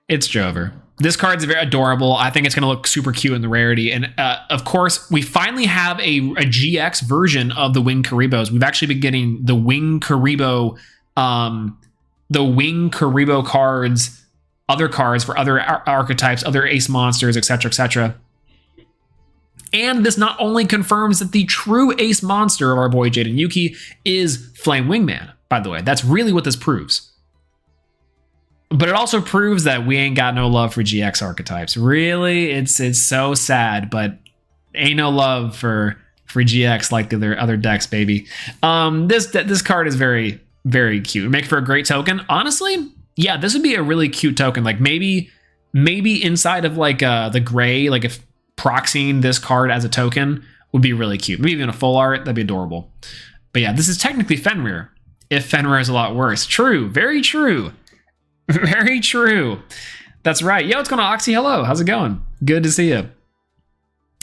Speaker 4: It's Jover. This card's very adorable. I think it's going to look super cute in the rarity. And of course, we finally have a GX version of the Wing Karibos. We've actually been getting the Wing Karibo cards, other cards for other archetypes, other ace monsters, etc. And this not only confirms that the true ace monster of our boy Jaden Yuki is Flame Wingman, by the way. That's really what this proves. But it also proves that we ain't got no love for GX archetypes. Really, it's so sad, but ain't no love for GX like the other decks, baby. This card is very, very cute. Make for a great token. Honestly, yeah, this would be a really cute token. Like maybe inside of like the gray, like if proxying this card as a token would be really cute. Maybe even a full art, that'd be adorable. But yeah, this is technically Fenrir. If Fenrir is a lot worse. True, very true. Very true. That's right. Yo, what's going on, Oxy? Hello, how's it going? Good to see you.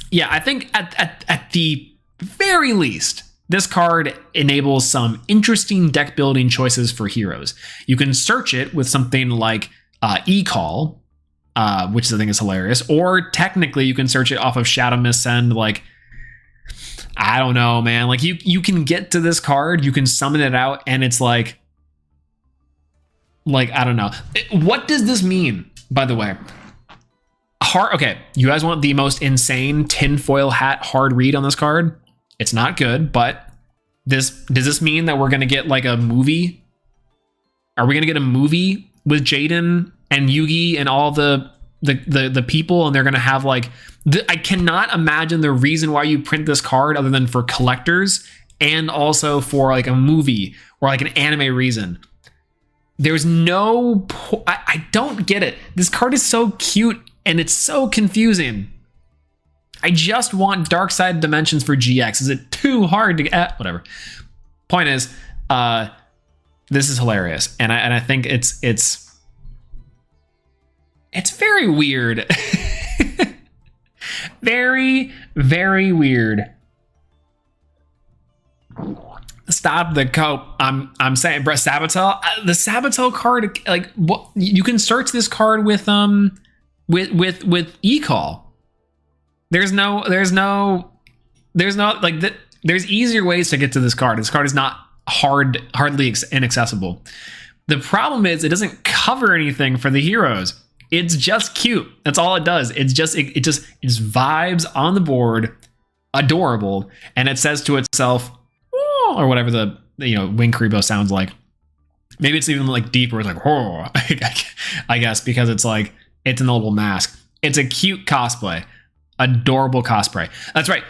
Speaker 4: Yeah, I think at the very least, this card enables some interesting deck building choices for heroes. You can search it with something like E-Call which I think is hilarious. Or technically, you can search it off of Shadow Mist Send. Like, I don't know, man. Like, you can get to this card, you can summon it out, and it's like I don't know. What does this mean, by the way? Okay, you guys want the most insane tinfoil hat hard read on this card? It's not good, but does this mean that we're gonna get like a movie? Are we gonna get a movie with Jaden and Yugi and all the people, and they're gonna have like I cannot imagine the reason why you print this card other than for collectors and also for like a movie or like an anime reason. There's no I don't get it. This card is so cute and it's so confusing. I just want Dark Side Dimensions for GX. Is it too hard to get? Whatever. Point is, this is hilarious, and I think it's very weird. Very, very weird. Stop the cope. I'm saying, bro, Sabatel. The Sabatel card, like, what you can search this card with e-call. There's easier ways to get to this card. This card is not hardly inaccessible. The problem is it doesn't cover anything for the heroes. It's just cute. That's all it does. It just vibes on the board, adorable, and it says to itself, oh, or whatever the Wing Karibo sounds like. Maybe it's even like deeper. It's like, oh, I guess, because it's like it's an little mask. It's a cute cosplay, adorable cosplay. That's right.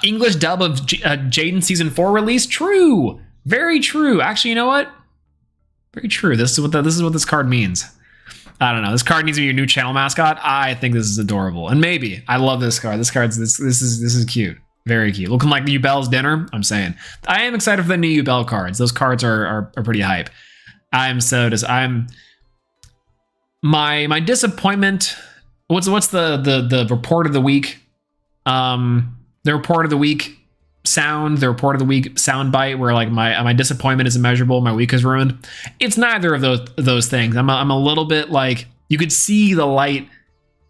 Speaker 4: English dub of Jaden season 4 release. True, very true. Actually, you know what? Very true. This is what this card means. I don't know. This card needs to be your new channel mascot. I think this is adorable, and maybe I love this card. This is cute, very cute. Looking like Yubel's dinner. I'm saying I am excited for the new Yubel cards. Those cards are pretty hype. My disappointment. What's the report of the week? The report of the week sound. The report of the week sound bite where like my disappointment is immeasurable, my week is ruined. It's neither of those things. I'm a little bit like, you could see the light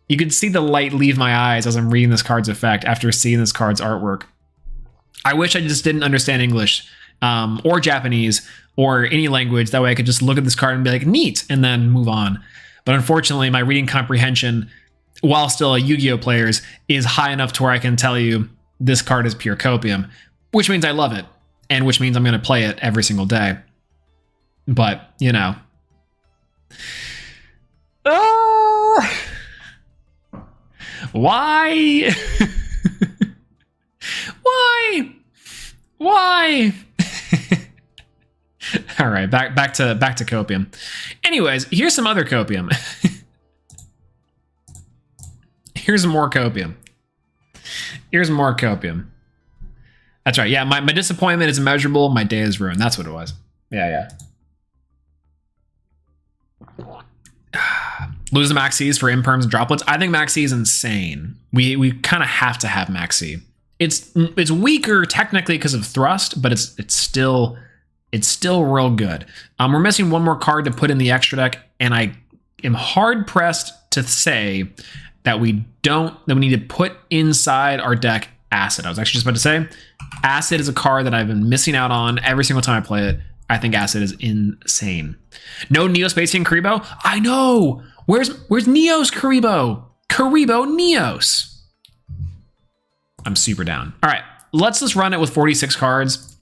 Speaker 4: leave my eyes as I'm reading this card's effect after seeing this card's artwork. I wish I just didn't understand English or Japanese or any language. That way I could just look at this card and be like, neat, and then move on. But unfortunately, my reading comprehension, while still a Yu-Gi-Oh player's, is high enough to where I can tell you this card is pure copium, which means I love it, and which means I'm going to play it every single day. But, why? Why? All right, back to copium. Anyways, here's some other copium. Here's more copium. That's right. Yeah, my disappointment is immeasurable. My day is ruined. That's what it was. Yeah. Lose the Maxis for imperms and droplets. I think Maxi is insane. We kind of have to have Maxi. It's weaker technically because of thrust, but it's still real good. We're missing one more card to put in the extra deck, and I am hard pressed to say that we need to put inside our deck Acid. I was actually just about to say, Acid is a card that I've been missing out on every single time I play it. I think Acid is insane. No Neospacian Karibo? I know! Where's Neos Karibo? Karibo Neos. I'm super down. All right, let's just run it with 46 cards.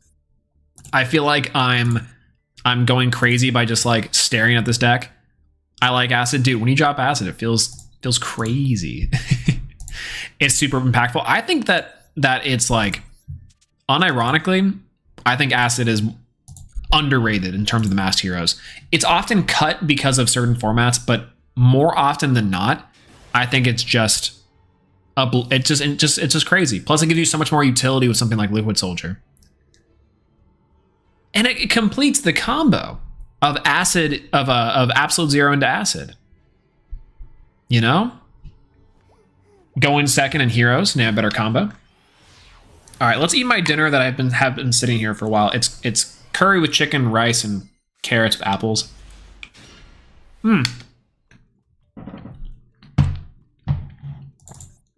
Speaker 4: I feel like I'm going crazy by just like staring at this deck. I like Acid. Dude, when you drop Acid, it feels crazy. It's super impactful. I think that it's like, unironically, I think Acid is underrated in terms of the masked heroes. It's often cut because of certain formats, but more often than not, I think it's just crazy. Plus, it gives you so much more utility with something like Liquid Soldier, and it completes the combo of Acid of Absolute Zero into Acid. Going second in heroes, now a better combo. All right, let's eat my dinner that have been sitting here for a while. It's curry with chicken, rice, and carrots with apples.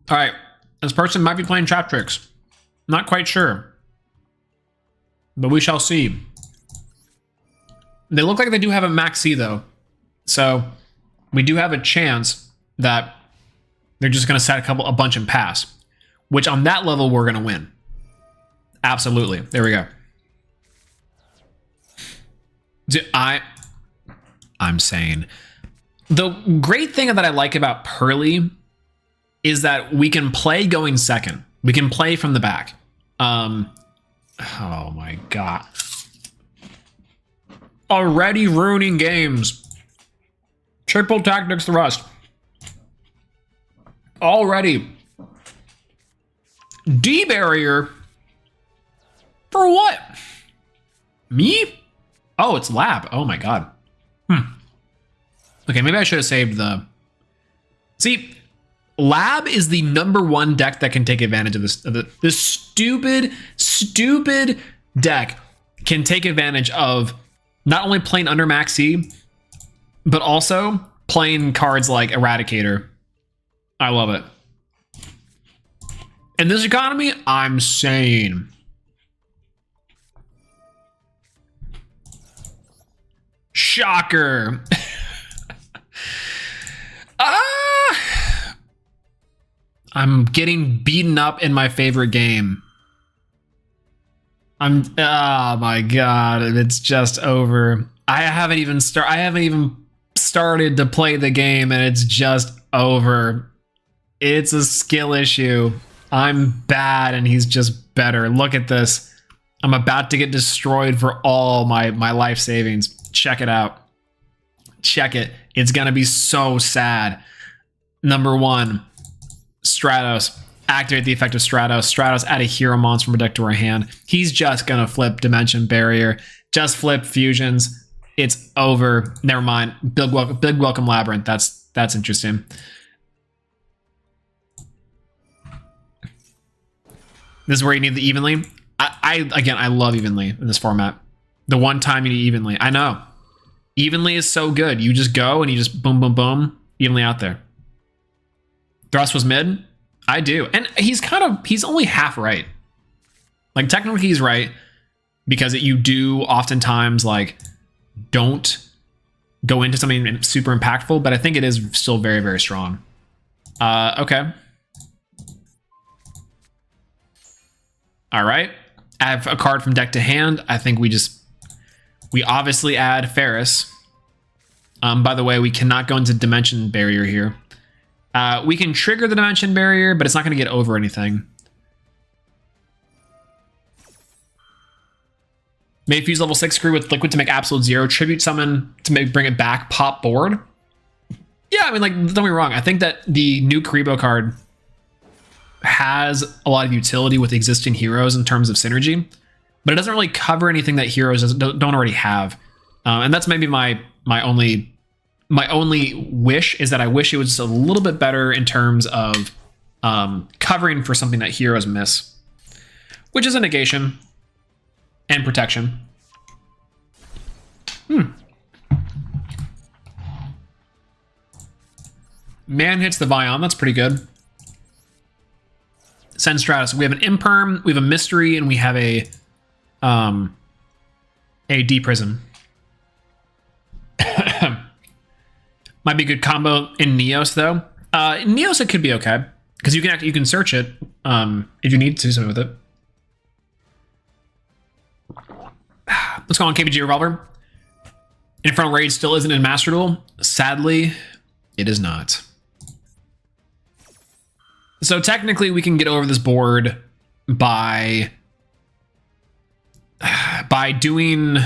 Speaker 4: All right, this person might be playing trap tricks. Not quite sure, but we shall see. They look like they do have a max C though, so we do have a chance that they're just going to set a bunch and pass, which on that level we're going to win. Absolutely. There we go. I'm saying the great thing that I like about Pearly is that we can play going second. We can play from the back. Oh my god. Already ruining games. Triple tactics thrust. Already. D barrier. For what? Me? Oh, it's lab. Oh my god. Okay, maybe I should have saved the... See, lab is the #1 deck that can take advantage of this. This stupid deck can take advantage of not only playing under max C, but also playing cards like Eradicator. I love it. In this economy, I'm sane. Shocker. I'm getting beaten up in my favorite game. Oh my god, it's just over. I haven't even started to play the game and it's just over. It's a skill issue. I'm bad and he's just better. Look at this. I'm about to get destroyed for all my life savings. Check it out. Check it. It's gonna be so sad. #1, Stratos. Activate the effect of Stratos. Stratos, add a hero monster from a deck to our hand. He's just gonna flip Dimension Barrier. Just flip Fusions. It's over. Never mind. Big welcome Labyrinth. That's interesting. This is where you need the evenly. I love evenly in this format. The one time you need evenly. I know. Evenly is so good. You just go and you just boom, boom, boom. Evenly out there. Thrust was mid. I do. And he's only half right. Like technically he's right because you do oftentimes like don't go into something super impactful, but I think it is still very, very strong. Okay. All right. Add a card from deck to hand. I think we obviously add Ferris. By the way, we cannot go into Dimension Barrier here. We can trigger the Dimension Barrier, but it's not going to get over anything. May fuse level 6 crew with Liquid to make absolute 0. Tribute summon to bring it back. Pop board. Yeah, I mean, like, don't get me wrong. I think that the new Karibo card has a lot of utility with existing heroes in terms of synergy, but it doesn't really cover anything that heroes don't already have. And that's maybe my only wish is that I wish it was a little bit better in terms of covering for something that heroes miss, which is a negation and protection. Man hits the Vion. That's pretty good. Send Stratus. We have an Imperm, we have a Mystery, and we have a D-Prism. Might be a good combo in Neos though. In Neos it could be okay because you can search it if you need to do something with it. Let's go on KBG Revolver. Infernal Rage still isn't in Master Duel. Sadly, it is not. So technically we can get over this board by doing...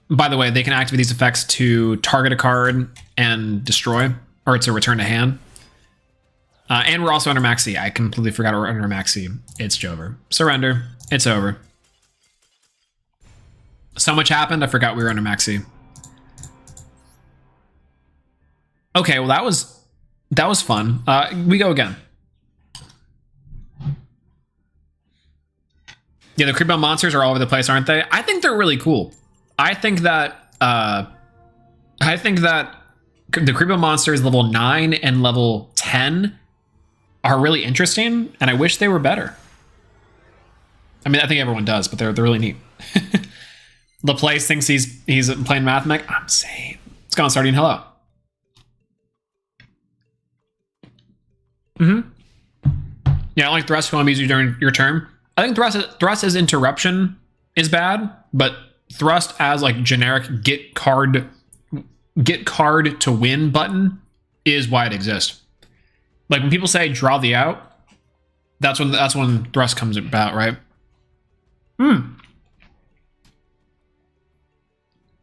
Speaker 4: By the way, they can activate these effects to target a card and destroy, or to return to hand. And we're also under Maxi. I completely forgot we're under Maxi. It's over. Surrender. It's over. So much happened, I forgot we were under Maxi. Okay, well that was fun. We go again. Yeah, the Creepbone monsters are all over the place, aren't they? I think they're really cool. I think that the Creepbone monster is level 9 and level 10 are really interesting, and I wish they were better. I mean, I think everyone does, but they're really neat. Laplace thinks he's playing Math Mech. I'm saying. It's going starting. Hello. Mm-hmm. Yeah, I don't like thrust when use you during your turn. I think thrust as interruption is bad, but thrust as like generic get card to win button is why it exists. Like when people say draw the out, that's when thrust comes about, right?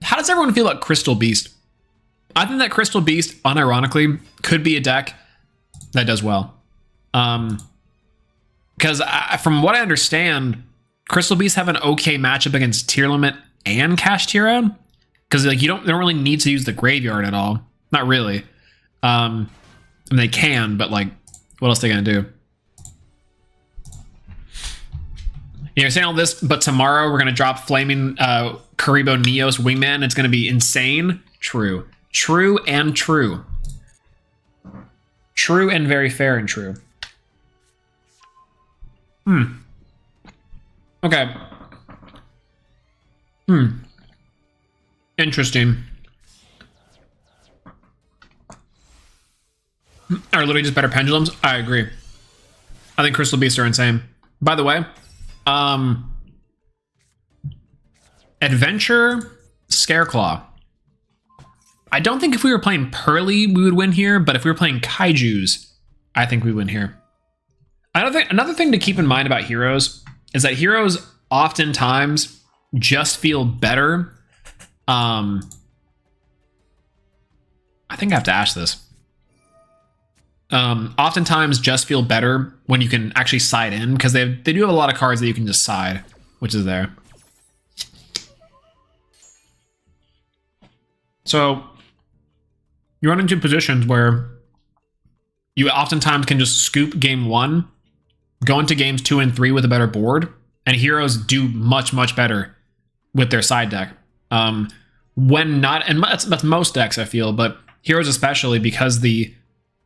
Speaker 4: How does everyone feel about Crystal Beast? I think that Crystal Beast, unironically, could be a deck that does well. Because from what I understand, Crystal Beasts have an okay matchup against Tier Limit and Cash Tier Out. Because like they don't really need to use the graveyard at all. Not really. I mean, they can, but like, what else are they gonna do? You're saying all this, but tomorrow we're gonna drop Flaming Karibo Neos Wingman. It's gonna be insane. True. True and true. True and very fair and true. Okay. Interesting. Are literally just better pendulums? I agree. I think Crystal Beasts are insane. By the way, Adventure Scareclaw. I don't think if we were playing Pearly, we would win here, but if we were playing Kaijus, I think we win here. Another thing to keep in mind about heroes is that heroes oftentimes just feel better. I think I have to ask this. Oftentimes just feel better when you can actually side in, because they do have a lot of cards that you can just side, which is there. So you run into positions where you oftentimes can just scoop game 1, go into games 2 and 3 with a better board, and heroes do much, much better with their side deck. When not, and that's most decks I feel, but heroes especially, because the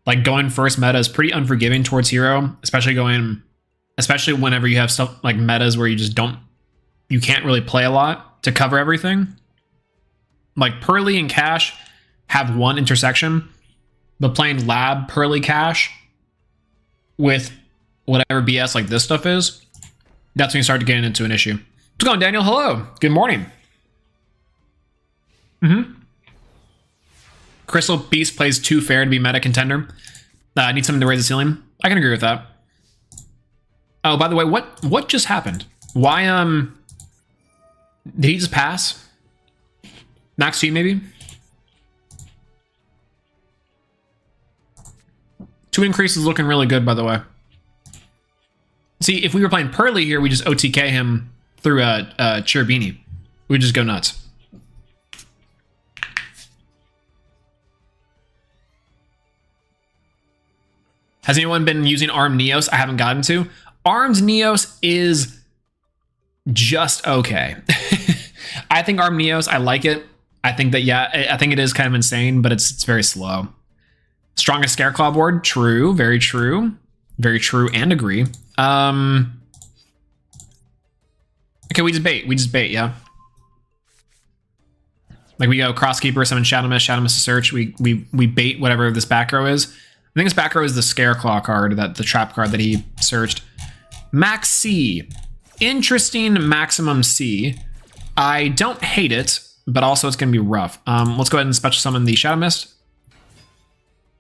Speaker 4: like going first meta is pretty unforgiving towards hero, especially whenever you have stuff like metas where you can't really play a lot to cover everything. Like Pearly and Cash have one intersection, but playing Lab, Pearly, Cash with whatever BS like this stuff is, that's when you start to get into an issue. What's going on, Daniel? Hello. Good morning. Crystal Beast plays too fair to be meta contender. I need something to raise the ceiling. I can agree with that. Oh, by the way, what just happened? Why, did he just pass? Max G, maybe? 2 increases looking really good, by the way. See, if we were playing Pearly here, we just OTK him through a Cherubini. We'd just go nuts. Has anyone been using Armed Neos? I haven't gotten to. Armed Neos is just okay. I think Armed Neos, I like it. I think that, yeah, I think it is kind of insane, but it's very slow. Strongest Scareclaw board? True, very true. Very true and agree. Okay, we just bait, yeah. Like we go Crosskeeper, summon Shadow Mist to search. We bait whatever this back row is. I think this back row is the Scareclaw card, the trap card that he searched. Max C. Interesting maximum C. I don't hate it, but also it's going to be rough. Let's go ahead and special summon the Shadow Mist.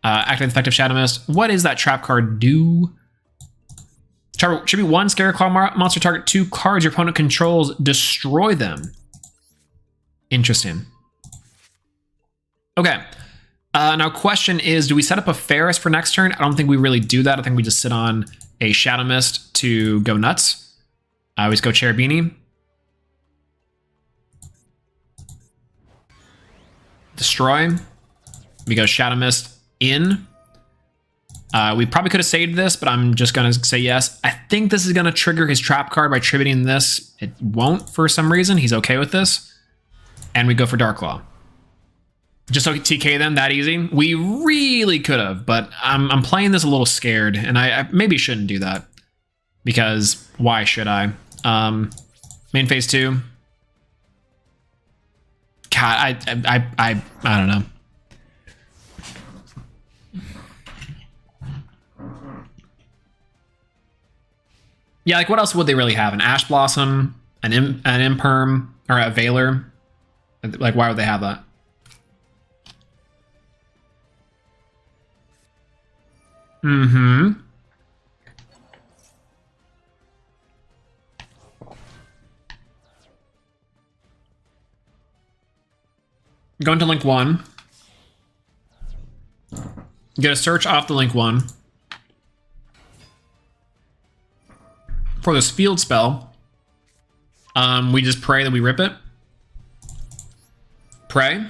Speaker 4: Activate effective Shadow Mist. What does that trap card do? Should be 1 Scareclaw monster target 2 cards your opponent controls. Destroy them. Interesting. Okay. Now question is, do we set up a Ferris for next turn? I don't think we really do that. I think we just sit on a Shadow Mist to go nuts. We just go Cherubini. Destroy. We go Shadow Mist in. We probably could have saved this, but I'm just going to say yes. I think this is going to trigger his trap card by tributing this. It won't for some reason. He's okay with this. And we go for Dark Claw. Just so TK them that easy? We really could have, but I'm playing this a little scared, and I maybe shouldn't do that. Because why should I? Main phase 2. God, I don't know. Yeah, like what else would they really have? An Ash Blossom, an Imperm, or a Veiler? Like, why would they have that? Mm-hmm. Going to link 1. Get a search off the link 1. For this field spell, we just pray that we rip it. Pray.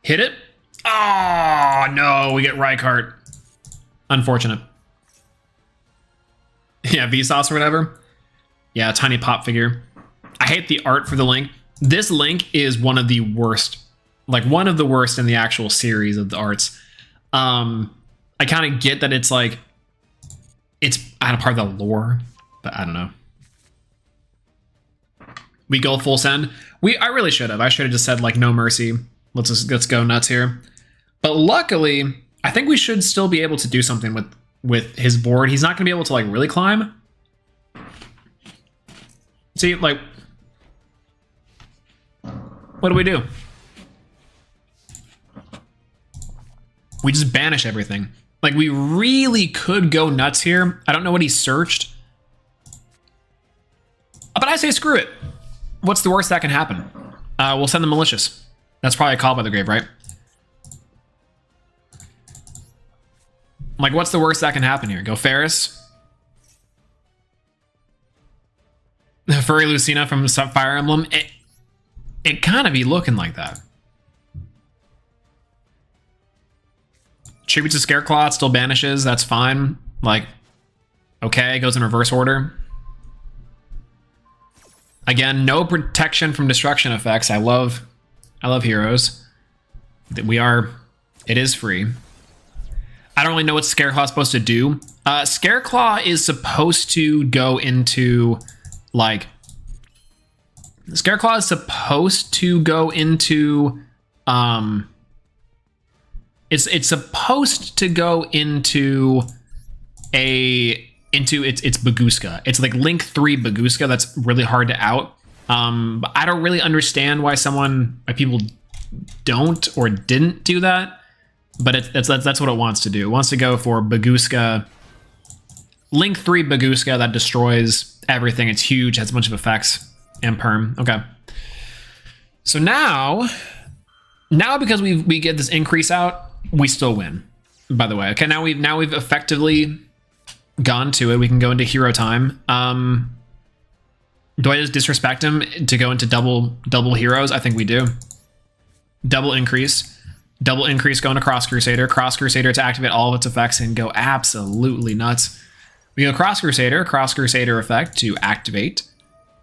Speaker 4: Hit it. Oh, no, we get Rykart. Unfortunate. Yeah, Vsauce or whatever. Yeah, tiny pop figure. I hate the art for the Link. This Link is one of the worst. Like, one of the worst in the actual series of the arts. I kind of get that it's like... It's part of the lore, but I don't know. We go full send. I really should have. I should have just said, like, no mercy. Let's go nuts here. But luckily... I think we should still be able to do something with his board. He's not going to be able to, like, really climb. See, like... What do we do? We just banish everything. Like, we really could go nuts here. I don't know what he searched. But I say screw it. What's the worst that can happen? We'll send the Malicious. That's probably a call by the grave, right? Like, what's the worst that can happen here? Go Ferris? Furry Lucina from Fire Emblem? It kind of be looking like that. Tribute to Scareclaw, it still banishes. That's fine. Like, okay, goes in reverse order. Again, no protection from destruction effects. I love heroes. It is free. I don't really know what Scareclaw is supposed to do. Scareclaw is supposed to go into, like... Scareclaw is supposed to go into... It's supposed to go into its Bagooska. It's like Link 3 Bagooska that's really hard to out. But I don't really understand why people don't or didn't do that. But that's what it wants to do. It wants to go for Bagooska. Link 3 Bagooska that destroys everything. It's huge, has a bunch of effects. And perm. Okay. So now because we get this increase out, we still win. By the way. Okay, now we've effectively gone to it. We can go into hero time. Do I just disrespect him to go into double heroes? I think we do. Double increase going to Cross Crusader. Cross Crusader to activate all of its effects and go absolutely nuts. We go Cross Crusader effect to activate.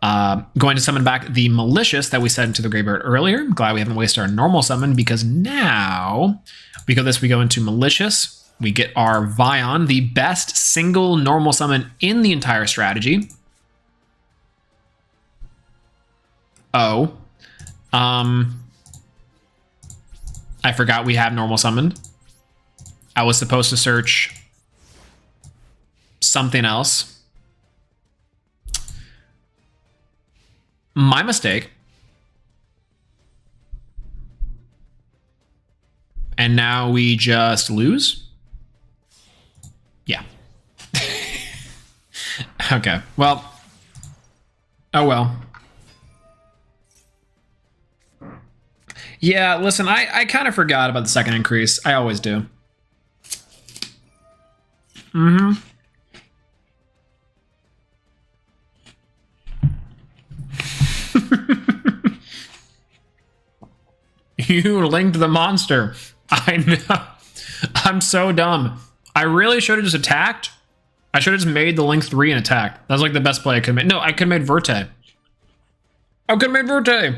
Speaker 4: Going to summon back the Malicious that we sent into the graveyard earlier. I'm glad we haven't wasted our normal summon because now we go into Malicious. We get our Vion, the best single normal summon in the entire strategy. Oh. I forgot we have normal summoned. I was supposed to search something else. My mistake. And now we just lose? Yeah. Okay, well. Oh well. Yeah, listen, I kind of forgot about the second increase. I always do. Mm-hmm. You linked the monster. I know. I'm so dumb. I really should have just attacked. I should have just made the Link 3 and attacked. That was like the best play I could have made. No, I could have made Verte. I could have made Verte.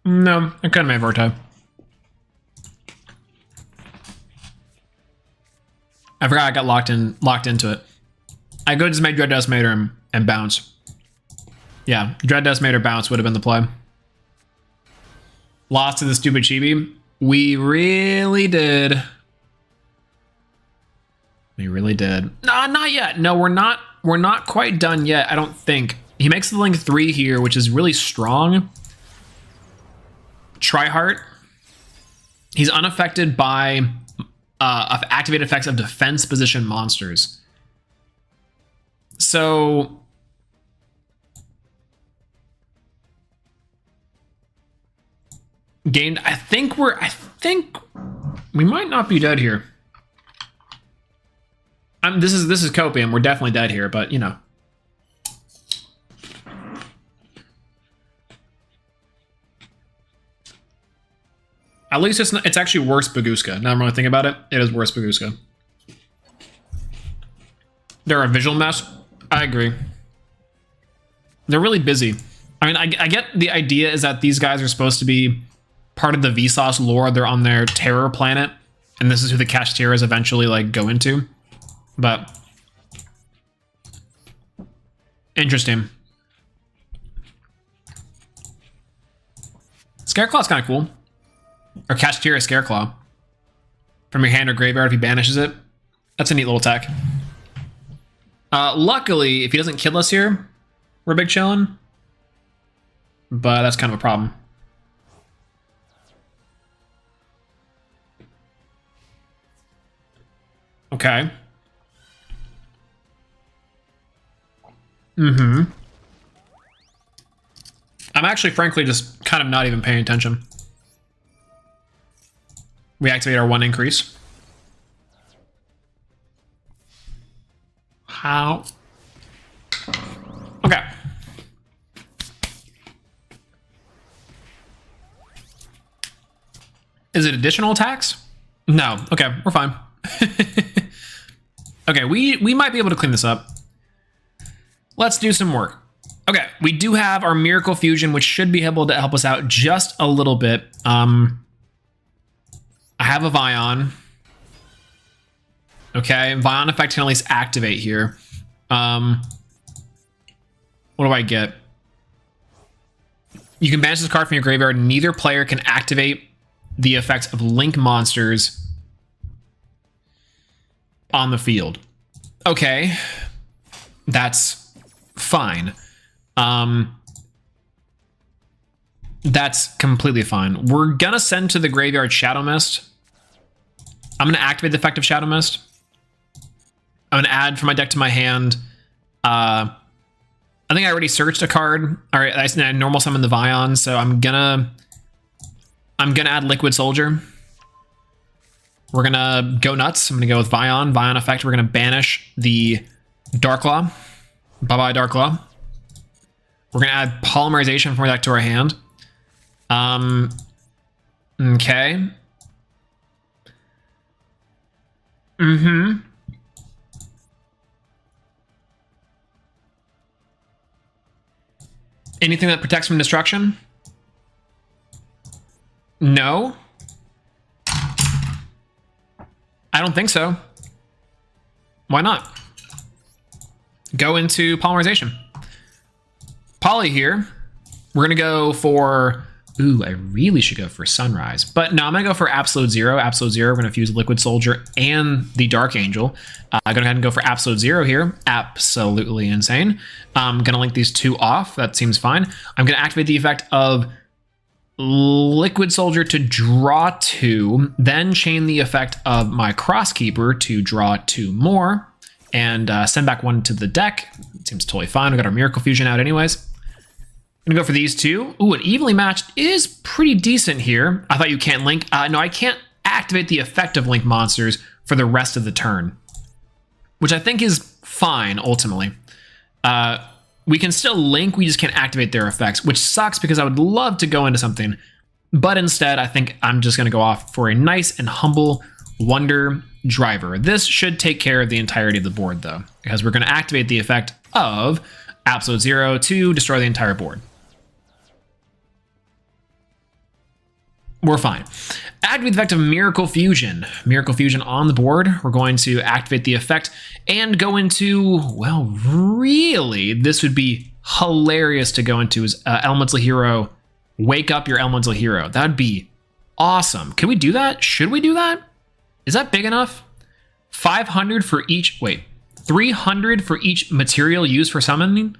Speaker 4: No, I couldn't have made Verte. I forgot I got locked into it. I could just make Dread Decimator and bounce. Yeah, Dread Decimator bounce would have been the play. Lost to the stupid chibi. We really did. We really did. No, not yet. No, we're not quite done yet, I don't think. He makes the link 3 here, which is really strong. Tryhard. He's unaffected by activated effects of defense position monsters. So gained. I think we might not be dead here. This is copium. We're definitely dead here, but you know. At least it's actually worse Baguska. Now I'm really thinking about it. It is worse Baguska. They're a visual mess. I agree. They're really busy. I mean, I get the idea is that these guys are supposed to be part of the Vsauce lore. They're on their terror planet, and this is who the Kashteras eventually like go into. But interesting. Scareclaw's kind of cool. Or Kashtira Scareclaw. From your hand or graveyard if he banishes it. That's a neat little tech. Luckily, if he doesn't kill us here, we're big chillin'. But that's kind of a problem. Okay. I'm actually, frankly, just kind of not even paying attention. We activate our 1 increase. How? Okay. Is it additional attacks? No. Okay, we're fine. Okay, we might be able to clean this up. Let's do some work. Okay, we do have our Miracle Fusion, which should be able to help us out just a little bit. I have a Vion. Okay, Vion effect can at least activate here. What do I get? You can banish this card from your graveyard. Neither player can activate the effects of Link monsters on the field. Okay, that's fine. That's completely fine. We're gonna send to the graveyard Shadow Mist. I'm gonna activate the effect of Shadow Mist. I'm gonna add from my deck to my hand. I think I already searched a card. All right, I normal summon the Vion, so I'm gonna add Liquid Soldier. We're gonna go nuts. I'm gonna go with Vion. Vion effect. We're gonna banish the Darklaw. Bye-bye, Darklaw. We're gonna add Polymerization from our deck to our hand. Okay. Anything that protects from destruction? No. I don't think so. Why not? Go into Polymerization. Poly here. We're going to go for... Ooh, I really should go for Sunrise. But no, I'm going to go for Absolute Zero. Absolute Zero. We're going to fuse Liquid Soldier and the Dark Angel. I'm going to go ahead and go for Absolute Zero here. Absolutely insane. I'm going to link these two off. That seems fine. I'm going to activate the effect of Liquid Soldier to draw 2. Then chain the effect of my Crosskeeper to draw 2 more. And send back 1 to the deck. It seems totally fine. We got our Miracle Fusion out anyways. I'm gonna go for these 2. Ooh, an evenly matched is pretty decent here. I thought you can't link. No, I can't activate the effect of link monsters for the rest of the turn, which I think is fine ultimately. We can still link, we just can't activate their effects, which sucks because I would love to go into something. But instead, I think I'm just gonna go off for a nice and humble Wonder Driver. This should take care of the entirety of the board though, because we're gonna activate the effect of Absolute Zero to destroy the entire board. we're fine. Activate the effect of Miracle Fusion. Miracle Fusion on the board. We're going to activate the effect and go into, well, really, this would be hilarious to go into is Elemental Hero. Wake up your Elemental Hero. That'd be awesome. Can we do that? Should we do that? Is that big enough? 500 for each, wait, 300 for each material used for summoning.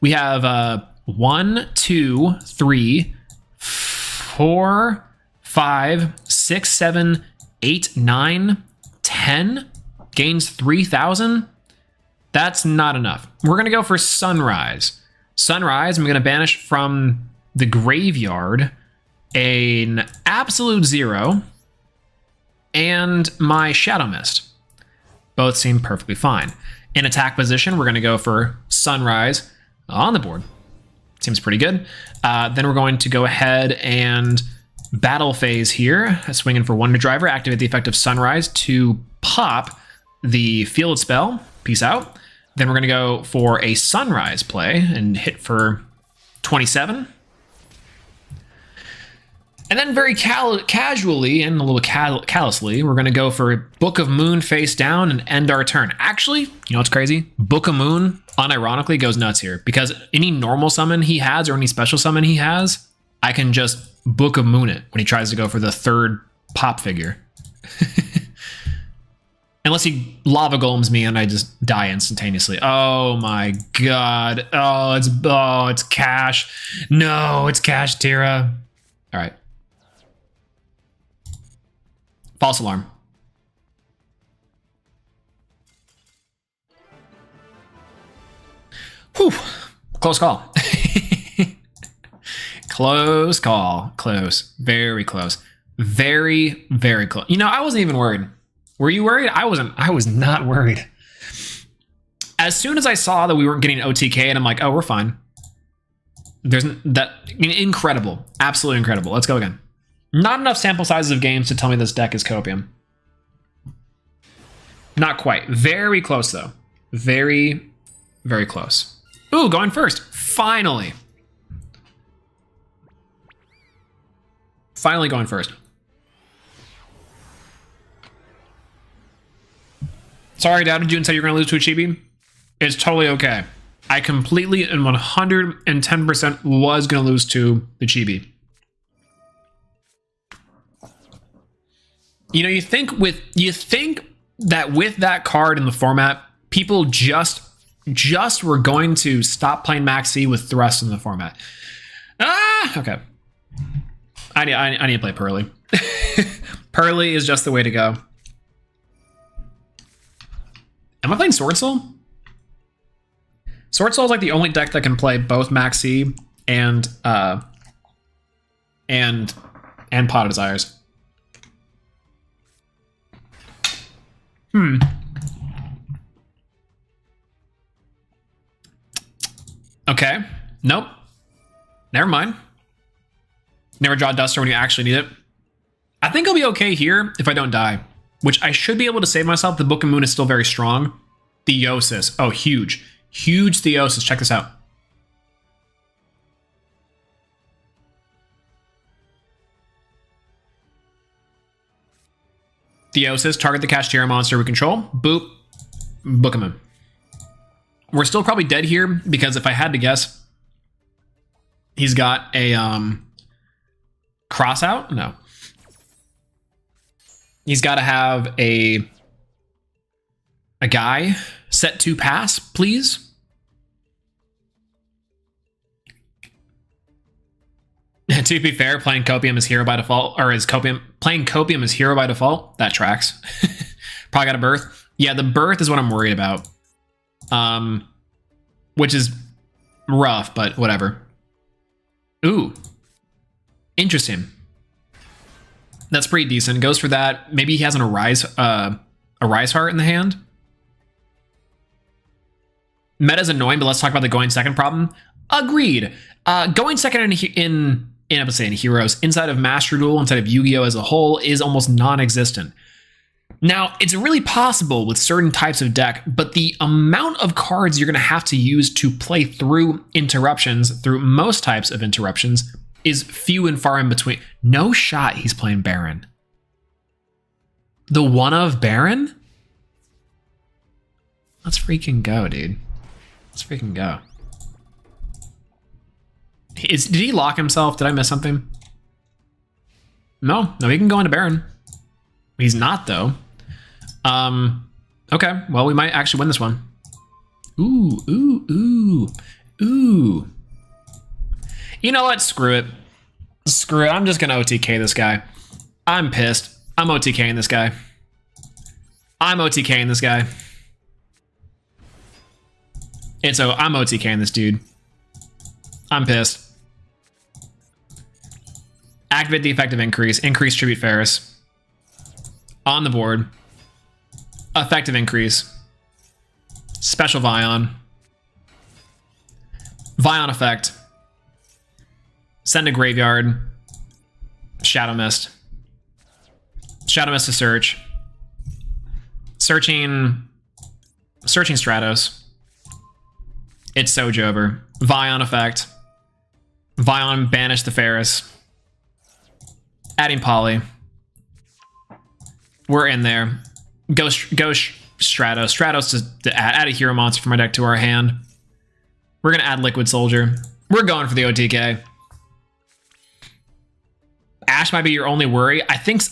Speaker 4: We have 1, 2, 3, 4, 5, 6, 7, 8, 9, 10. Gains 3,000. That's not enough. We're going to go for Sunrise. Sunrise, I'm going to banish from the graveyard an Absolute Zero and my Shadow Mist. Both seem perfectly fine. In attack position, we're going to go for Sunrise on the board. Seems pretty good. Then we're going to go ahead and battle phase here. Swinging for Wonder Driver. Activate the effect of Sunrise to pop the field spell. Peace out. Then we're going to go for a Sunrise play and hit for 27. And then very casually and a little callously, we're going to go for Book of Moon face down and end our turn. Actually, you know what's crazy? Book of Moon, unironically, goes nuts here. Because any normal summon he has or any special summon he has, I can just Book of Moon it when he tries to go for the third pop figure. Unless he lava golems me and I just die instantaneously. Oh my god. Oh, it's Cash. No, it's Cash Tira. All right. False alarm. Whew. Close call. Close call. Close. Very close. Very, very close. You know, I wasn't even worried. Were you worried? I wasn't. I was not worried. As soon as I saw that we weren't getting OTK, and I'm like, oh, we're fine. There's that. Incredible. Absolutely incredible. Let's go again. Not enough sample sizes of games to tell me this deck is copium. Not quite. Very close, though. Very, very close. Ooh, going first. Finally. Finally going first. Sorry, doubted you and said you're going to lose to a Chibi. It's totally okay. I completely and 110% was going to lose to the Chibi. You know, you think that with that card in the format, people just were going to stop playing Max C with Thrust in the format. Okay. I need to play Pearly. Pearly is just the way to go. Am I playing Sword Soul? Sword Soul is like the only deck that can play both Max C and Pot of Desires. Okay. Nope. Never mind. Never draw Duster when you actually need it. I think I'll be okay here if I don't die, which I should be able to save myself. The Book of Moon is still very strong. Theosis. Oh, huge. Huge Theosis. Check this out. Theosis, target the Kashtira monster we control. Boop. Book of Moon. We're still probably dead here because if I had to guess, he's got a cross out? No. He's got to have a guy set to pass, please. To be fair, playing Copium is hero by default, or is playing Copium is hero by default? That tracks. Probably got a birth. Yeah, the birth is what I'm worried about. Which is rough, but whatever. Ooh. Interesting. That's pretty decent. Goes for that. Maybe he has a Rise Heart in the hand. Meta's annoying, but let's talk about the going second problem. Agreed. Going second in Heroes, inside of Master Duel, inside of Yu-Gi-Oh! As a whole, is almost non-existent. Now, it's really possible with certain types of deck, but the amount of cards you're going to have to use to play through interruptions, through most types of interruptions, is few and far in between. No shot he's playing Baron. The one of Baron? Let's freaking go, dude. Let's freaking go. Did he lock himself? Did I miss something? No, he can go into Baron. He's not, though. Okay, well, we might actually win this one. Ooh. You know what? Screw it. I'm just gonna OTK this guy. I'm pissed. I'm OTKing this guy. I'm OTKing this dude. I'm pissed. Activate the effective increase. Increase tribute Ferris. On the board. Effective increase. Special Vion. Vion effect. Send to graveyard. Shadow Mist. Shadow Mist to search. Searching Stratos. It's Sojover. Vion effect. Vion banish the Ferris. Adding Poly. We're in there. Go Stratos. Stratos to add a hero monster from our deck to our hand. We're gonna add Liquid Soldier. We're going for the OTK. Ash might be your only worry. I think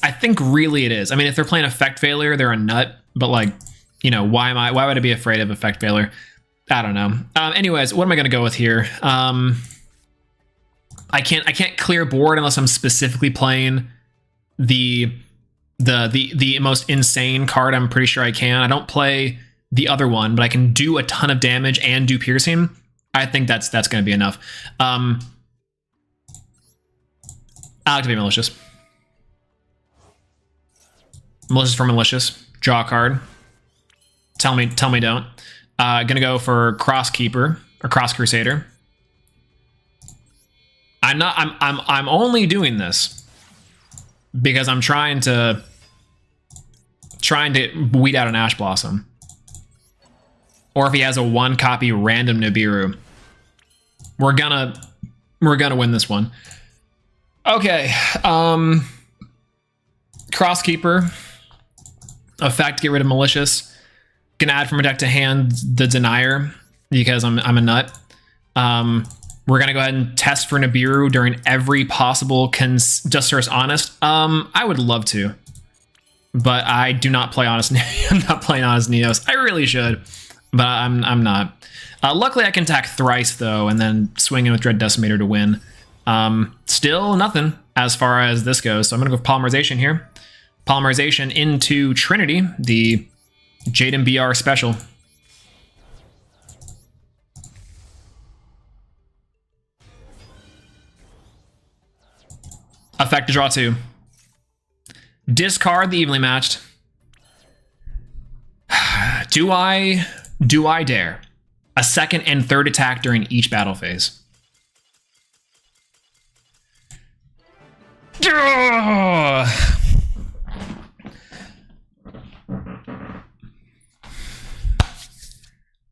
Speaker 4: really it is. I mean, if they're playing Effect Failure, they're a nut. But like, you know, why would I be afraid of Effect Failure? I don't know. Anyways, what am I gonna go with here? I can't clear board unless I'm specifically playing the most insane card. I'm pretty sure I can. I don't play the other one, but I can do a ton of damage and do piercing. I think that's going to be enough. I like to be malicious. Malicious for malicious. Draw a card. Tell me don't. Gonna go for Cross Keeper or Cross Crusader. I'm only doing this because I'm trying to weed out an Ash Blossom. Or if he has a 1-copy random Nibiru. We're gonna win this one. Okay. Cross Keeper. Effect, get rid of Malicious. Gonna add from a deck to hand the Denier because I'm a nut. We're gonna go ahead and test for Nibiru during every possible Just Source Honest. I would love to, but I do not play Honest. I'm not playing Honest Neos. I really should, but I'm not. Luckily, I can attack thrice though, and then swing in with Dread Decimator to win. Still nothing as far as this goes. So I'm gonna go Polymerization here. Polymerization into Trinity, the Jaden BR special. Effect to draw 2. Discard the evenly matched. Do I dare? A second and third attack during each battle phase.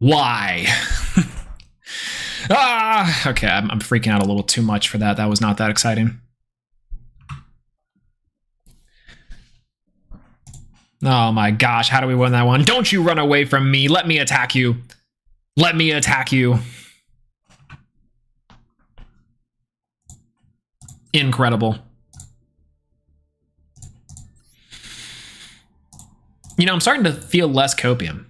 Speaker 4: Why? Okay, I'm freaking out a little too much for that. That was not that exciting. Oh my gosh, how do we win that one? Don't you run away from me. Let me attack you. Let me attack you. Incredible. You know, I'm starting to feel less copium.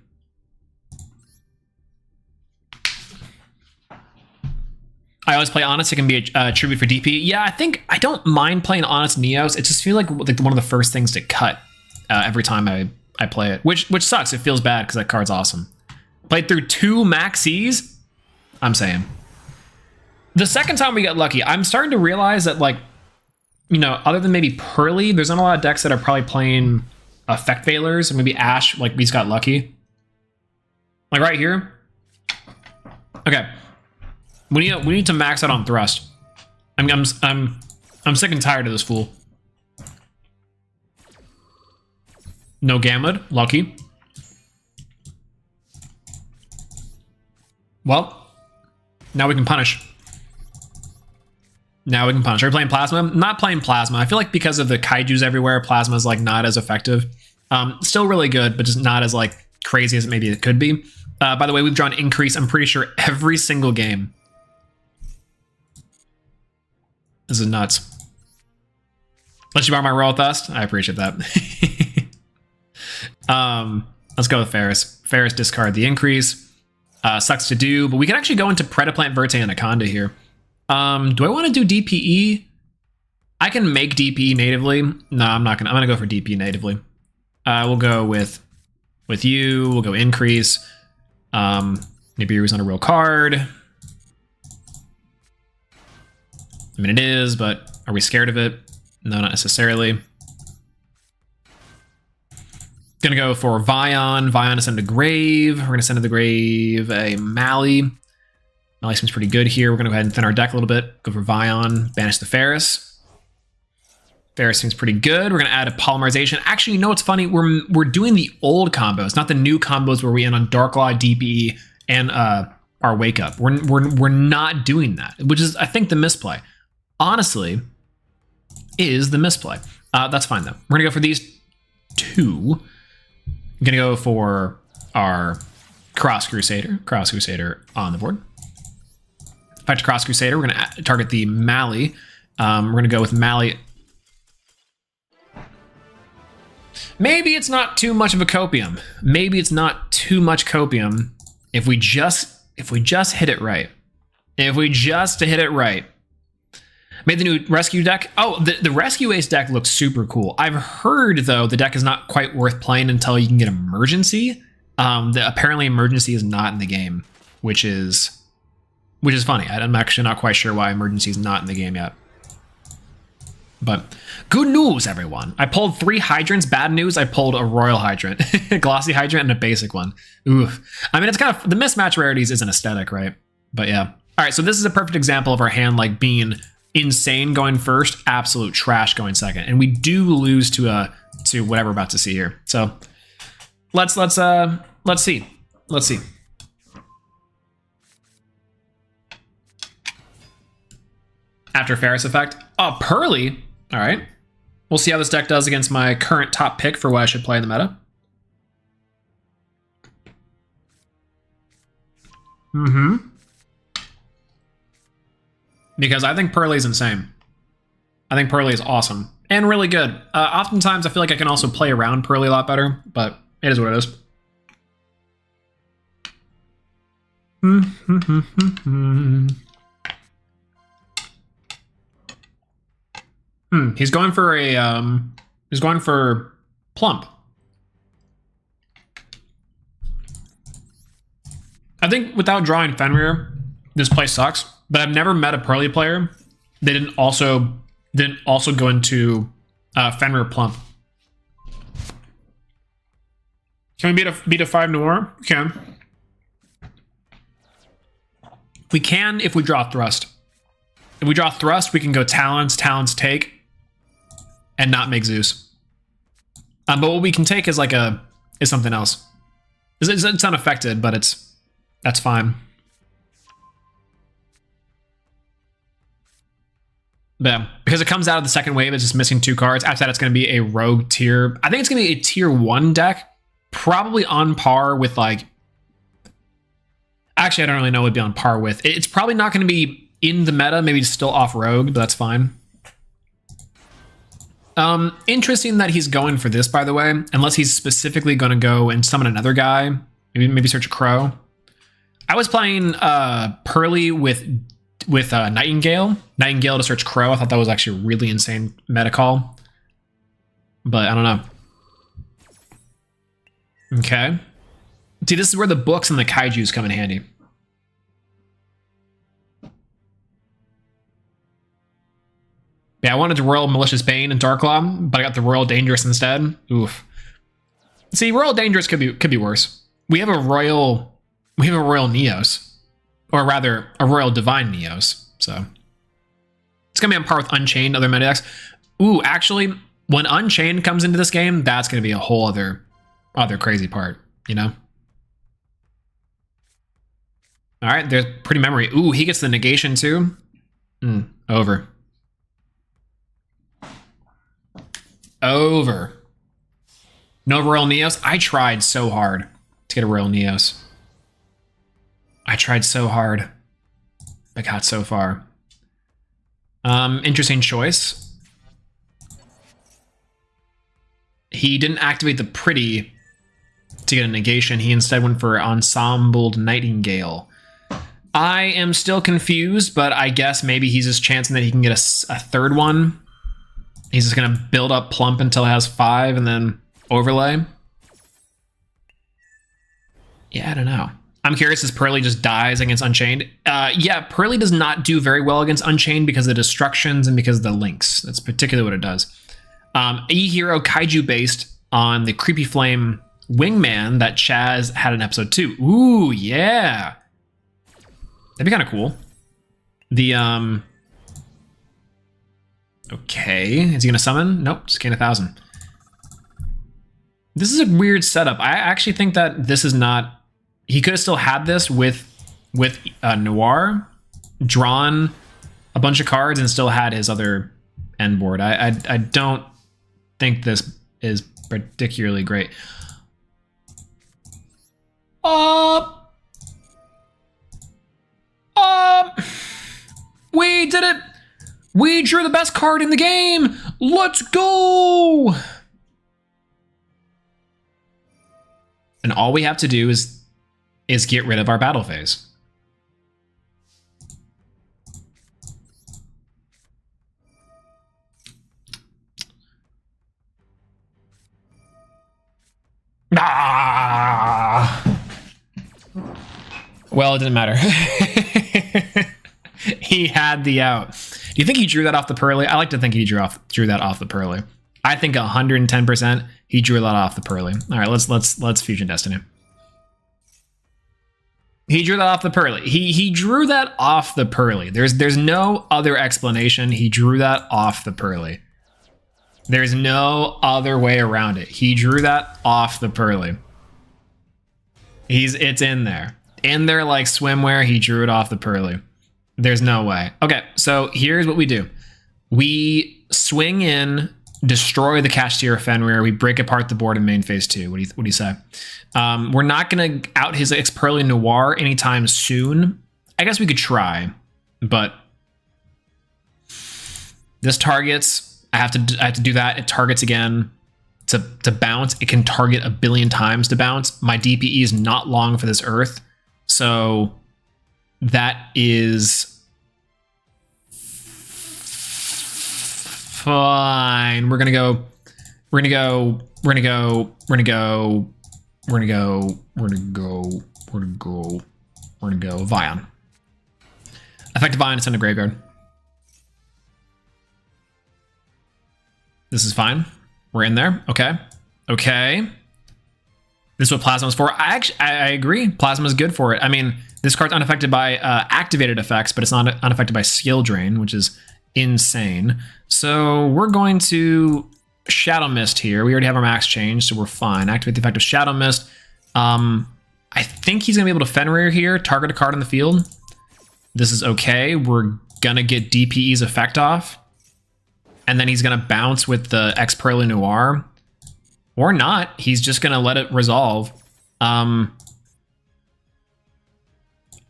Speaker 4: I always play Honest. It can be a tribute for DP. Yeah, I don't mind playing Honest Neos. It just feels like one of the first things to cut every time I play it, which sucks. It feels bad because that card's awesome. Played through 2 Maxis. I'm saying. The second time we got lucky, I'm starting to realize that, like, you know, other than maybe Pearly, there's not a lot of decks that are probably playing Effect Failures, and maybe Ash, like, we just got lucky. Like right here. Okay. We need to max out on Thrust. I'm sick and tired of this fool. No Gamut, lucky. Well, now we can punish. Now we can punish. Are we playing Plasma? Not playing Plasma. I feel like because of the Kaijus everywhere, Plasma is like not as effective. Still really good, but just not as like crazy as maybe it could be. By the way, we've drawn Increase, I'm pretty sure, every single game. This is nuts. Let you borrow my Royal Thust? I appreciate that. Let's go with Ferris. Ferris discard the Increase. Sucks to do, but we can actually go into Predaplant, Verte, Anaconda here. Do I want to do DPE? I can make DPE natively. No, I'm not gonna. I'm gonna go for DPE natively. We'll go with you. We'll go Increase. Nibiru's not a real card. I mean, it is, but are we scared of it? No, not necessarily. Gonna go for Vion. Vion to send to Grave. We're gonna send to the Grave a Mally. Mally seems pretty good here. We're gonna go ahead and thin our deck a little bit. Go for Vion. Banish the Ferris. Ferris seems pretty good. We're gonna add a Polymerization. Actually, you know what's funny? We're doing the old combos, not the new combos where we end on Dark Law, DPE, and our Wake Up. We're not doing that, which is I think the misplay. Honestly, is the misplay. That's fine though. We're gonna go for these two. I'm gonna go for our Cross Crusader. Cross Crusader on the board. Back to Cross Crusader. We're gonna target the Mally. We're gonna go with Mally. Maybe it's not too much of a copium. Maybe it's not too much copium if we just hit it right. If we just hit it right. Made the new rescue deck. Oh, the rescue ace deck looks super cool. I've heard though the deck is not quite worth playing until you can get emergency. Apparently emergency is not in the game, which is funny. I'm actually not quite sure why emergency is not in the game yet. But good news, everyone. I pulled 3 hydrants. Bad news, I pulled a royal hydrant, a glossy hydrant, and a basic one. Oof. I mean, it's kind of the mismatch rarities is an aesthetic, right? But yeah. All right, so this is a perfect example of our hand like being insane going first, absolute trash going second, and we do lose to whatever we're about to see here. So let's see. After Ferris effect, oh, Pearly. All right, we'll see how this deck does against my current top pick for what I should play in the meta. Because I think Pearly is insane. I think Pearly is awesome and really good. Oftentimes, I feel like I can also play around Pearly a lot better, but it is what it is. He's going for a he's going for Plump. I think without drawing Fenrir, this play sucks. But I've never met a Pearly player that didn't also go into Fenrir Plump. Can we beat a 5 Noir? We can. We can if we draw Thrust. If we draw Thrust, we can go Talons, Talons take, and not make Zeus. But what we can take is like is something else. It's unaffected, but that's fine. Yeah, because it comes out of the second wave, it's just missing 2 cards. After that, it's going to be a rogue tier. I think it's going to be a tier 1 deck, probably on par with like. Actually, I don't really know what it'd be on par with. It's probably not going to be in the meta, maybe still off rogue, but that's fine. Interesting that he's going for this, by the way, unless he's specifically going to go and summon another guy. Maybe search a Crow. I was playing Pearly with Nightingale to search Crow. I thought that was actually a really insane meta call, but I don't know. Okay, see, this is where the books and the kaijus come in handy. Yeah, I wanted to Royal Malicious Bane and Darklaw, but I got the Royal Dangerous instead. Oof. See, Royal Dangerous could be worse. We have a Royal Neos. Or rather, a Royal Divine Neos. So it's gonna be on par with Unchained, other meta decks. Ooh, actually, when Unchained comes into this game, that's gonna be a whole other crazy part, you know? All right, there's Pretty Memory. Ooh, he gets the negation too. Over. Over. No Royal Neos? I tried so hard to get a Royal Neos. I tried so hard. I got so far. Interesting choice. He didn't activate the Pretty to get a negation. He instead went for Ensembled Nightingale. I am still confused, but I guess maybe he's just chancing that he can get a third one. He's just going to build up Plump until it has 5 and then overlay. Yeah, I don't know. I'm curious, as Pearly just dies against Unchained. Yeah, Pearly does not do very well against Unchained because of the destructions and because of the links. That's particularly what it does. E-Hero Kaiju based on the Creepy Flame Wingman that Chaz had in episode 2. Ooh, yeah. That'd be kind of cool. The, okay, is he gonna summon? Nope, just gain 1,000. This is a weird setup. I actually think that this is not... He could have still had this with Noir, drawn a bunch of cards, and still had his other end board. I don't think this is particularly great. We did it! We drew the best card in the game! Let's go! And all we have to do is get rid of our battle phase. Ah! Well, it didn't matter. He had the out. Do you think he drew that off the Pearly? I like to think he drew that off the Pearly. I think 110% he drew that off the Pearly. All right, let's Fusion Destiny. He drew that off the Pearly. He drew that off the Pearly. There's no other explanation. He drew that off the Pearly. There's no other way around it. He drew that off the Pearly. It's in there. In there like swimwear, he drew it off the Pearly. There's no way. Okay, so here's what we do. We swing in, destroy the Cashier Fenrir. We break apart the board in main phase 2. What do you say? We're not going to out his Pearly Noir anytime soon. I guess we could try, but this targets. I have to do that. It targets again to bounce. It can target 1 billion times to bounce. My DPE is not long for this Earth, so that is fine. We're gonna go Vion. Effective Vion is in the graveyard. This is fine. We're in there. Okay. This is what Plasma is for. I agree. Plasma is good for it. I mean, this card's unaffected by activated effects, but it's not unaffected by skill drain, which is insane. So we're going to Shadow Mist here. We already have our max change, so we're fine. Activate the effect of Shadow Mist. I think he's gonna be able to Fenrir here, target a card on the field. This is okay. We're gonna get DPE's effect off. And then he's gonna bounce with the Pearly Noir. Or not. He's just gonna let it resolve.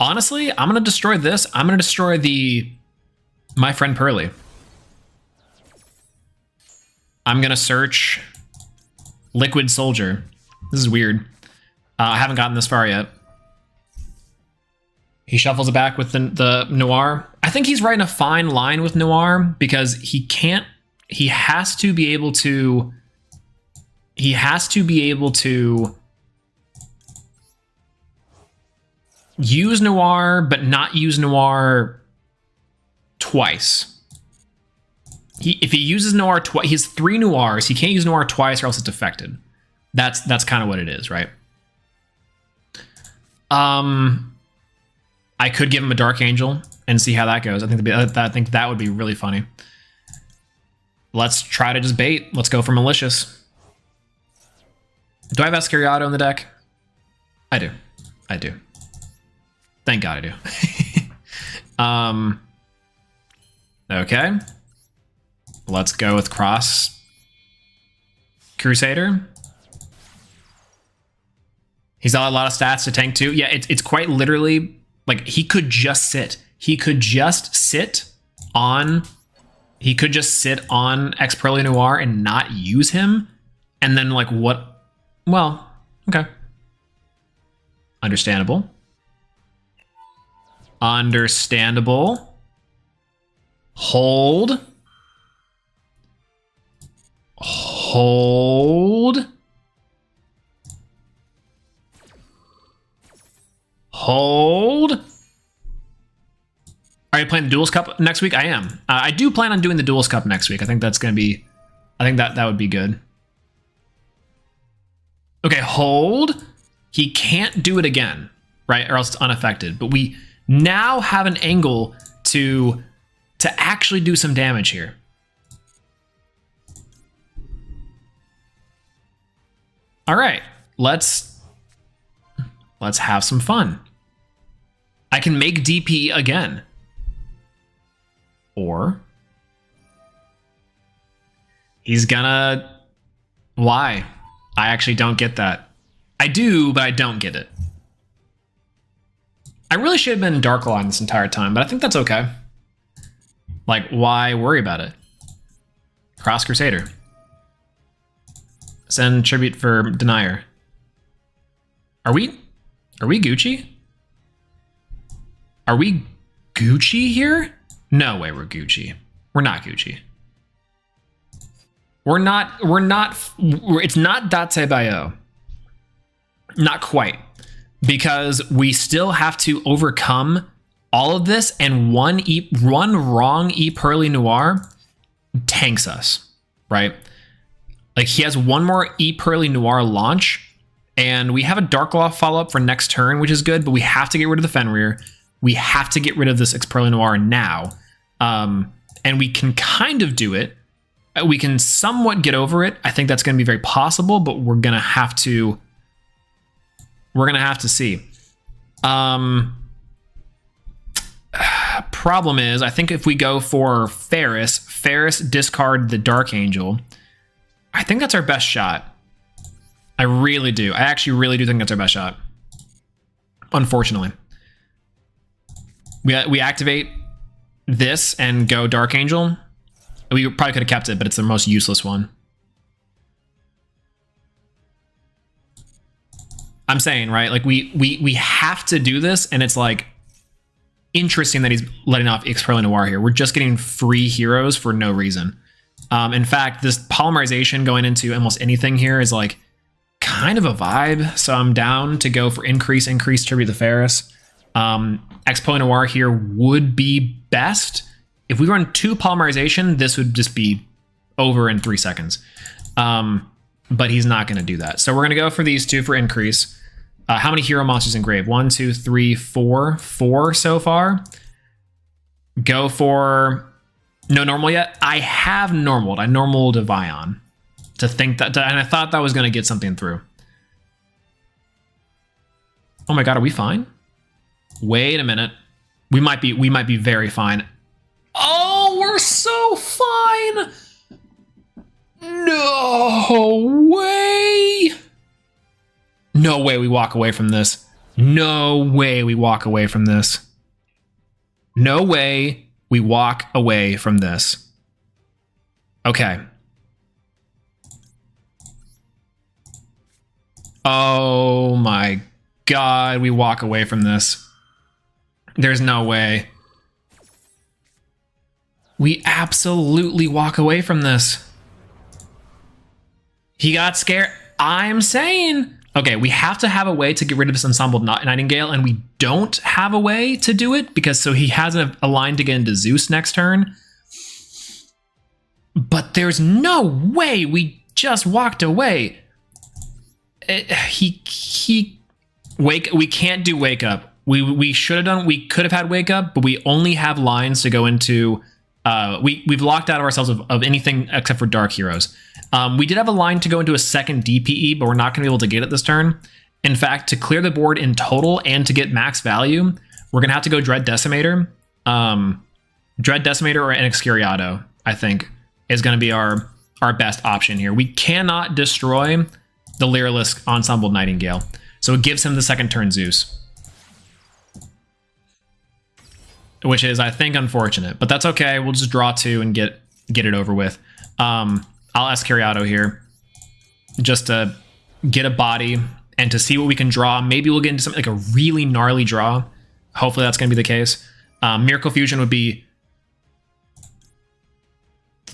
Speaker 4: Honestly, I'm gonna destroy this. I'm gonna destroy my friend Pearly. I'm gonna search Liquid Soldier. This is weird. I haven't gotten this far yet. He shuffles it back with the Noir. I think he's riding a fine line with Noir because he has to be able to use Noir, but not use Noir twice. If he uses Noir twice, he has 3 Noirs. He can't use Noir twice or else it's affected. That's kind of what it is, right? I could give him a Dark Angel and see how that goes. I think that would be really funny. Let's try to just bait. Let's go for Malicious. Do I have Escariato in the deck? I do. Thank God I do. Okay. Let's go with Cross Crusader. He's got a lot of stats to tank too. Yeah, it's quite literally like he could just sit. He could just sit on Ex Pearly Noir and not use him. And then like what? Well, okay. Understandable. Understandable. Hold. Hold. Hold. Are you playing the Duels Cup next week? I am. I do plan on doing the Duels Cup next week. I think that's going to be... I think that would be good. Okay, hold. He can't do it again, right? Or else it's unaffected. But we now have an angle to actually do some damage here. All right, let's have some fun. I can make DP again. Or he's gonna... Why? I actually don't get that. I do, but I don't get it. I really should have been Dark Line this entire time, but I think that's okay. Like, why worry about it? Cross Crusader. Send tribute for Denier. Are we Gucci? Are we Gucci here? No way we're Gucci. We're not Gucci. It's not Date Bayo. Not quite. Because we still have to overcome all of this, and one wrong E Pearly Noir tanks us, right? Like, he has one more E Pearly Noir launch, and we have a Dark Law follow-up for next turn, which is good, but we have to get rid of the Fenrir. We have to get rid of this Ex Pearly Noir now. And we can kind of do it. We can somewhat get over it. I think that's going to be very possible, but we're going to have to... We're going to have to see. Problem is, I think if we go for Ferris discard the Dark Angel, I think that's our best shot. I really do. I actually really do think that's our best shot. Unfortunately. We activate this and go Dark Angel. We probably could have kept it, but it's the most useless one. I'm saying, right? Like, we have to do this, and it's like interesting that he's letting off Ex Pearly Noir here. We're just getting free heroes for no reason. In fact, this polymerization going into almost anything here is like kind of a vibe. So I'm down to go for increase tribute the Ferris. Ex Pearly Noir here would be best. If we run 2 polymerization, this would just be over in 3 seconds. But he's not going to do that. So we're going to go for these 2 for increase. How many hero monsters engrave? 1, 2, 3, 4. 4 so far. Go for no normal yet. I have normaled. I normaled a Vion to think that, and I thought that was going to get something through. Oh my god, are we fine? Wait a minute. We might be very fine. Oh, we're so fine. No way. No way we walk away from this. No way we walk away from this. No way we walk away from this. Okay. Oh my god, we walk away from this. There's no way. We absolutely walk away from this. He got scared. I'm saying... Okay, we have to have a way to get rid of this Ensemble Nightingale, and we don't have a way to do it, because so he has a line to get into Zeus next turn. But there's no way we just walked away. We can't do Wake Up. We should have done... We could have had Wake Up, but we only have lines to go into... We've locked out of ourselves of anything except for Dark Heroes. We did have a line to go into a second DPE, but we're not going to be able to get it this turn. In fact, to clear the board in total and to get max value, we're going to have to go Dread Decimator. Dread Decimator or an Excoriato, I think, is going to be our our best option here. We cannot destroy the Lyrilisk Ensemble Nightingale. So it gives him the second turn Zeus. Which is, I think, unfortunate. But that's okay. We'll just draw 2 and get it over with. I'll Escariato here. Just to get a body and to see what we can draw. Maybe we'll get into something like a really gnarly draw. Hopefully that's going to be the case. Miracle Fusion would be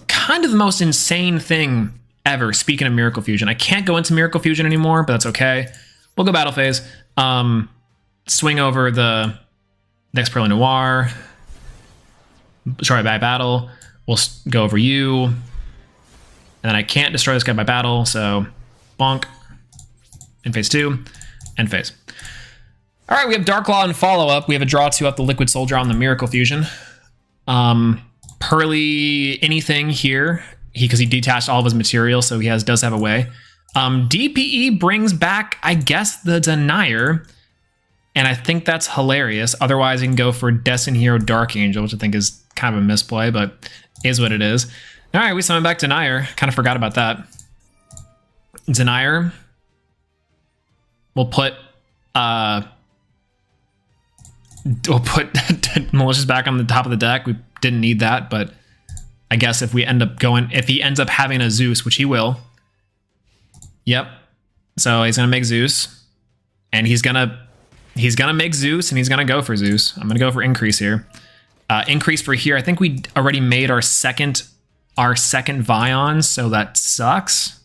Speaker 4: kind of the most insane thing ever. Speaking of Miracle Fusion, I can't go into Miracle Fusion anymore, but that's okay. We'll go Battle Phase. Swing over the next Pearly Noir. Sorry, by battle. We'll go over you. And then I can't destroy this guy by battle, so bonk. In phase 2. End phase. All right, we have Dark Claw and follow-up. We have a draw 2 off the Liquid Soldier on the Miracle Fusion. Pearly anything here, because he detached all of his material, so he does have a way. DPE brings back, I guess, the Denier, and I think that's hilarious. Otherwise, you can go for Destin Hero Dark Angel, which I think is kind of a misplay, but is what it is. All right, we summon back Denier. Kind of forgot about that. Denier. We'll put Malicious back on the top of the deck. We didn't need that, but I guess if he ends up having a Zeus, which he will. Yep. So he's gonna make Zeus, and he's gonna make Zeus, and he's gonna go for Zeus. I'm gonna go for increase here. Increase for here. I think we already made our second Vion, so that sucks.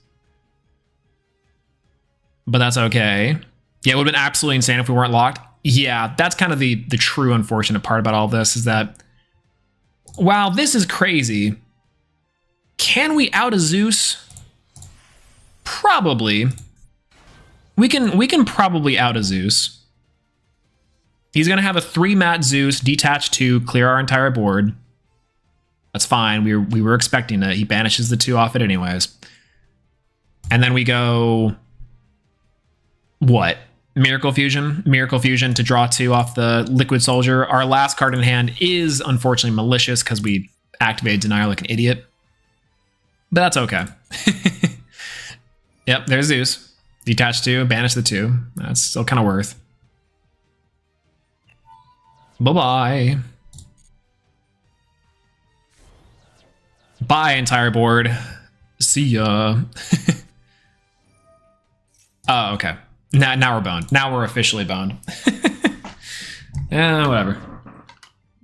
Speaker 4: But that's okay. Yeah, it would have been absolutely insane if we weren't locked. Yeah, that's kind of the true unfortunate part about all this is that, wow, this is crazy. Can we out a Zeus? Probably. We can probably out a Zeus. He's gonna have a 3-mat Zeus detached to clear our entire board. That's fine. We were expecting it. He banishes the 2 off it anyways. And then we go what? Miracle Fusion. Miracle Fusion to draw 2 off the Liquid Soldier. Our last card in hand is unfortunately Malicious because we activated Denier like an idiot. But that's okay. Yep, there's Zeus. Detach 2, banish the 2. That's still kind of worth. Bye-bye. Bye, entire board. See ya. Oh, okay. Now we're boned. Now we're officially boned. Yeah, whatever.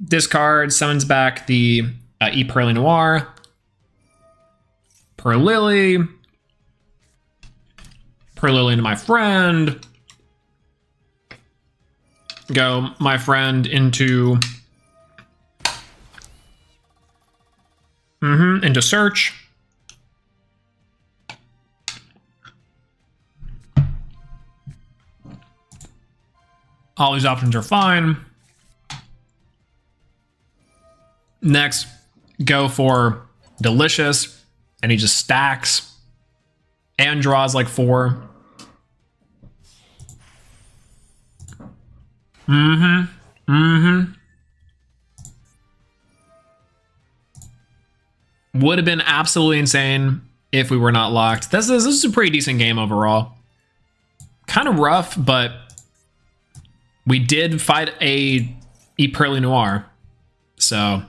Speaker 4: Discard, summons back the Pearly Noir. Pearl Lily. Pearl Lily into my friend. Go my friend into... into search. All these options are fine. Next, go for Delicious, and he just stacks and draws like 4. Would have been absolutely insane if we were not locked. This is a pretty decent game overall. Kind of rough, but we did fight a Pearly Noir. So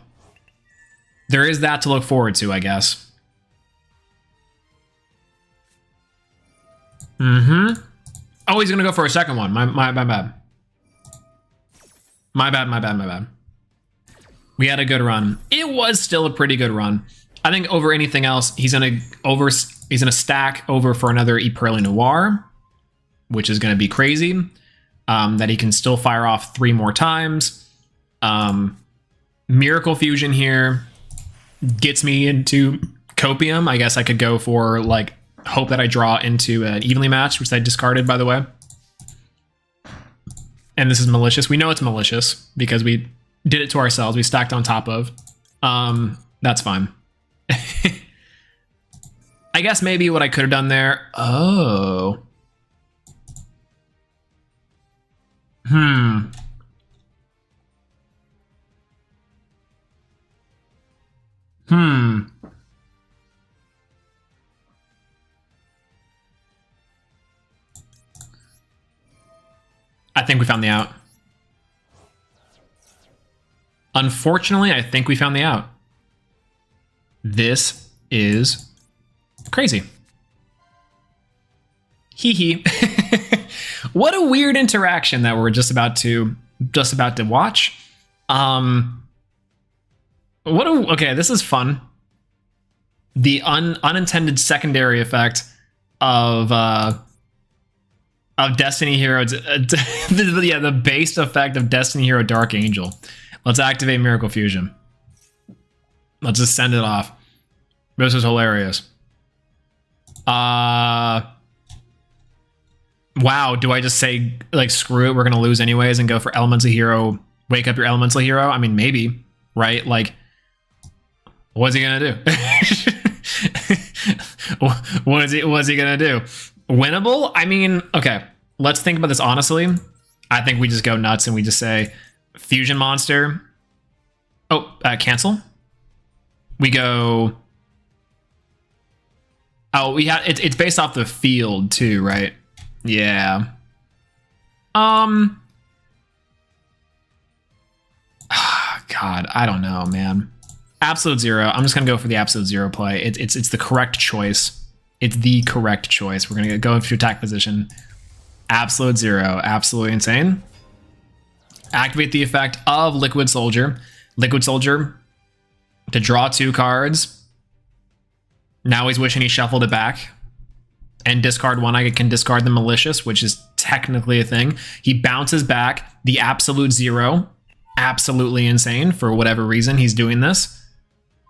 Speaker 4: there is that to look forward to, I guess. Oh, he's gonna go for a second one. My bad. My bad. We had a good run. It was still a pretty good run. I think over anything else, he's gonna stack over for another Pearly Noir, which is gonna be crazy. That he can still fire off 3 more times. Miracle Fusion here gets me into Copium. I guess I could go for like hope that I draw into an evenly match, which I discarded, by the way. And this is Malicious. We know it's Malicious because we did it to ourselves. We stacked on top of. That's fine. I guess maybe what I could have done there. Oh. I think we found the out. Unfortunately, I think we found the out. This is crazy. Hee hee. What a weird interaction that we're just about to watch. Okay, this is fun. The unintended secondary effect of Destiny Hero, the base effect of Destiny Hero Dark Angel. Let's activate Miracle Fusion. Let's just send it off. This is hilarious. Wow, do I just say, like, screw it, we're gonna lose anyways and go for Elemental Hero, wake up your Elemental Hero? I mean, maybe, right? Like, what's he gonna do? What's he gonna do? Winnable? I mean, okay, let's think about this honestly. I think we just go nuts and we just say Fusion Monster. Oh, cancel. We go. Oh, we have it's based off the field too, right? Yeah. God, I don't know, man. Absolute Zero. I'm just gonna go for the Absolute Zero play. It's the correct choice. It's the correct choice. We're gonna go into attack position. Absolute Zero. Absolutely insane. Activate the effect of Liquid Soldier. Liquid Soldier to draw 2 cards. Now he's wishing he shuffled it back. And discard 1. I can discard the Malicious, which is technically a thing. He bounces back the Absolute Zero. Absolutely insane for whatever reason he's doing this.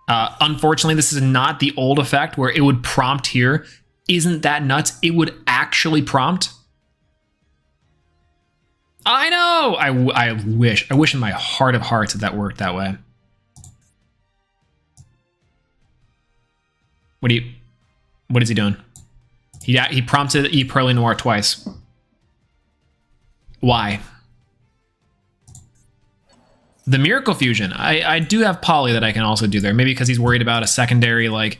Speaker 4: Unfortunately, this is not the old effect where it would prompt here. Isn't that nuts? It would actually prompt. I know. I wish in my heart of hearts that worked that way. What is he doing? He prompted E Pearly Noir twice. Why? The Miracle Fusion. I do have Poly that I can also do there. Maybe because he's worried about a secondary, like,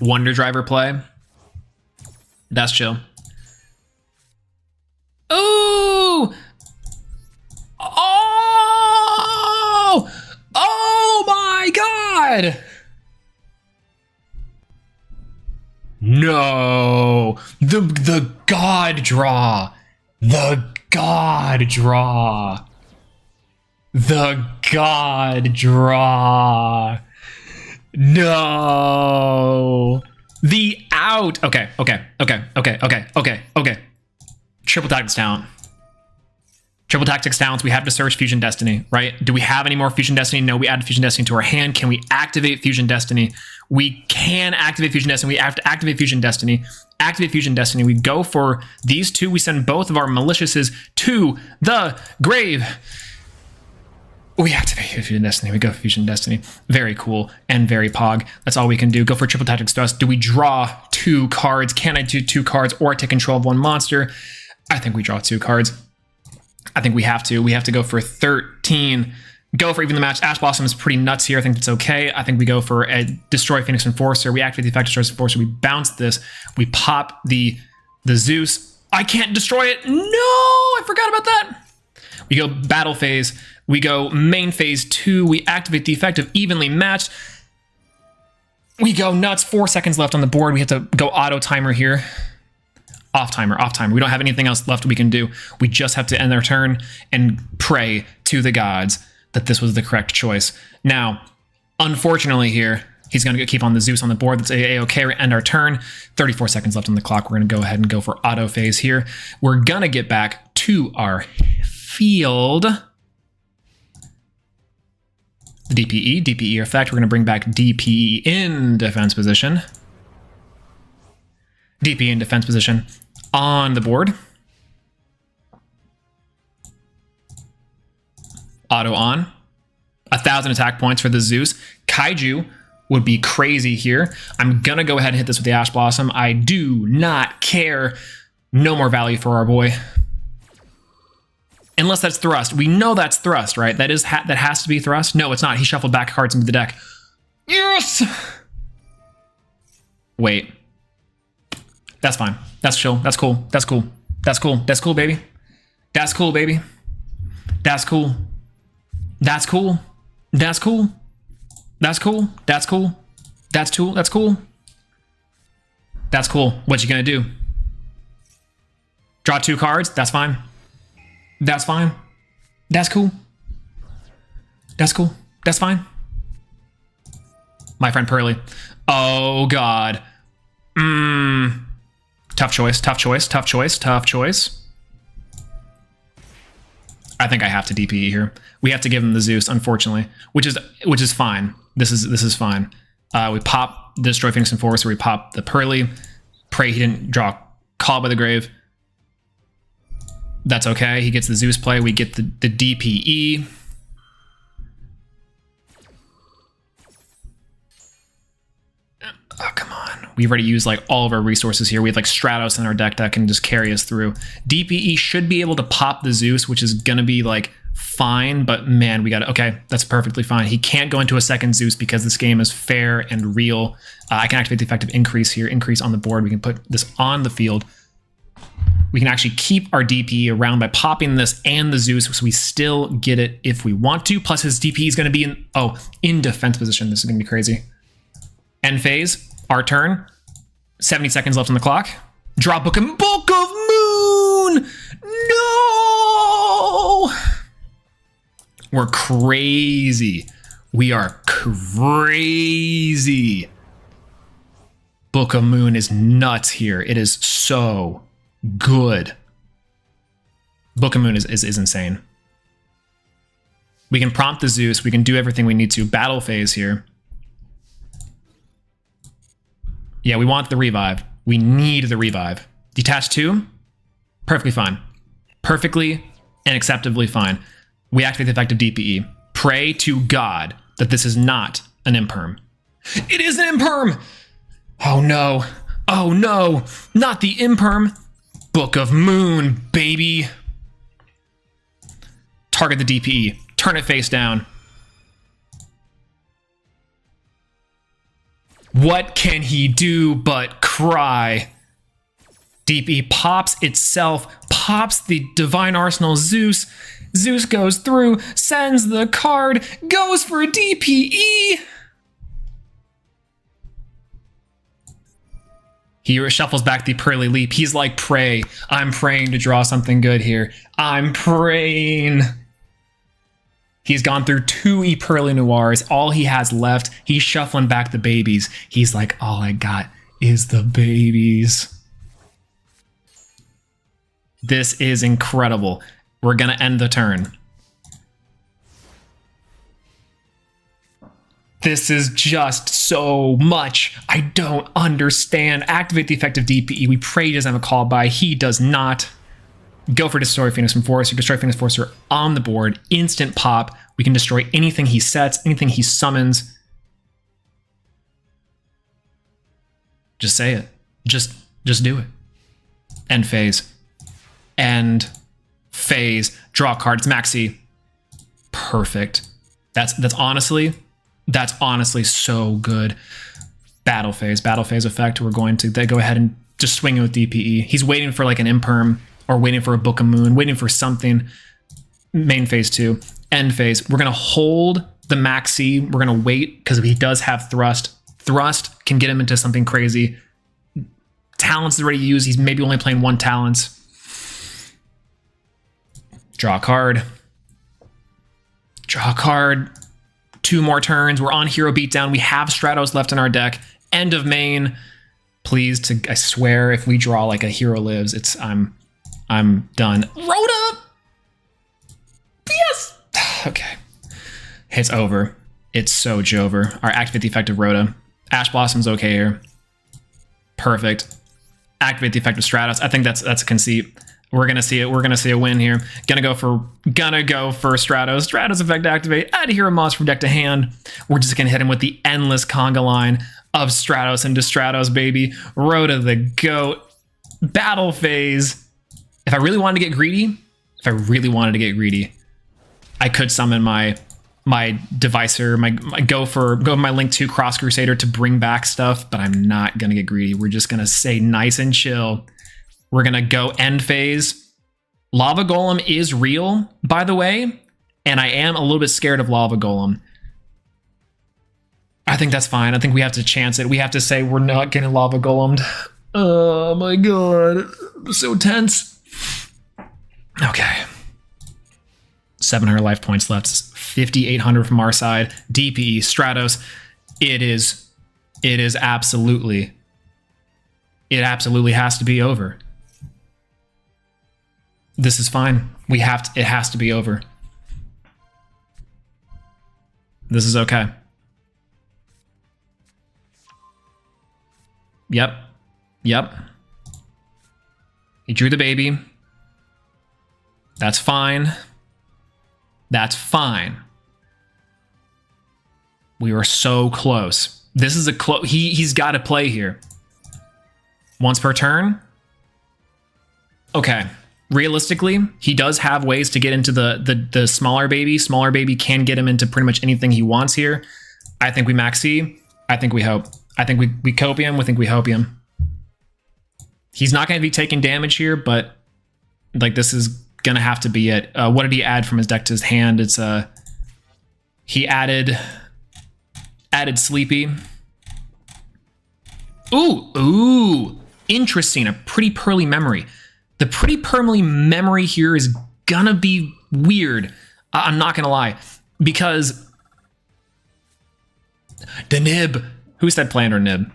Speaker 4: Wonder Driver play. That's chill. Ooh! Oh! Oh my god! No! The God draw! The God draw! The God draw! No! The out! Okay. Triple Tactics Talent. Triple Tactics Talents, we have to search Fusion Destiny, right? Do we have any more Fusion Destiny? No, we added Fusion Destiny to our hand. Can we activate Fusion Destiny? We can activate Fusion Destiny. We have to activate Fusion Destiny. Activate Fusion Destiny. We go for these 2. We send both of our Maliciouses to the grave. We activate Fusion Destiny. We go for Fusion Destiny. Very cool and very pog. That's all we can do. Go for Triple Tactics Thrust. Do we draw 2 cards? Can I do 2 cards or take control of 1 monster? I think we draw 2 cards. I think we have to. We have to go for 13. Go for even the match. Ash Blossom is pretty nuts here. I think that's okay. I think we go for a Destroy Phoenix Enforcer. We activate the effect Destroy Enforcer. We bounce this. We pop the Zeus. I can't destroy it. No, I forgot about that. We go Battle Phase. We go Main Phase 2. We activate the effect of Evenly Matched. We go nuts. 4 seconds left on the board. We have to go Auto Timer here. Off timer. We don't have anything else left we can do. We just have to end our turn and pray to the gods that this was the correct choice. Now, unfortunately here, he's going to keep on the Zeus on the board. That's A-okay. We end our turn. 34 seconds left on the clock. We're going to go ahead and go for auto phase here. We're going to get back to our field. The DPE effect. We're going to bring back DPE in defense position. DPE in defense position on the board. Auto on. 1,000 attack points for the Zeus. Kaiju would be crazy here. I'm going to go ahead and hit this with the Ash Blossom. I do not care. No more value for our boy. Unless that's thrust. We know that's thrust, right? That is that has to be thrust. No, it's not. He shuffled back cards into the deck. Yes! Wait. That's fine. That's chill. That's cool. That's cool. That's cool. That's cool, baby. That's cool, baby. That's cool. That's cool. That's cool. That's cool. That's cool. That's cool. That's cool. That's cool. What you gonna do? Draw 2 cards? That's fine. That's fine. That's cool. That's cool. That's fine. My friend Pearly. Oh, God. Tough choice. Tough choice. Tough choice. Tough choice. I think I have to DPE here. We have to give him the Zeus, unfortunately, which is fine. This is fine. We pop the Destroy Phoenix Enforcer. We pop the Pearly. Pray he didn't draw Call by the Grave. That's okay. He gets the Zeus play. We get the DPE. Oh, come on. We've already used like all of our resources here. We have like Stratos in our deck that can just carry us through. DPE should be able to pop the Zeus, which is going to be like fine, but man, we got to, okay, that's perfectly fine. He can't go into a second Zeus because this game is fair and real. I can activate the effective increase here, increase on the board. We can put this on the field. We can actually keep our DPE around by popping this and the Zeus, so we still get it if we want to. Plus his DPE is going to be in defense position. This is going to be crazy. End phase, our turn. 70 seconds left on the clock. Draw Book of Moon! No! We're crazy. We are crazy. Book of Moon is nuts here. It is so good. Book of Moon is insane. We can prompt the Zeus. We can do everything we need to. Battle phase here. Yeah, we want the revive. We need the revive. Detach 2? Perfectly fine. Perfectly and acceptably fine. We activate the effective DPE. Pray to God that this is not an imperm. It is an imperm! Oh no. Oh no. Not the imperm. Book of Moon, baby. Target the DPE. Turn it face down. What can he do but cry? DPE pops itself, pops the Divine Arsenal Zeus. Zeus goes through, sends the card, goes for a DPE. He shuffles back the Pearly Leap. He's like, pray. I'm praying to draw something good here. I'm praying. He's gone through 2 Pearly Noirs. All he has left, he's shuffling back the babies. He's like, all I got is the babies. This is incredible. We're going to end the turn. This is just so much. I don't understand. Activate the effective DPE. We pray he doesn't have a call by. He does not. Go for Destroy Phoenix Enforcer. Destroy Phoenix Enforcer on the board. Instant pop. We can destroy anything he sets, anything he summons. Just say it. Just do it. End phase. End phase. Draw cards. Maxi. Perfect. That's honestly so good. Battle phase. Battle phase effect. We're going to go ahead and just swing it with DPE. He's waiting for like an imperm or waiting for a Book of Moon, waiting for something. Main phase 2. End phase. We're going to hold the Maxi. We're going to wait because he does have Thrust. Thrust can get him into something crazy. Talents is ready to use. He's maybe only playing 1 Talents. Draw a card. Draw a card. 2 more turns. We're on Hero Beatdown. We have Stratos left in our deck. End of main. Please, I swear, if we draw like a Hero Lives, I'm done. Rhoda! Yes! Okay. It's over. It's so over. Our activate the effective Rhoda. Ash Blossom's okay here. Perfect. Activate the effective Stratos. I think that's a conceit. We're gonna see it. We're gonna see a win here. Gonna go for Stratos. Stratos effect activate. Add a hero monster from deck to hand. We're just gonna hit him with the endless conga line of Stratos into Stratos, baby. Rhoda the GOAT. Battle phase. If I really wanted to get greedy, I could summon my Devicer, go my Link 2 Cross Crusader to bring back stuff, but I'm not gonna get greedy. We're just gonna say nice and chill. We're gonna go end phase, Lava Golem is real, by the way, and I am a little bit scared of Lava Golem. I think that's fine. I think we have to chance it. We have to say we're not getting Lava Golemed. Oh my god. So tense. Okay. 700 life points left. 5,800 from our side. DPE, Stratos. It absolutely has to be over. This is fine. It has to be over. This is okay. Yep. He drew the baby. That's fine. That's fine. We were so close. This is a close. He's got to play here. Once per turn. Okay. Realistically, he does have ways to get into the smaller baby. Smaller baby can get him into pretty much anything he wants here. I think we max C. I think we hope. I think we copium. We think we hopium. He's not going to be taking damage here, but like this is going to have to be it. What did he add from his deck to his hand? It's he added Sleepy. Ooh, interesting. A Pretty Pearly Memory. The Pretty Pearly Memory here is gonna be weird. I'm not gonna lie, because the Nib. Who said Plant or Nib?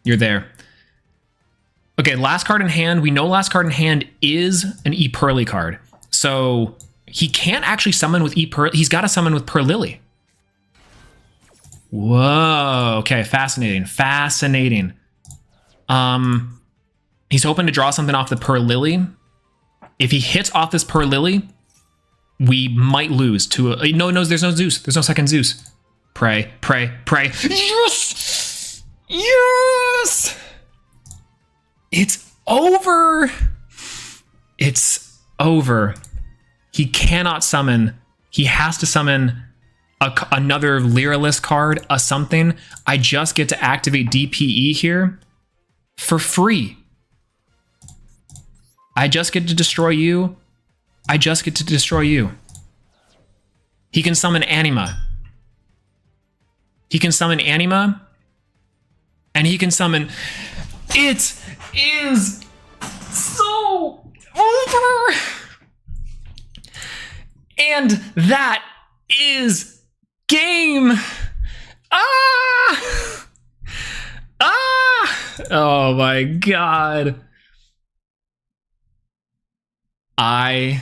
Speaker 4: You're there. Okay, last card in hand. We know last card in hand is an E-Pearly card. So he can't actually summon with E-Pearly. He's got to summon with Pearlily. Whoa. Okay, fascinating. Fascinating. He's hoping to draw something off the Pearlily. If he hits off this Pearlily, we might lose to a... No, there's no Zeus. There's no second Zeus. Pray. Yes! Yes! It's over. It's over. He cannot summon. He has to summon another Lyralist card, a something. I just get to activate DPE here for free. I just get to destroy you. I just get to destroy you. He can summon Anima. He can summon Anima. And he can summon... It is so over. And that is game. Oh my god. I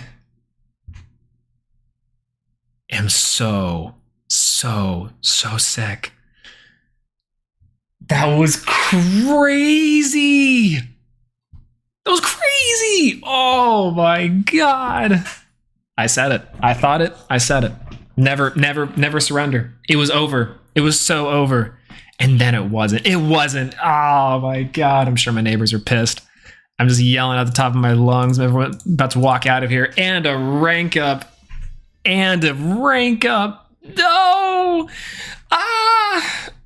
Speaker 4: am so sick. That was crazy. That was crazy. Oh my god. I said it. I thought it. I said it. Never surrender. It was over. It was so over. And then it wasn't. It wasn't. Oh my god. I'm sure my neighbors are pissed. I'm just yelling at the top of my lungs. Everyone's about to walk out of here. And a rank up. And a rank up. No.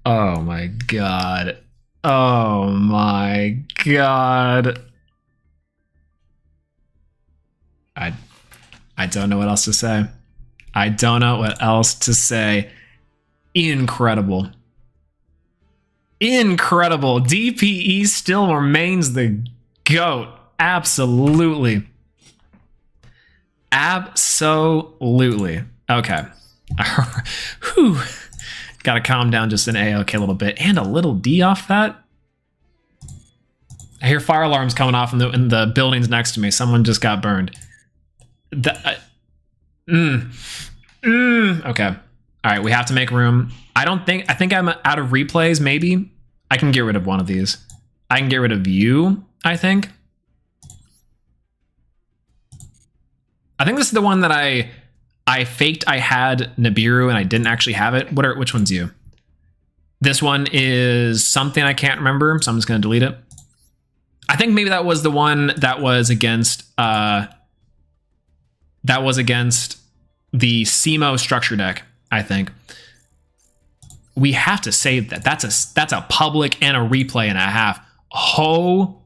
Speaker 4: Oh my god. Oh my god. I don't know what else to say. I don't know what else to say. Incredible. Incredible. DPE still remains the GOAT. Absolutely. Absolutely. Okay. Whew. Gotta calm down just an AOK a little bit. And a little D off that. I hear fire alarms coming off in the buildings next to me. Someone just got burned. Okay. All right, we have to make room. I think I'm out of replays, maybe. I can get rid of one of these. I can get rid of you, I think. I think this is the one that I faked I had Nibiru and I didn't actually have it. Which one's you? This one is something I can't remember, so I'm just gonna delete it. I think maybe that was the one that was against the SEMO structure deck, I think. We have to save that. That's a public and a replay and a half. Holy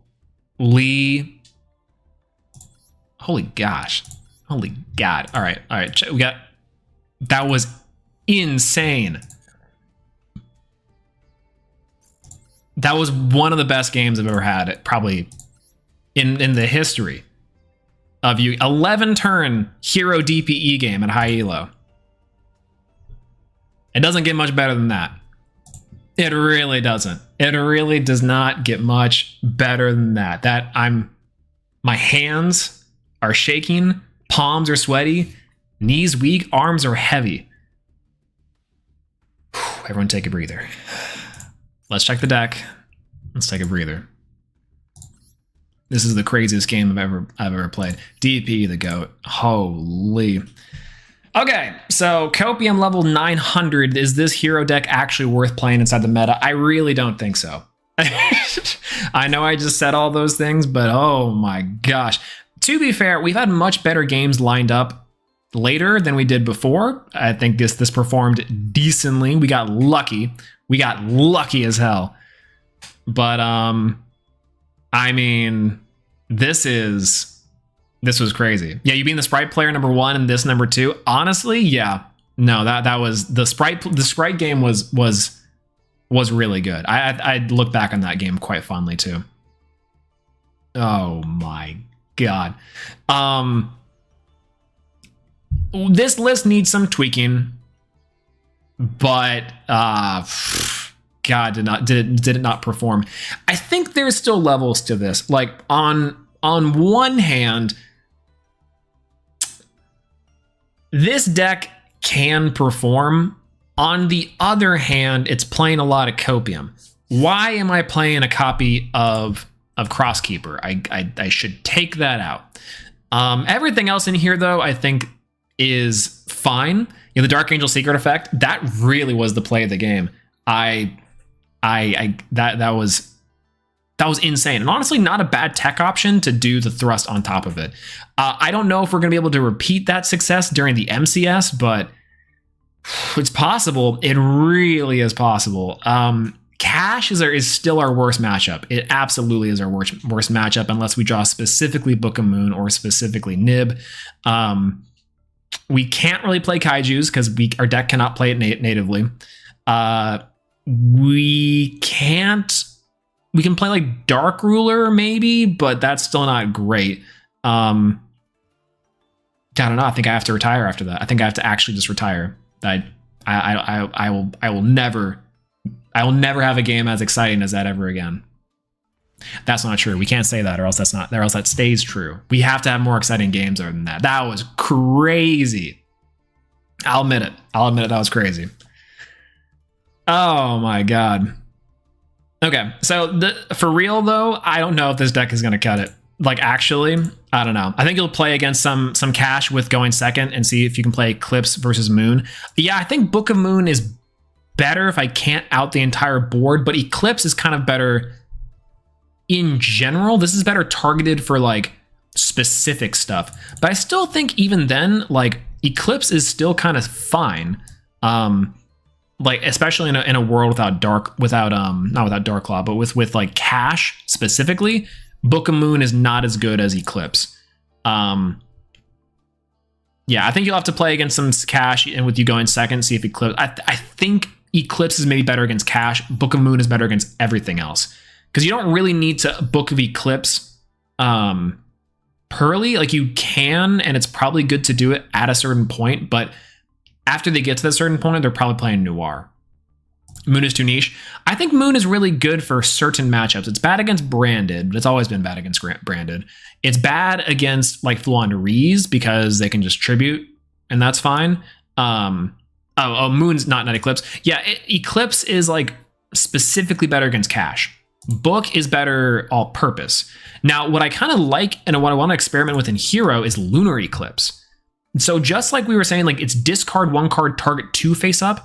Speaker 4: Holy gosh. Holy God. All right. We got, that was insane. That was one of the best games I've ever had, probably in the history of you. 11 turn hero DPE game at high elo. It doesn't get much better than that. It really doesn't. It really does not get much better than that. My hands are shaking, palms are sweaty, knees weak, arms are heavy. Whew, everyone take a breather. Let's check the deck. Let's take a breather. This is the craziest game I've ever played. DP the GOAT. Holy. Okay, so Copium level 900. Is this hero deck actually worth playing inside the meta? I really don't think so. I know I just said all those things, but oh my gosh. To be fair, we've had much better games lined up later than we did before. I think this performed decently. We got lucky. We got lucky as hell. But I mean, this was crazy. Yeah, you being the Sprite player number 1 and this number 2. Honestly, yeah. No, that was the Sprite game was really good. I'd look back on that game quite fondly too. Oh my God. This list needs some tweaking, but God, did it not perform. I think there's still levels to this. Like on one hand, this deck can perform. On the other hand, it's playing a lot of Copium. Why am I playing a copy of Crosskeeper? I should take that out. Everything else in here, though, I think is fine. You know, the Dark Angel Secret Effect, that really was the play of the game. That was insane, and honestly not a bad tech option to do the thrust on top of it. I don't know if we're gonna be able to repeat that success during the MCS, but it's possible. It really is possible. Cash is still our worst matchup. It absolutely is our worst matchup unless we draw specifically Book of Moon or specifically Nib. We can't really play Kaijus because our deck cannot play it natively. We can play like Dark Ruler maybe, but that's still not great. I don't know. I think I have to retire after that. I think I have to actually just retire. I will never have a game as exciting as that ever again. That's not true. We can't say that, or else that stays true. We have to have more exciting games other than that. That was crazy. I'll admit it. That was crazy. Oh my God. Okay, so for real though, I don't know if this deck is gonna cut it. Like actually, I don't know. I think you'll play against some cash with going second and see if you can play Eclipse versus Moon. Yeah, I think Book of Moon is better if I can't out the entire board, but Eclipse is kind of better in general. This is better targeted for like specific stuff. But I still think even then, like Eclipse is still kind of fine. Like especially in a world not without Darklaw, but with like cash specifically, Book of Moon is not as good as Eclipse. Yeah, I think you'll have to play against some cash and with you going second, see if Eclipse. I think Eclipse is maybe better against cash. Book of Moon is better against everything else. Because you don't really need to Book of Eclipse Pearly. Like you can, and it's probably good to do it at a certain point, but after they get to that certain point, they're probably playing Noir. Moon is too niche. I think Moon is really good for certain matchups. It's bad against Branded, but it's always been bad against Branded. It's bad against like Fluon Rees because they can just tribute, and that's fine. Moon's not Eclipse. Yeah, Eclipse is like specifically better against cash. Book is better all purpose. Now, what I kind of like and what I want to experiment with in Hero is Lunar Eclipse. So just like we were saying, like it's discard 1 card, target 2 face up.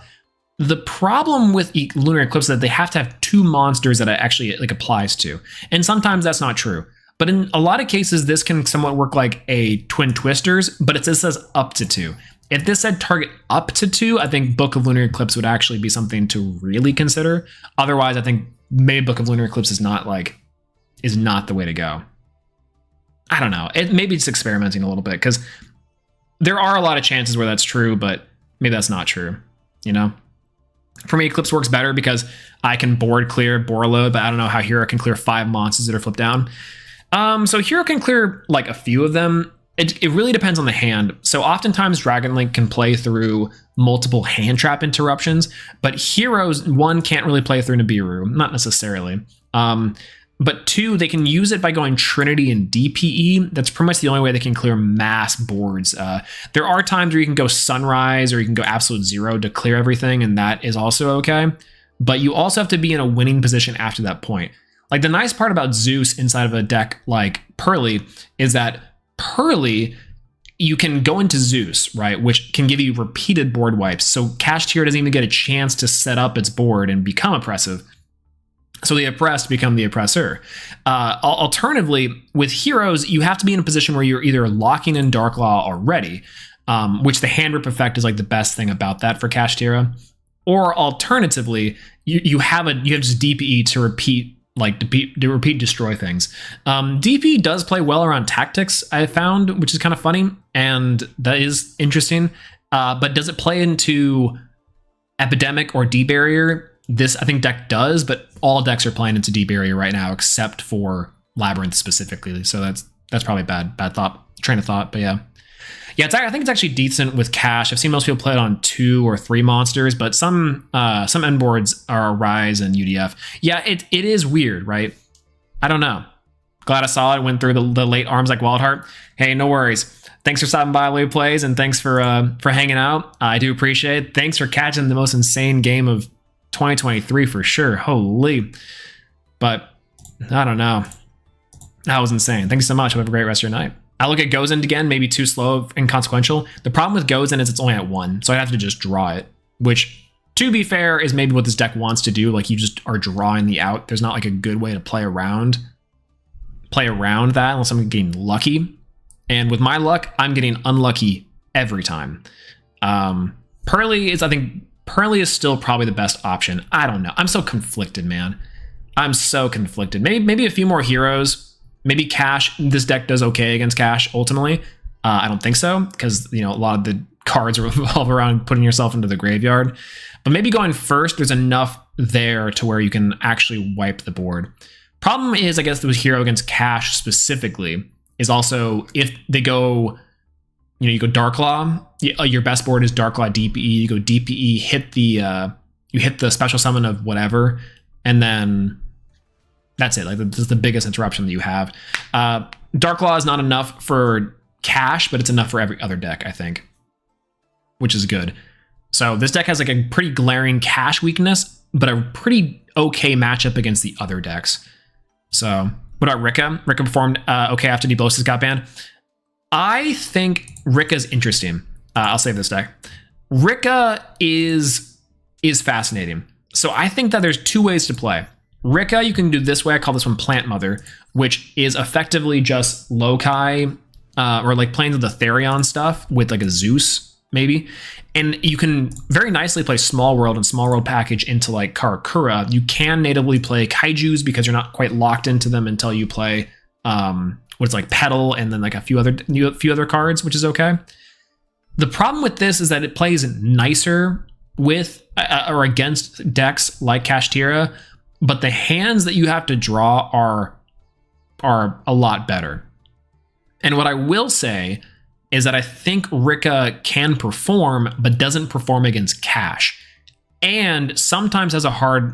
Speaker 4: The problem with Lunar Eclipse is that they have to have 2 monsters that it actually like applies to. And sometimes that's not true. But in a lot of cases, this can somewhat work like a Twin Twisters, but it just says up to 2. If this said target up to 2, I think Book of Lunar Eclipse would actually be something to really consider. Otherwise, I think maybe Book of Lunar Eclipse is not the way to go. I don't know. Maybe it's experimenting a little bit because there are a lot of chances where that's true, but maybe that's not true, you know? For me, Eclipse works better because I can board clear Borreload, but I don't know how Hero can clear 5 monsters that are flipped down. So Hero can clear like a few of them. It really depends on the hand. So oftentimes Dragon Link can play through multiple hand trap interruptions, but Heroes, one, can't really play through Nibiru, not necessarily. But two, they can use it by going Trinity and DPE. That's pretty much the only way they can clear mass boards. There are times where you can go Sunrise or you can go Absolute Zero to clear everything, and that is also okay. But you also have to be in a winning position after that point. Like the nice part about Zeus inside of a deck like Pearly is that Pearly, you can go into Zeus, right, which can give you repeated board wipes. So Cash Tier doesn't even get a chance to set up its board and become oppressive. So the oppressed become the oppressor. Alternatively, with Heroes, you have to be in a position where you're either locking in Darklaw already, which the hand rip effect is like the best thing about that for Cash Tier. Or alternatively, you have just DPE to repeat. Like to repeat destroy things. DP does play well around tactics, I found, which is kind of funny, and that is interesting. But does it play into Epidemic or D-Barrier? This, I think, deck does, but all decks are playing into D-Barrier right now, except for Labyrinth specifically. So that's probably a bad train of thought, but yeah. Yeah, I think it's actually decent with Cash. I've seen most people play it on 2 or 3 monsters, but some end boards are Rise and UDF. Yeah, it is weird, right? I don't know. Glad I saw it. Went through the late arms like Wildheart. Hey, no worries. Thanks for stopping by, Lou Plays, and thanks for hanging out. I do appreciate it. Thanks for catching the most insane game of 2023 for sure. Holy. But I don't know. That was insane. Thanks so much. Have a great rest of your night. I look at Gozen again, maybe too slow and consequential. The problem with Gozen is it's only at 1, so I'd have to just draw it, which, to be fair, is maybe what this deck wants to do. Like, you just are drawing the out. There's not like a good way to play around that unless I'm getting lucky. And with my luck, I'm getting unlucky every time. Pearly is still probably the best option. I don't know. I'm so conflicted, man. I'm so conflicted. Maybe a few more Heroes. Maybe Cash. This deck does okay against Cash, ultimately. I don't think so, because a lot of the cards revolve around putting yourself into the graveyard. But maybe going first, there's enough there to where you can actually wipe the board. Problem is, I guess, with Hero against Cash specifically, is also if they go, you go Darklaw, your best board is Darklaw DPE, you go DPE, you hit the special summon of whatever, and then that's it. Like, this is the biggest interruption that you have. Darklaw is not enough for Cash, but it's enough for every other deck, I think, which is good. So this deck has like a pretty glaring Cash weakness, but a pretty okay matchup against the other decks. So what about Rika? Rika performed okay after Deblosis got banned. I think Rika's interesting. I'll save this deck. Rika is fascinating. So I think that there's 2 ways to play. Rika, you can do this way. I call this one Plant Mother, which is effectively just Lokai or like playing the Therion stuff with like a Zeus, maybe. And you can very nicely play Small World and Small World package into like Karakura. You can natively play Kaijus because you're not quite locked into them until you play what's like Petal and then like a few other cards, which is okay. The problem with this is that it plays nicer with or against decks like Kashtira, but the hands that you have to draw are a lot better. And what I will say is that I think Rika can perform, but doesn't perform against Cash, and sometimes has a hard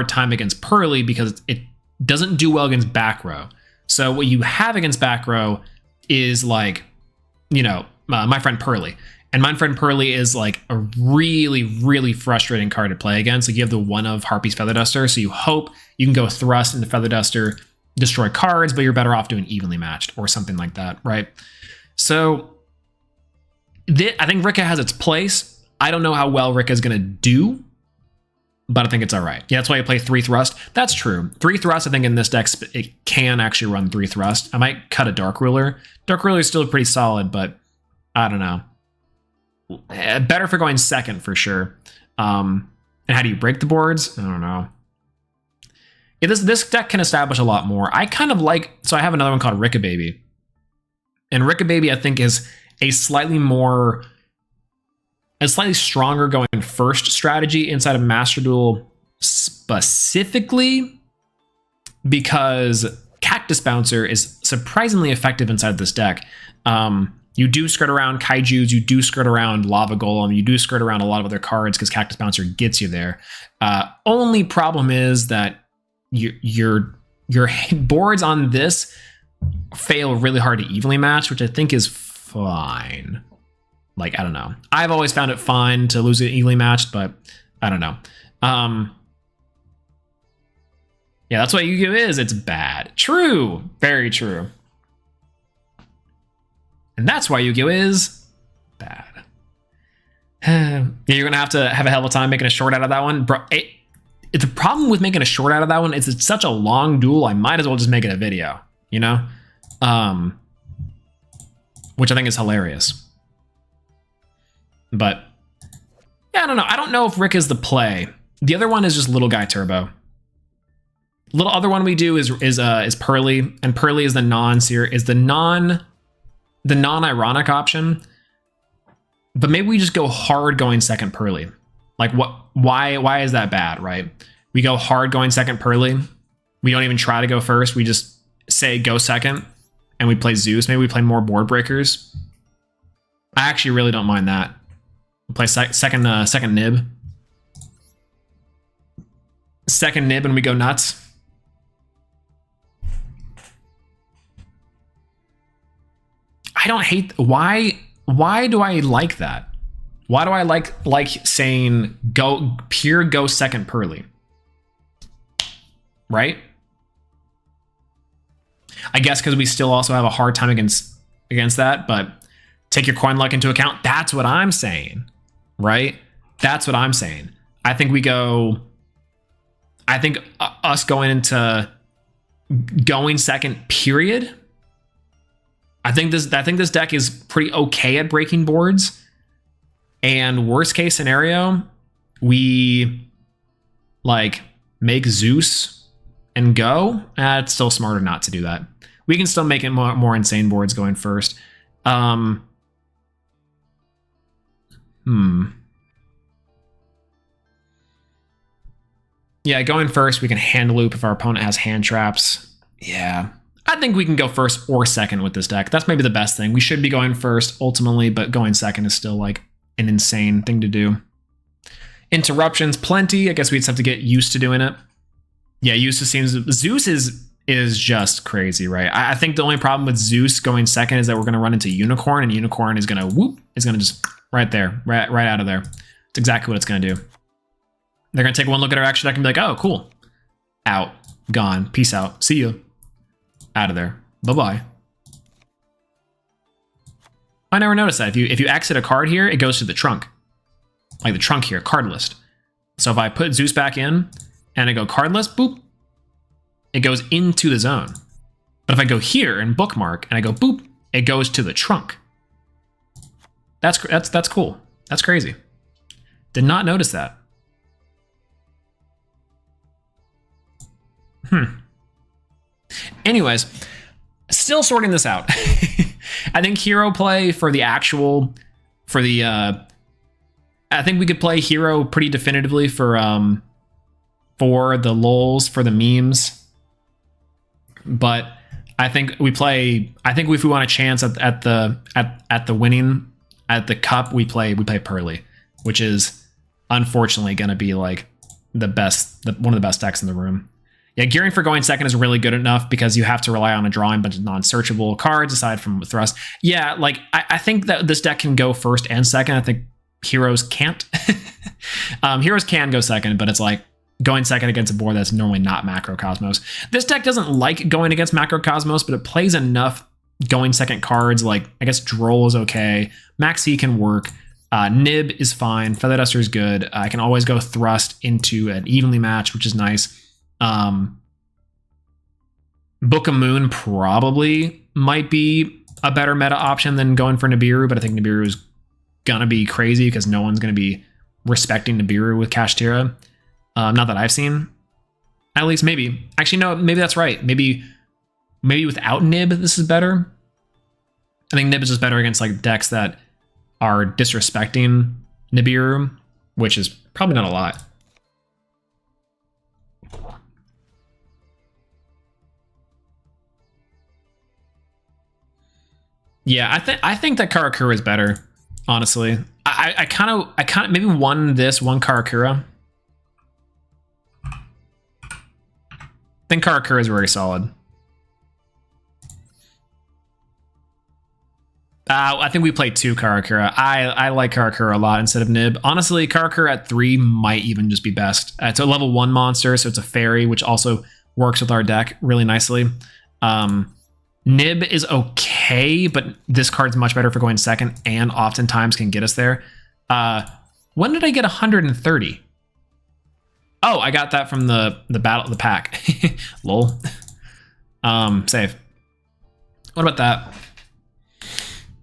Speaker 4: time against Pearly because it doesn't do well against back row. So what you have against back row is like, my friend Pearly. And my friend Pearly is like a really, really frustrating card to play against. Like, you have the 1 of Harpy's Feather Duster, so you hope you can go Thrust into Feather Duster, destroy cards, but you're better off doing Evenly Matched or something like that, right? So I think Rika has its place. I don't know how well Rika is going to do, but I think it's all right. Yeah, that's why you play 3 Thrust. That's true. 3 Thrust, I think in this deck, it can actually run 3 Thrust. I might cut a Dark Ruler. Dark Ruler is still pretty solid, but I don't know. Better for going second for sure. And how do you break the boards? I don't know. Yeah, this deck can establish a lot more. I kind of like, so I have another one called Rickababy. And Rickababy, I think, is a slightly stronger going first strategy inside of Master Duel, specifically because Cactus Bouncer is surprisingly effective inside this deck. You do skirt around Kaijus, you do skirt around Lava Golem, you do skirt around a lot of other cards because Cactus Bouncer gets you there. Only problem is that your boards on this fail really hard to evenly match, which I think is fine. Like, I don't know. I've always found it fine to lose it evenly matched, but I don't know. Yeah, that's what Yu-Gi-Oh! Is. It's bad. True. Very true. And that's why Yu-Gi-Oh! Is bad. Yeah, you're going to have a hell of a time making a short out of that one. Bro, the problem with making a short out of that one is it's such a long duel, I might as well just make it a video, you know? Which I think is hilarious. But, yeah, I don't know. I don't know if Rick is the play. The other one is just Little Guy Turbo. Little other one we do is Pearly, and Pearly is the non-ironic option. But maybe we just go hard going second Pearly. Like, why is that bad, right? We go hard going second Pearly. We don't even try to go first. We just say go second, and we play Zeus. Maybe we play more board breakers. I actually really don't mind that. We play second nib. Second nib, and we go nuts. I don't hate. Why do I like that? Why do I like saying go second Pearly? Right? I guess because we still also have a hard time against that, but take your coin luck into account. That's what I'm saying, right? That's what I'm saying. I think us going into going second period. I think this deck is pretty okay at breaking boards. And worst case scenario, we like make Zeus and go. It's still smarter not to do that. We can still make it more insane boards going first. Yeah, going first, we can hand loop if our opponent has hand traps. Yeah. I think we can go first or second with this deck. That's maybe the best thing. We should be going first ultimately, but going second is still like an insane thing to do. Interruptions, plenty. I guess we just have to get used to doing it. Yeah, Zeus is just crazy, right? I think the only problem with Zeus going second is that we're going to run into Unicorn, and Unicorn is going to just right there, right out of there. It's exactly what it's going to do. They're going to take one look at our action deck and be like, oh, cool. Out. Gone. Peace out. See you. Out of there. Bye-bye. I never noticed that. If you exit a card here, it goes to the trunk. Like the trunk here, card list. So if I put Zeus back in and I go card list, boop, it goes into the zone. But if I go here and bookmark and I go boop, it goes to the trunk. That's cool. That's crazy. Did not notice that. Anyways, still sorting this out. I think hero play I think we could play hero pretty definitively for the lulz, for the memes. But I think if we want a chance at the winning at the cup, we play Pearly, which is unfortunately going to be like one of the best decks in the room. Yeah, gearing for going second is really good enough because you have to rely on a drawing bunch of non-searchable cards aside from thrust. Yeah, like I think that this deck can go first and second. I think heroes can't. Heroes can go second, but it's like going second against a board that's normally not Macrocosmos. This deck doesn't like going against Macrocosmos, but it plays enough going second cards. Like, I guess Droll is okay. Maxi can work. Nib is fine. Feather Duster is good. I can always go thrust into an evenly match, which is nice. Book of Moon probably might be a better meta option than going for Nibiru, but I think Nibiru is gonna be crazy because no one's gonna be respecting Nibiru with Kashtira. Not that I've seen. At least maybe. Actually, no, maybe that's right. Maybe without Nib, this is better. I think Nib is just better against like decks that are disrespecting Nibiru, which is probably not a lot. Yeah, I think that Karakura is better, honestly. I kind of maybe one Karakura. I think Karakura is very solid. I think we play 2 Karakura. I like Karakura a lot instead of Nib. Honestly, Karakura at 3 might even just be best. It's a level 1 monster, so it's a fairy, which also works with our deck really nicely. Nib is okay, but this card's much better for going second and oftentimes can get us there. When did I get 130? Oh, I got that from the pack. Lol. Save. What about that?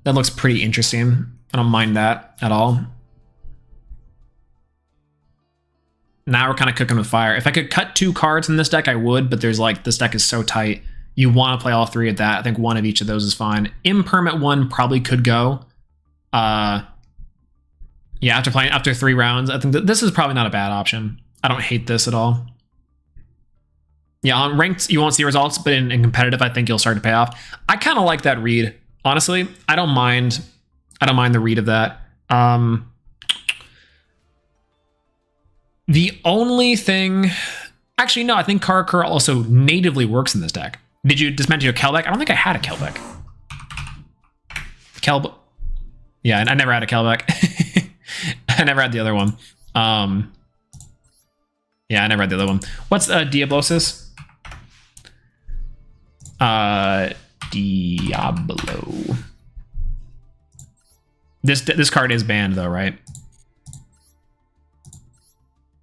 Speaker 4: That looks pretty interesting. I don't mind that at all. Now we're kind of cooking with fire. If I could cut 2 cards in this deck, I would, but there's like, this deck is so tight. You want to play all 3 of that. I think one of each of those is fine. Impermanent 1 probably could go. Yeah, after 3 rounds, I think that this is probably not a bad option. I don't hate this at all. Yeah, on ranked, you won't see results, but in competitive, I think you'll start to pay off. I kind of like that read. Honestly, I don't mind the read of that. The only thing... Actually, no, I think Karakura also natively works in this deck. Did you dismantle your Kelbeck? I don't think I had a Kelbeck. Yeah, I never had a Kelbeck. I never had the other one. Yeah, I never had the other one. What's Diablosis? Diablo. This card is banned though, right?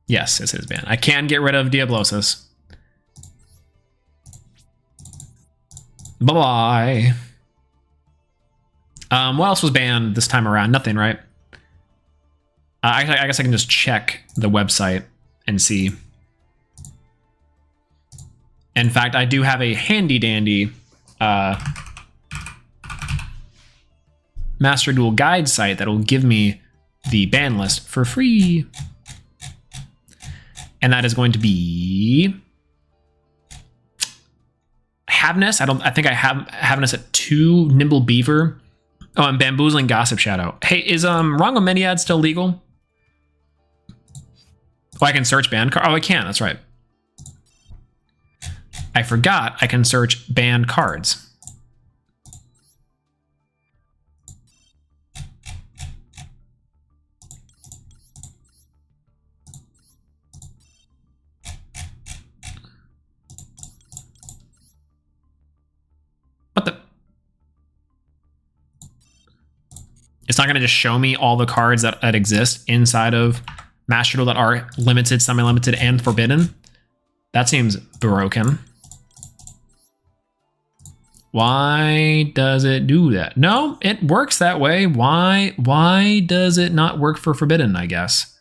Speaker 4: Yes, it is banned. I can get rid of Diablosis. Bye-bye. What else was banned this time around? Nothing, right? I guess I can just check the website and see. In fact, I do have a handy-dandy Master Duel guide site that will give me the ban list for free. And that is going to be Havness. I think I have Havness at 2, Nimble Beaver. Oh, and Bamboozling Gossip Shadow. Hey, is Rongomeniad still legal? Oh, I can search banned card. Oh, I can. That's right. I forgot I can search banned cards. What the? It's not going to just show me all the cards that exist inside of Master Duel that are limited, semi-limited, and forbidden. That seems broken. Why does it do that? No, it works that way. Why does it not work for forbidden, I guess?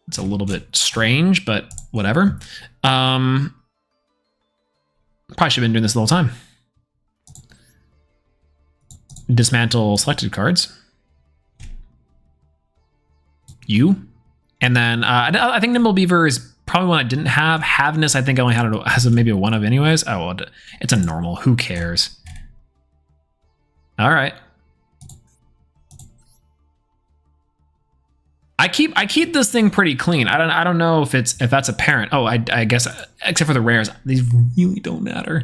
Speaker 4: It's a little bit strange, but whatever. Probably should have been doing this the whole time. Dismantle selected cards. And then I think Nimble Beaver is probably one I didn't have. Havness, I think I only had it as maybe a 1 of anyways. Oh, well, it's a normal. Who cares? All right. I keep this thing pretty clean. I don't know if that's apparent. Oh, I guess except for the rares, these really don't matter.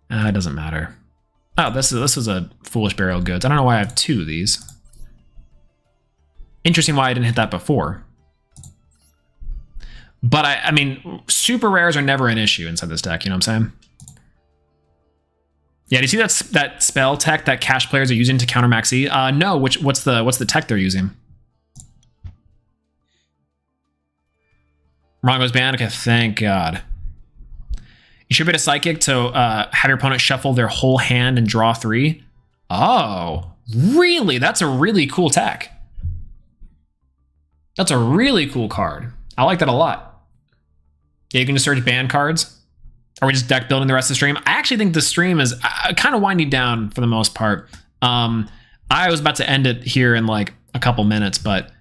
Speaker 4: It doesn't matter. Oh, this is a Foolish Burial Goods. I don't know why I have 2 of these. Interesting why I didn't hit that before. But I mean, super rares are never an issue inside this deck. You know what I'm saying? Yeah, do you see that spell tech that cash players are using to counter Max E? No. What's the tech they're using? Rongo's banned. Okay, thank God. You should be a psychic to have your opponent shuffle their whole hand and draw 3. Oh, really? That's a really cool tech. That's a really cool card. I like that a lot. Yeah, you can just search banned cards. Are we just deck building the rest of the stream? I actually think the stream is kind of winding down for the most part. I was about to end it here in like a couple minutes, but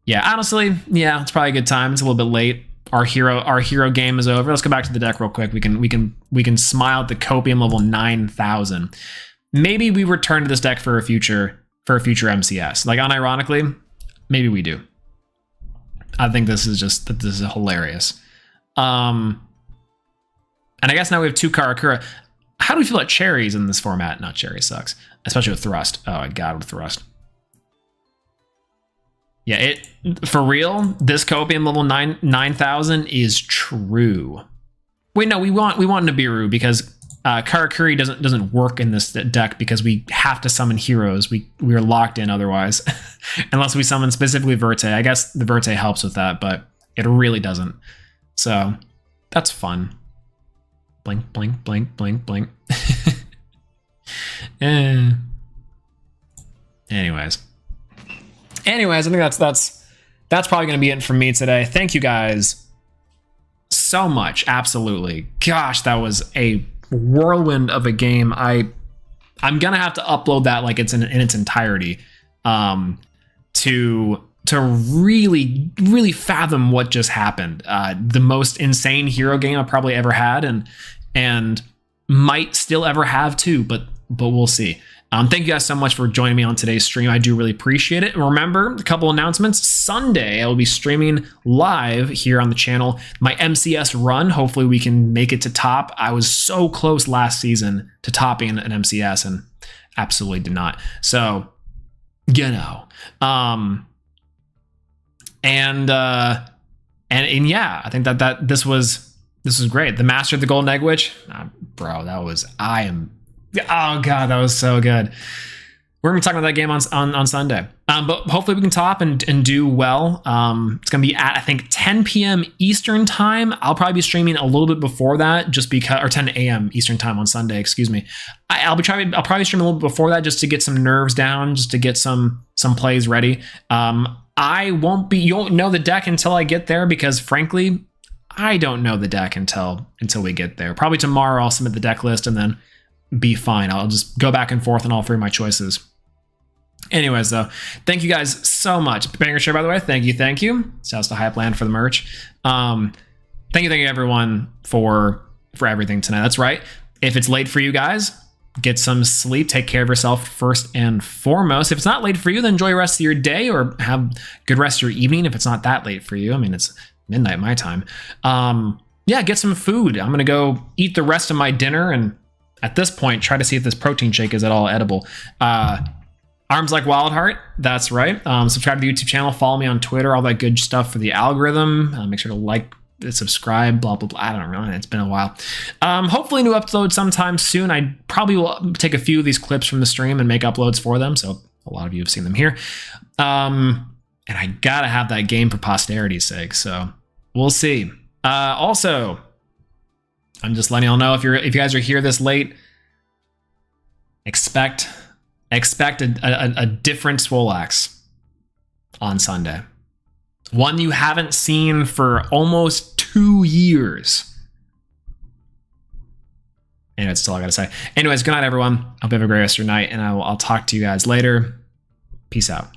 Speaker 4: yeah, honestly, yeah, it's probably a good time. It's a little bit late. Our hero game is over. Let's go back to the deck real quick. We can smile at the Copium level 9,000. Maybe we return to this deck for a future MCS. Like, unironically, maybe we do. I think this is hilarious. And I guess now we have 2 Karakura. How do we feel about cherries in this format? Not cherry sucks, especially with Thrust. Oh my god, with Thrust. Yeah, for real, this Copium level 9,000 is true. Wait, no, we want Nibiru because Karakuri doesn't work in this deck because we have to summon heroes. We are locked in otherwise, unless we summon specifically Verte. I guess the Verte helps with that, but it really doesn't. So that's fun. Blink, blink, blink, blink, blink. Anyways, I think that's probably going to be it for me today. Thank you guys so much. Absolutely. Gosh, that was a whirlwind of a game. I'm gonna have to upload that like it's in its entirety to really fathom what just happened. The most insane hero game I've probably ever had, and might still ever have too, but we'll see. Thank you guys so much for joining me on today's stream. I do really appreciate it. And remember, a couple announcements. Sunday, I will be streaming live here on the channel my MCS run. Hopefully we can make it to top. I was so close last season to topping an MCS and absolutely did not. So, you know. And yeah, I think that this was great. The Master of the Golden Egg Witch. Bro, that was oh god, that was so good. We're gonna be talking about that game on Sunday. But hopefully we can top and do well. It's gonna be at I think 10 p.m. Eastern time. I'll probably be streaming a little bit before that, just because, or 10 a.m. Eastern time on Sunday. Excuse me. I'll probably stream a little bit before that just to get some nerves down, just to get some plays ready. You won't know the deck until I get there because frankly, I don't know the deck until we get there. Probably tomorrow I'll submit the deck list and then be fine. I'll just go back and forth on all 3 of my choices. Anyways, though, thank you guys so much. Banger share, by the way. Thank you. Shouts to Hypeland for the merch. Thank you everyone for everything tonight. That's right. If it's late for you guys, get some sleep. Take care of yourself first and foremost. If it's not late for you, then enjoy the rest of your day or have a good rest of your evening. If it's not that late for you, I mean, it's midnight my time. Yeah, get some food. I'm gonna go eat the rest of my dinner and at this point, try to see if this protein shake is at all edible. Arms Like Wildheart, that's right. Subscribe to the YouTube channel, follow me on Twitter, all that good stuff for the algorithm. Make sure to like, subscribe, blah, blah, blah. I don't know, it's been a while. Hopefully new upload sometime soon. I probably will take a few of these clips from the stream and make uploads for them, so a lot of you have seen them here. And I gotta have that game for posterity's sake, so we'll see. Also, I'm just letting y'all know if you guys are here this late, expect a different Swolelax on Sunday. One you haven't seen for almost 2 years. Anyway, that's all I gotta say. Anyways, good night, everyone. Hope you have a great rest of your night, and I'll talk to you guys later. Peace out.